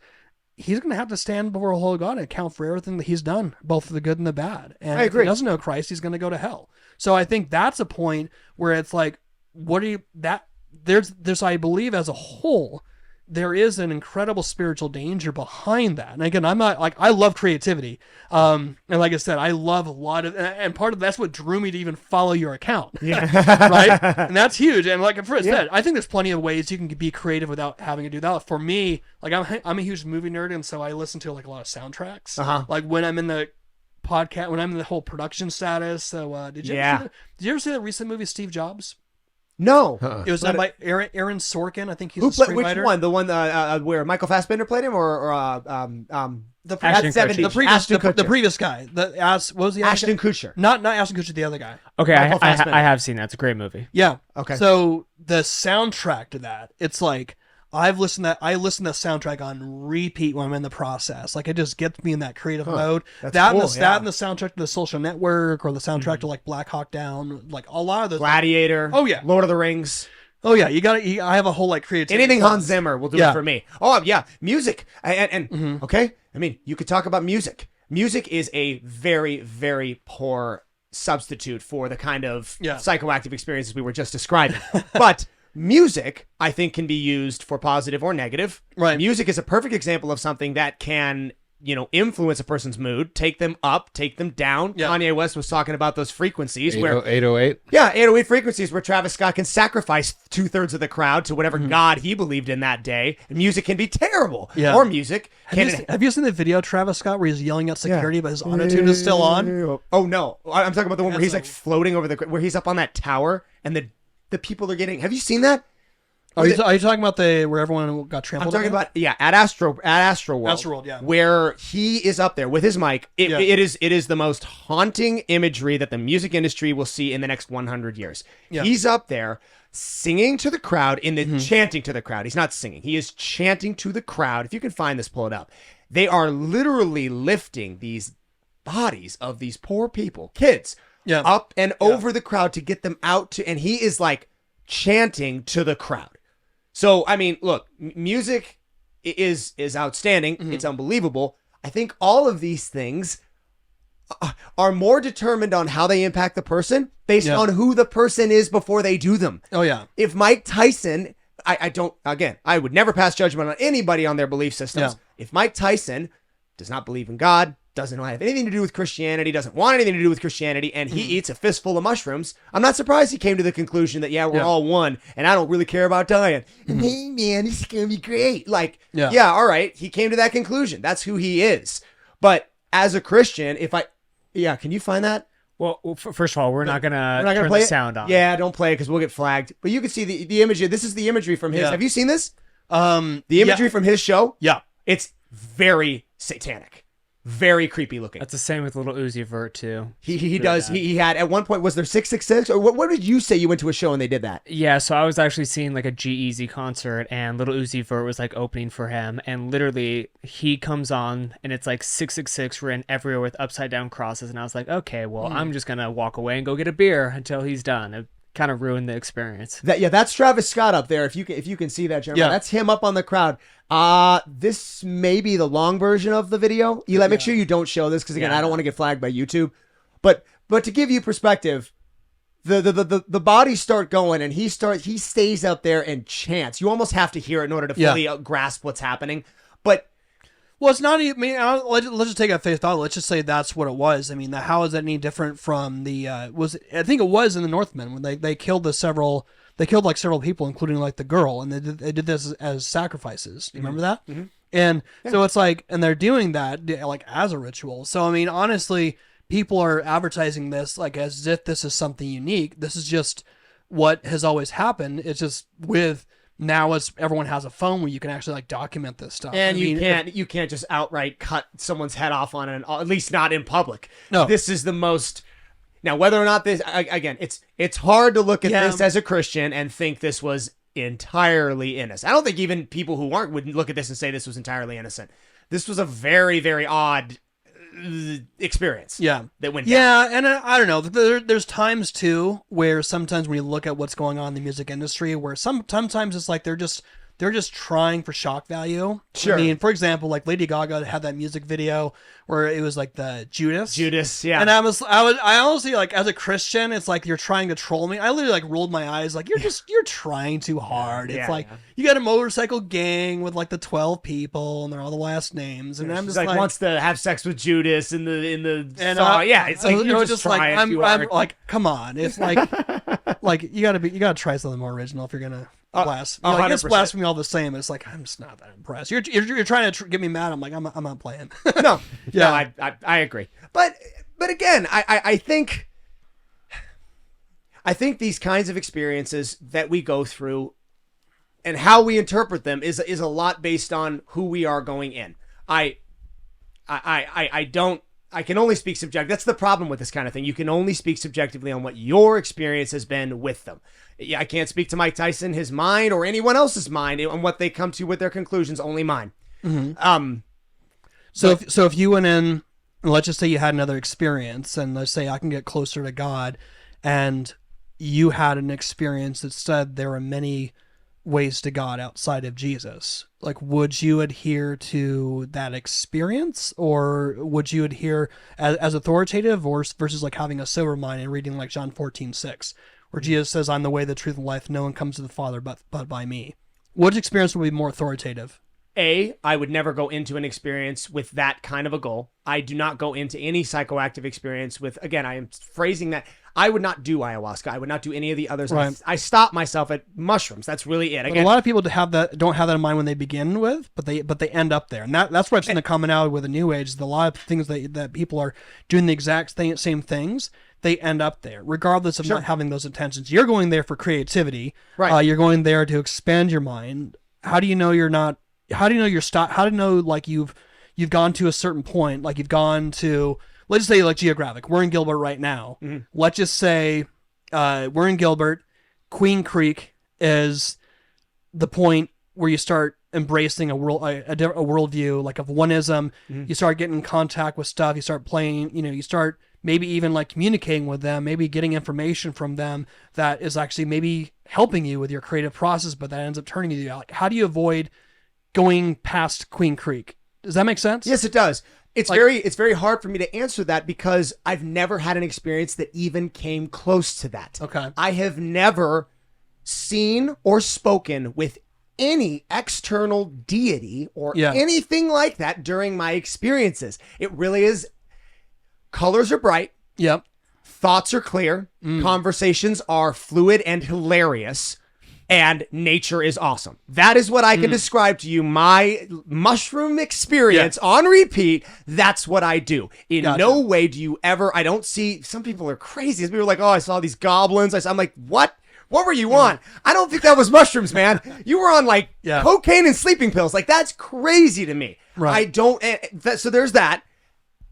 [SPEAKER 2] he's going to have to stand before a holy God and account for everything that he's done, both the good and the bad. And if he doesn't know Christ, he's going to go to hell. So I think that's a point where it's like, there's, I believe as a whole, there is an incredible spiritual danger behind that. And again, I'm not like, I love creativity. And like I said, I love a lot of, and part of that's what drew me to even follow your account. Yeah. Right. And that's huge. And like Fritz said, I think there's plenty of ways you can be creative without having to do that. For me, like I'm a huge movie nerd. And so I listen to like a lot of soundtracks, like when I'm in the podcast, when I'm in the whole production status. So, did you ever see the recent movie, Steve Jobs?
[SPEAKER 1] No,
[SPEAKER 2] it was done by Aaron Sorkin. I think he's the screenwriter.
[SPEAKER 1] Which one? The one where Michael Fassbender played him, or
[SPEAKER 2] the previous guy. What was the
[SPEAKER 1] Ashton Kutcher?
[SPEAKER 2] Not Ashton Kutcher, the other guy.
[SPEAKER 4] Okay, I have seen that. It's a great movie.
[SPEAKER 2] Yeah.
[SPEAKER 1] Okay.
[SPEAKER 2] So the soundtrack to that, it's like I listen to that soundtrack on repeat when I'm in the process. Like, it just gets me in that creative mode.
[SPEAKER 1] That's
[SPEAKER 2] that
[SPEAKER 1] cool,
[SPEAKER 2] and the soundtrack to The Social Network, or the soundtrack to like Black Hawk Down, like a lot of those.
[SPEAKER 1] Gladiator.
[SPEAKER 2] Oh yeah.
[SPEAKER 1] Lord of the Rings.
[SPEAKER 2] Oh yeah. I have a whole like creativity.
[SPEAKER 1] Anything Hans Zimmer will do it for me. Oh yeah, music and okay. I mean, you could talk about music. Music is a very, very poor substitute for the kind of psychoactive experiences we were just describing, but. Music, I think, can be used for positive or negative.
[SPEAKER 2] Right.
[SPEAKER 1] Music is a perfect example of something that can, influence a person's mood, take them up, take them down. Yeah. Kanye West was talking about those frequencies where
[SPEAKER 3] 808.
[SPEAKER 1] Yeah, 808 frequencies where Travis Scott can sacrifice 2/3 of the crowd to whatever God he believed in that day. And music can be terrible. Yeah. Or music.
[SPEAKER 2] Have you seen the video of Travis Scott where he's yelling at security, but his auto-tune is still on?
[SPEAKER 1] Oh no, I'm talking about the one where he's like floating over where he's up on that tower and the people are getting. Have you seen that?
[SPEAKER 2] Are you talking about where everyone got trampled?
[SPEAKER 1] I'm talking about at Astroworld,
[SPEAKER 2] yeah,
[SPEAKER 1] where he is up there with his mic. It is the most haunting imagery that the music industry will see in the next 100 years. Yeah. He's up there singing to the crowd chanting to the crowd. He's not singing. He is chanting to the crowd. If you can find this, pull it up. They are literally lifting these bodies of these poor people, kids. Yeah. Up and over the crowd to get them out and he is like chanting to the crowd. So, I mean, look, music is outstanding. Mm-hmm. It's unbelievable. I think all of these things are more determined on how they impact the person based on who the person is before they do them.
[SPEAKER 2] Oh, yeah.
[SPEAKER 1] If Mike Tyson, I would never pass judgment on anybody on their belief systems. Yeah. If Mike Tyson does not believe in God, doesn't have anything to do with Christianity, doesn't want anything to do with Christianity, and he eats a fistful of mushrooms, I'm not surprised he came to the conclusion that, we're all one, and I don't really care about dying. And hey, man, this is going to be great. Like, all right, he came to that conclusion. That's who he is. But as a Christian, can you find that?
[SPEAKER 4] Well, first of all, we're not gonna turn
[SPEAKER 1] play
[SPEAKER 4] the sound on.
[SPEAKER 1] Yeah, don't play it because we'll get flagged. But you can see the imagery. This is the imagery from his. Have you seen this? The imagery from his show?
[SPEAKER 2] Yeah.
[SPEAKER 1] It's very satanic. Very creepy looking.
[SPEAKER 4] That's the same with Little Uzi Vert too.
[SPEAKER 1] He does. He had at one point, was there 666 or what did you say? You went to a show and they did that?
[SPEAKER 4] Yeah, so I was actually seeing like a G-Eazy concert and Little Uzi Vert was like opening for him, and literally he comes on and it's like 666 written everywhere with upside down crosses, and I was like, okay, well I'm just gonna walk away and go get a beer until he's done. It kind of ruined the experience.
[SPEAKER 1] That's Travis Scott up there. If you can see that, Jeremiah, that's him up on the crowd. This may be the long version of the video. Eli, make sure you don't show this because again, I don't want to get flagged by YouTube. But to give you perspective, the bodies start going and he stays up there and chants. You almost have to hear it in order to fully grasp what's happening. But
[SPEAKER 2] well, it's not. I mean, let's just take it at face value. Let's just say that's what it was. I mean, how is that any different from the? I think it was in the Northman when they killed several people, including like the girl, and they did this as sacrifices. Do you remember that? Mm-hmm. And so it's like, and they're doing that like as a ritual. So I mean, honestly, people are advertising this like as if this is something unique. This is just what has always happened. It's just with now as everyone has a phone where you can actually like document this stuff.
[SPEAKER 1] And you can't just outright cut someone's head off on at least not in public.
[SPEAKER 2] No.
[SPEAKER 1] This is the most. Now, whether or not this, again, it's hard to look at this as a Christian and think this was entirely innocent. I don't think even people who aren't would look at this and say this was entirely innocent. This was a very, very odd experience.
[SPEAKER 2] Yeah.
[SPEAKER 1] That went down.
[SPEAKER 2] Yeah, and I don't know. There's times too where sometimes when you look at what's going on in the music industry, where sometimes it's like they're just trying for shock value.
[SPEAKER 1] Sure.
[SPEAKER 2] I mean, for example, like Lady Gaga had that music video where it was like the Judas,
[SPEAKER 1] yeah.
[SPEAKER 2] And I honestly, like, as a Christian, it's like you're trying to troll me. I literally like rolled my eyes, like you're trying too hard. It's like you got a motorcycle gang with like the 12 people and they're all the last names, and I'm just like
[SPEAKER 1] wants to have sex with Judas in the
[SPEAKER 2] and
[SPEAKER 1] song. It's like you're just trying
[SPEAKER 2] like
[SPEAKER 1] too hard.
[SPEAKER 2] I'm like, come on, it's like like you gotta try something more original if you're gonna. Like, it's blasphemy all the same. It's like I'm just not that impressed. You're trying to get me mad. I'm like I'm not playing.
[SPEAKER 1] No, I agree. But again, I think these kinds of experiences that we go through and how we interpret them is a lot based on who we are going in. I can only speak subjectively. That's the problem with this kind of thing. You can only speak subjectively on what your experience has been with them. I can't speak to Mike Tyson, his mind, or anyone else's mind on what they come to with their conclusions. Only mine.
[SPEAKER 2] Mm-hmm. So if you went in, and let's just say you had another experience, and let's say I can get closer to God, and you had an experience that said there are many ways to God outside of Jesus, like, would you adhere to that experience, or would you adhere as authoritative, or versus like having a sober mind and reading like John 14:6, where Jesus says, "I'm the way, the truth, and life. No one comes to the Father but by me." Which experience would be more authoritative?
[SPEAKER 1] I would never go into an experience with that kind of a goal. I do not go into any psychoactive experience with, again, I am phrasing that, I would not do ayahuasca. I would not do any of the others.
[SPEAKER 2] Right.
[SPEAKER 1] I stop myself at mushrooms. That's really it.
[SPEAKER 2] Again, a lot of people don't have that in mind when they begin with, but they end up there. And that's what I've seen the commonality with the New Age. Is a lot of things that people are doing the exact same things. They end up there, regardless of not having those intentions. You're going there for creativity. Right. You're going there to expand your mind. How do you know you're not? How do you know you're stop? How do you know like you've gone to a certain point? Like you've gone to, let's just say like geographic. We're in Gilbert right now. Mm-hmm. Let's just say we're in Gilbert. Queen Creek is the point where you start embracing a worldview like of oneism. Mm-hmm. You start getting in contact with stuff. You start playing. You start maybe even like communicating with them. Maybe getting information from them that is actually maybe helping you with your creative process, but that ends up turning you out. Like, how do you avoid going past Queen Creek? Does that make sense?
[SPEAKER 1] Yes, it does. It's very hard for me to answer that because I've never had an experience that even came close to that.
[SPEAKER 2] Okay.
[SPEAKER 1] I have never seen or spoken with any external deity or anything like that during my experiences. It really is, colors are bright.
[SPEAKER 2] Yep.
[SPEAKER 1] Thoughts are clear. Conversations are fluid and hilarious. And nature is awesome. That is what I can describe to you. My mushroom experience on repeat. That's what I do. In no way do you ever, I don't see, some people are crazy. People are like, oh, I saw these goblins. I'm like, what? What were you on? I don't think that was mushrooms, man. You were on like cocaine and sleeping pills. Like that's crazy to me.
[SPEAKER 2] Right.
[SPEAKER 1] I don't, so there's that.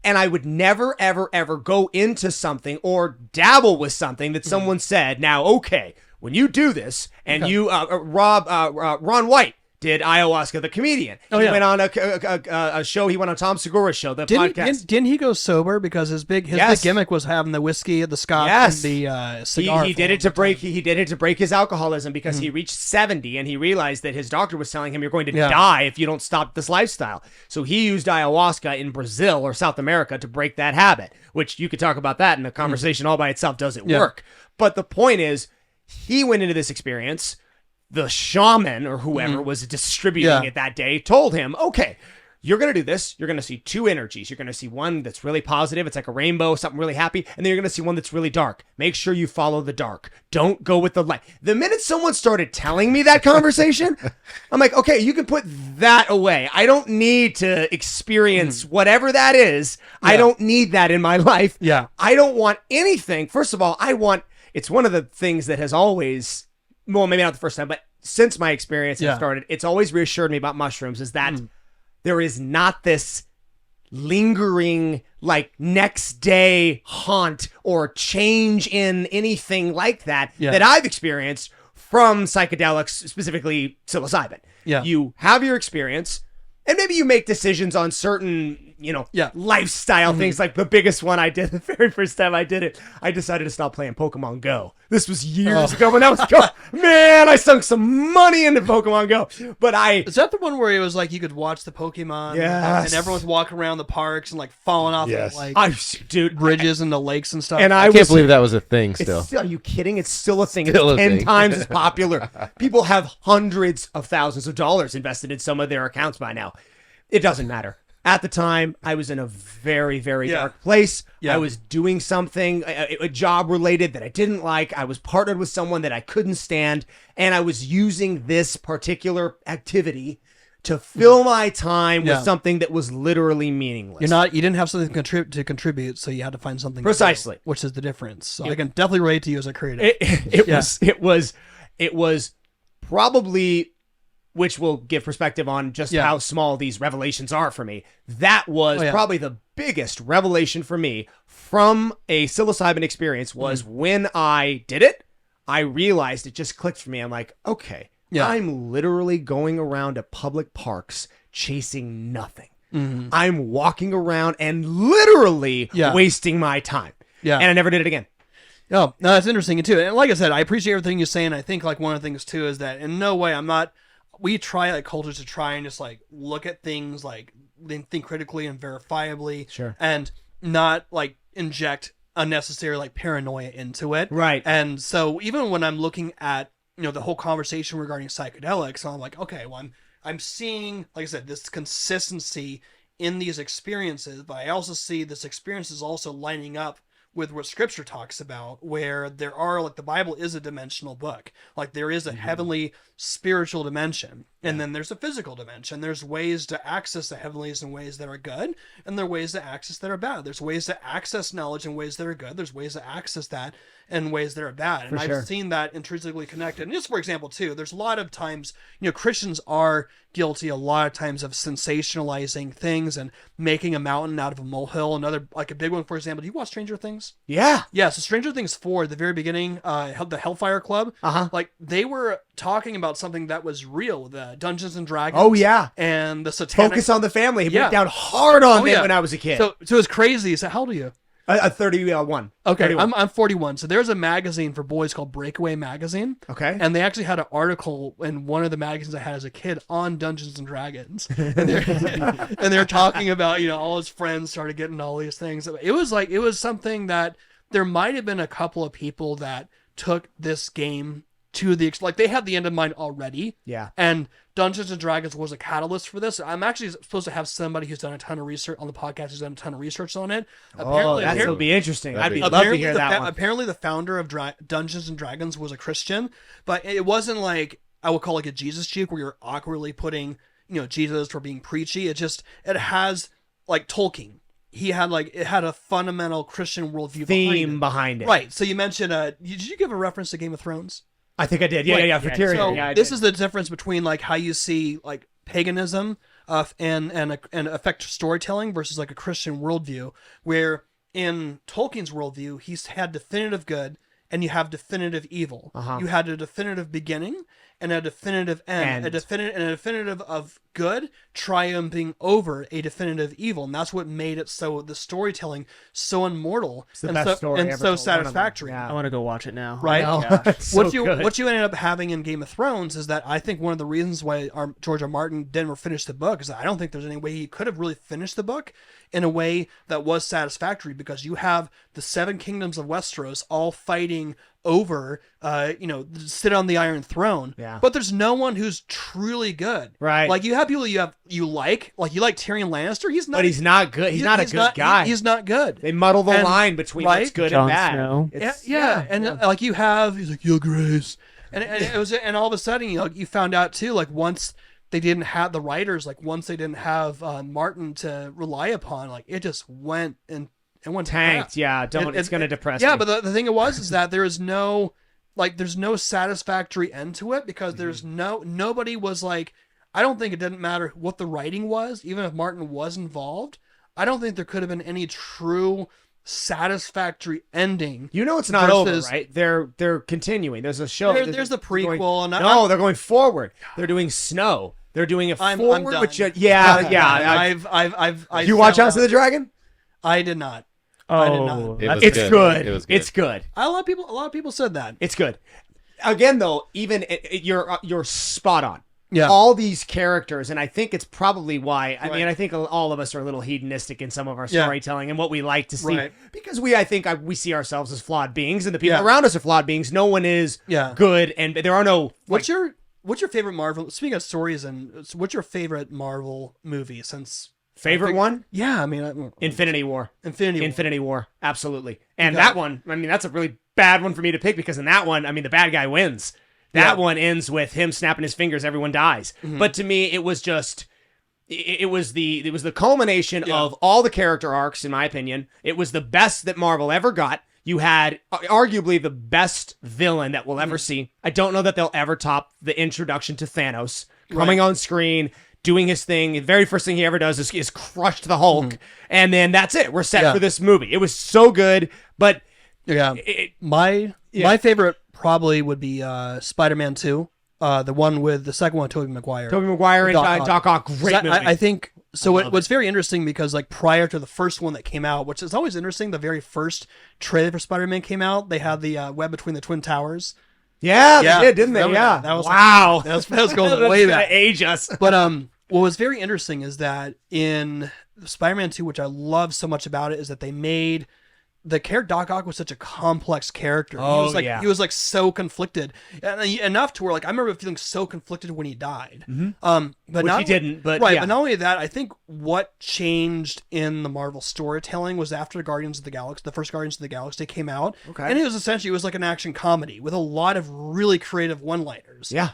[SPEAKER 1] And I would never, ever, ever go into something or dabble with something that someone said. Now, okay, when you do this, and Ron White did ayahuasca, the comedian. He went on a show. He went on Tom Segura's show, the podcast.
[SPEAKER 2] Didn't he go sober because his big gimmick was having the whiskey, the scotch, and the cigar?
[SPEAKER 1] He did it to break. He did it to break his alcoholism because he reached 70 and he realized that his doctor was telling him you're going to die if you don't stop this lifestyle. So he used ayahuasca in Brazil or South America to break that habit. Which you could talk about that in a conversation all by itself. Does it work? But the point is, he went into this experience. The shaman or whoever was distributing it that day told him, okay, you're going to do this. You're going to see two energies. You're going to see one that's really positive. It's like a rainbow, something really happy. And then you're going to see one that's really dark. Make sure you follow the dark. Don't go with the light. The minute someone started telling me that conversation, I'm like, okay, you can put that away. I don't need to experience whatever that is. I don't need that in my life.
[SPEAKER 2] Yeah.
[SPEAKER 1] I don't want anything. First of all, it's one of the things that has always, well, maybe not the first time, but since my experience has started, it's always reassured me about mushrooms is that there is not this lingering like next day haunt or change in anything like that that I've experienced from psychedelics, specifically psilocybin. Yeah. You have your experience and maybe you make decisions on certain, lifestyle things. Like the biggest one I did the very first time I did it, I decided to stop playing Pokemon Go. This was years ago when that was going. Man, I sunk some money into Pokemon Go. But
[SPEAKER 2] is that the one where it was like you could watch the Pokemon and everyone's walking around the parks and like falling off of like bridges and the lakes and stuff?
[SPEAKER 3] And I can't believe that was a thing still.
[SPEAKER 1] Are you kidding? It's still a thing. It's 10 times as popular. People have hundreds of thousands of dollars invested in some of their accounts by now. It doesn't matter. At the time, I was in a very, very dark place. I was doing something, a job related that I didn't like. I was partnered with someone that I couldn't stand. And I was using this particular activity to fill my time with something that was literally meaningless.
[SPEAKER 2] You didn't have something to contribute, so you had to find something
[SPEAKER 1] precisely,
[SPEAKER 2] to do, which is the difference. So I can definitely relate to you as a creative.
[SPEAKER 1] It was probably, which will give perspective on just how small these revelations are for me. That was probably the biggest revelation for me from a psilocybin experience was when I did it, I realized it just clicked for me. I'm like, okay, I'm literally going around to public parks chasing nothing. I'm walking around and literally wasting my time. And I never did it again.
[SPEAKER 2] Oh, no, that's interesting too. And like I said, I appreciate everything you're saying. I think like one of the things too is that in no way we try like cultures to try and just like look at things like think critically and verifiably and not like inject unnecessary like paranoia into it.
[SPEAKER 1] Right.
[SPEAKER 2] And so even when I'm looking at, the whole conversation regarding psychedelics, I'm like, okay, well, I'm seeing, like I said, this consistency in these experiences, but I also see this experience is also lining up with what scripture talks about, where there are like the Bible is a dimensional book. Like there is a heavenly spiritual dimension, and then there's a physical dimension. There's ways to access the heavenlies in ways that are good, and there are ways to access that are bad. There's ways to access knowledge in ways that are good. There's ways to access that in ways that are bad. And I've seen that intrinsically connected. And just for example, too, there's a lot of times, Christians are guilty a lot of times of sensationalizing things and making a mountain out of a molehill. Another, like a big one, for example, do you watch Stranger Things?
[SPEAKER 1] Yeah.
[SPEAKER 2] Yeah. So Stranger Things 4, at the very beginning, the Hellfire Club, like they were talking about something that was real, the Dungeons and Dragons.
[SPEAKER 1] Oh yeah.
[SPEAKER 2] And the satanic.
[SPEAKER 1] Focus on the family. It went down hard on me when I was a kid.
[SPEAKER 2] So it's crazy. So how old are you?
[SPEAKER 1] 31.
[SPEAKER 2] Okay,
[SPEAKER 1] 31.
[SPEAKER 2] I'm 41. So there's a magazine for boys called Breakaway Magazine.
[SPEAKER 1] Okay.
[SPEAKER 2] And they actually had an article in one of the magazines I had as a kid on Dungeons and Dragons. And they're talking about, all his friends started getting all these things. It was something that there might have been a couple of people that took this game to the, like they had the end in mind already.
[SPEAKER 1] Yeah.
[SPEAKER 2] And Dungeons and Dragons was a catalyst for this. I'm actually supposed to have somebody who's done a ton of research on the podcast, who's done a ton of research on it.
[SPEAKER 1] That'll be interesting. I'd love to hear that one.
[SPEAKER 2] Apparently the founder of Dungeons and Dragons was a Christian, but it wasn't like, I would call it like a Jesus juke where you're awkwardly putting, Jesus for being preachy. It has like Tolkien. It had a fundamental Christian worldview
[SPEAKER 1] behind it.
[SPEAKER 2] Right. So you mentioned, did you give a reference to Game of Thrones?
[SPEAKER 1] I think I did. Yeah, for Tyrion.
[SPEAKER 2] So this is the difference between like how you see like paganism and affect storytelling versus like a Christian worldview, where in Tolkien's worldview, he's had definitive good and you have definitive evil. You had a definitive beginning and a definitive end. A definitive of good triumphing over a definitive evil. And that's what made it so, the storytelling so immortal and so satisfactory.
[SPEAKER 4] I want to go watch it now.
[SPEAKER 2] Right?
[SPEAKER 1] What
[SPEAKER 2] you ended up having in Game of Thrones is that I think one of the reasons why George R. Martin didn't finish the book is that I don't think there's any way he could have really finished the book in a way that was satisfactory, because you have the 7 kingdoms of Westeros all fighting over, sit on the Iron Throne.
[SPEAKER 1] Yeah.
[SPEAKER 2] But there's no one who's truly good.
[SPEAKER 1] Right.
[SPEAKER 2] Like you have people you like Tyrion Lannister. He's not.
[SPEAKER 1] But he's not good. He's not a good guy.
[SPEAKER 2] He's not good.
[SPEAKER 1] They muddle the line between what's good
[SPEAKER 4] Jon
[SPEAKER 1] and bad.
[SPEAKER 4] Snow.
[SPEAKER 2] Like you have, he's like, Your Grace, and all of a sudden, you found out too, like once they didn't have the writers, like once they didn't have Martin to rely upon, like it just went and It went
[SPEAKER 1] tanked. Yeah, it's going to depress me.
[SPEAKER 2] Yeah, but the thing is that there's no satisfactory end to it because there's nobody was like, I don't think it didn't matter what the writing was, even if Martin was involved. I don't think there could have been any true satisfactory ending.
[SPEAKER 1] It's not over, right? They're continuing. There's a show.
[SPEAKER 2] There's the prequel.
[SPEAKER 1] They're going forward. They're doing Snow. They're doing a forward.
[SPEAKER 2] I'm
[SPEAKER 1] which,
[SPEAKER 2] done.
[SPEAKER 1] You watch House of the Dragon?
[SPEAKER 2] I did not.
[SPEAKER 4] Oh,
[SPEAKER 1] It's good. It's good.
[SPEAKER 2] A lot of people said that.
[SPEAKER 1] It's good. Again, though, even you're spot on.
[SPEAKER 2] Yeah.
[SPEAKER 1] All these characters, and I think it's probably why. I mean, I think all of us are a little hedonistic in some of our storytelling and what we like to see, because I think we see ourselves as flawed beings, and the people around us are flawed beings. No one is good, and there are no.
[SPEAKER 2] What's your favorite Marvel? Speaking of stories, and what's your favorite Marvel movie since?
[SPEAKER 1] Favorite one?
[SPEAKER 2] Yeah, I mean,
[SPEAKER 1] Infinity War.
[SPEAKER 2] Infinity
[SPEAKER 1] War, absolutely. And that one, I mean, that's a really bad one for me to pick because in that one, I mean, the bad guy wins. That one ends with him snapping his fingers. Everyone dies. Mm-hmm. But to me, it was just, it was the culmination of all the character arcs, in my opinion. It was the best that Marvel ever got. You had arguably the best villain that we'll ever see. I don't know that they'll ever top the introduction to Thanos coming on screen, doing his thing. The very first thing he ever does is crush the Hulk. And then that's it. We're set for this movie. It was so good, but
[SPEAKER 2] my favorite probably would be Spider-Man 2. The one with the second one, Tobey Maguire.
[SPEAKER 1] Tobey Maguire and Doc Ock, great movie.
[SPEAKER 2] I think so. What's very interesting because like prior to the first one that came out, which is always interesting, the very first trailer for Spider-Man came out. They had the web between the Twin Towers.
[SPEAKER 1] Yeah, they did, didn't they? Yeah,
[SPEAKER 2] that was
[SPEAKER 1] wow.
[SPEAKER 2] That was going way back.
[SPEAKER 1] Age us.
[SPEAKER 2] But what was very interesting is that in Spider-Man 2, which I love so much about it, is that they made the character Doc Ock was such a complex character. He was like so conflicted, enough to where like I remember feeling so conflicted when he died.
[SPEAKER 1] Mm-hmm.
[SPEAKER 2] But
[SPEAKER 1] he didn't. But
[SPEAKER 2] but not only that, I think what changed in the Marvel storytelling was after the first Guardians of the Galaxy came out, and it was like an action comedy with a lot of really creative one-liners.
[SPEAKER 1] Yeah.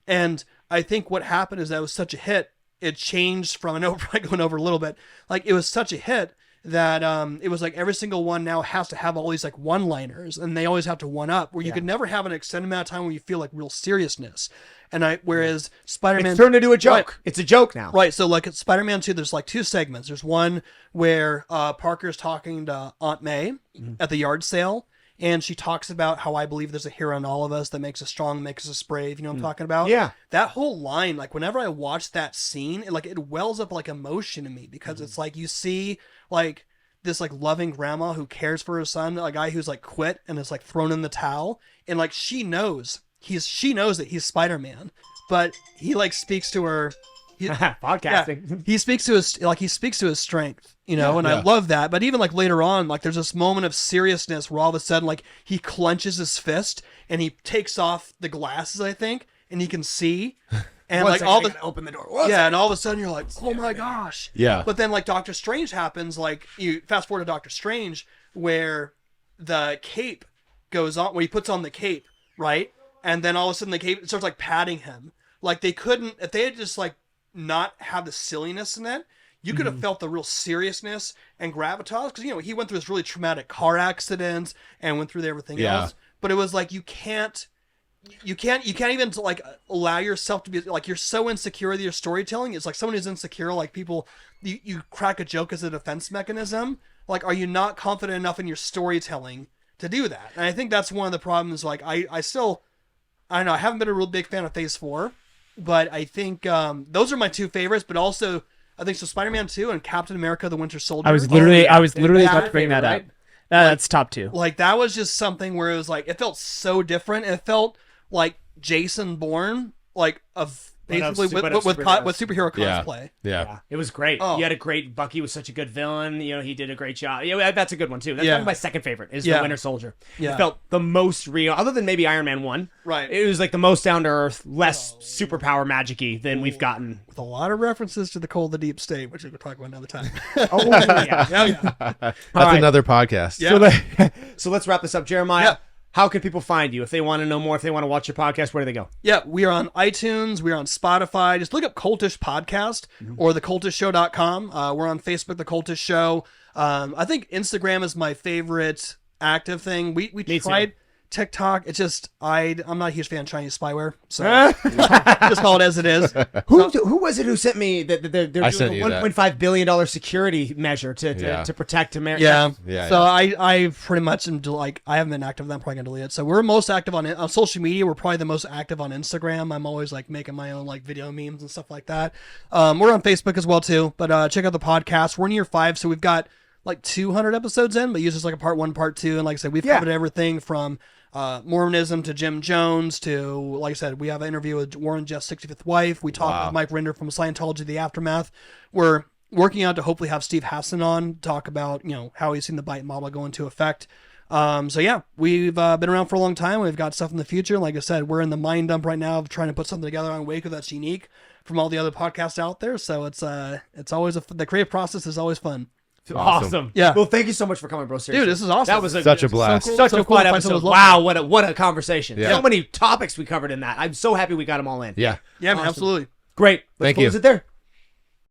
[SPEAKER 2] And I think what happened is that it was such a hit. It changed from, I know we're probably going over a little bit, like it was such a hit that it was like every single one now has to have all these like one-liners, and they always have to one-up, where you could never have an extended amount of time where you feel like real seriousness. And whereas Spider-Man...
[SPEAKER 1] It's turned into a joke. Right. It's a joke now.
[SPEAKER 2] Right, so like at Spider-Man 2, there's like two segments. There's one where Parker's talking to Aunt May at the yard sale, and she talks about how I believe there's a hero in all of us that makes us strong, makes us brave. You know what I'm talking about?
[SPEAKER 1] Yeah.
[SPEAKER 2] That whole line, like whenever I watch that scene, it wells up like emotion in me because it's like you see like this like loving grandma who cares for her son, a guy who's like quit and is like thrown in the towel, and like she knows that he's Spider-Man, but he like speaks to her.
[SPEAKER 1] Podcasting.
[SPEAKER 2] Yeah, he speaks to his strength, you know, and I love that. But even like later on, like there's this moment of seriousness where all of a sudden like he clenches his fist and he takes off the glasses, I think, and he can see. And like all the
[SPEAKER 1] open the door.
[SPEAKER 2] And all of a sudden you're like, oh my gosh.
[SPEAKER 3] Yeah.
[SPEAKER 2] But then like Doctor Strange happens, like you fast forward to Doctor Strange where the cape goes on, where he puts on the cape, right? And then all of a sudden the cape starts like patting him. Like they couldn't, if they had just like not have the silliness in it, you could have felt the real seriousness and gravitas, because you know he went through this really traumatic car accident and went through everything else. But it was like you can't even like allow yourself to be like, you're so insecure with your storytelling. It's like someone who's insecure, like people, you crack a joke as a defense mechanism. Like, are you not confident enough in your storytelling to do that? And I think that's one of the problems. Like I don't know, I haven't been a real big fan of Phase 4, but I think those are my two favorites. But also I think so Spider-Man 2 and Captain America the Winter Soldier.
[SPEAKER 4] I was literally about to bring that up. That's top two.
[SPEAKER 2] Like that was just something where it was like, it felt so different. It felt like Jason Bourne, like of basically with superhero cosplay.
[SPEAKER 3] Yeah.
[SPEAKER 1] It was great. He had a great, Bucky was such a good villain. You know, he did a great job. Yeah, that's a good one too. That's my second favorite is the Winter Soldier. Yeah. It felt the most real, other than maybe Iron Man 1.
[SPEAKER 2] Right.
[SPEAKER 1] It was like the most down to earth, less superpower magic-y than we've gotten.
[SPEAKER 2] With a lot of references to the Cult of the Deep State, which we could talk about another time.
[SPEAKER 3] That's another podcast.
[SPEAKER 2] Yeah.
[SPEAKER 1] So let's wrap this up, Jeremiah. Yeah. How can people find you? If they want to know more, if they want to watch your podcast, where do they go?
[SPEAKER 2] Yeah, we are on iTunes. We are on Spotify. Just look up Cultish Podcast or thecultishtshow.com. We're on Facebook, The Cultish Show. I think Instagram is my favorite active thing. We tried TikTok. It's just I'm not a huge fan of Chinese spyware, so just call it as it is.
[SPEAKER 1] Who was it who sent me that they're doing a $1.5 billion security measure to protect America?
[SPEAKER 2] Yeah. So I pretty much am like, I haven't been active. I'm probably gonna delete it. So we're most active on social media. We're probably the most active on Instagram. I'm always like making my own like video memes and stuff like that. We're on Facebook as well too. But check out the podcast. We're in year 5, so we've got like 200 episodes in, but usually it's like a part 1, part 2, and like I said, we've covered everything from Mormonism to Jim Jones to, like I said, we have an interview with Warren Jeff's 65th wife. We talk with Mike Rinder from Scientology, The Aftermath. We're working on to hopefully have Steve Hassan on to talk about, how he's seen the bite model go into effect. So yeah, we've been around for a long time. We've got stuff in the future. Like I said, we're in the mind dump right now of trying to put something together on Waco that's unique from all the other podcasts out there. So it's always the creative process is always fun.
[SPEAKER 1] Awesome.
[SPEAKER 2] Yeah.
[SPEAKER 1] Well, thank you so much for coming, bro. Seriously.
[SPEAKER 2] Dude, this is awesome.
[SPEAKER 1] That was
[SPEAKER 3] such a blast.
[SPEAKER 1] Such a fun episode. Wow, what a conversation.
[SPEAKER 3] Yeah.
[SPEAKER 1] So many topics we covered in that. I'm so happy we got them all in.
[SPEAKER 3] Yeah.
[SPEAKER 2] Yeah, man, absolutely.
[SPEAKER 1] Great. Let's
[SPEAKER 3] Thank you.
[SPEAKER 1] close it there.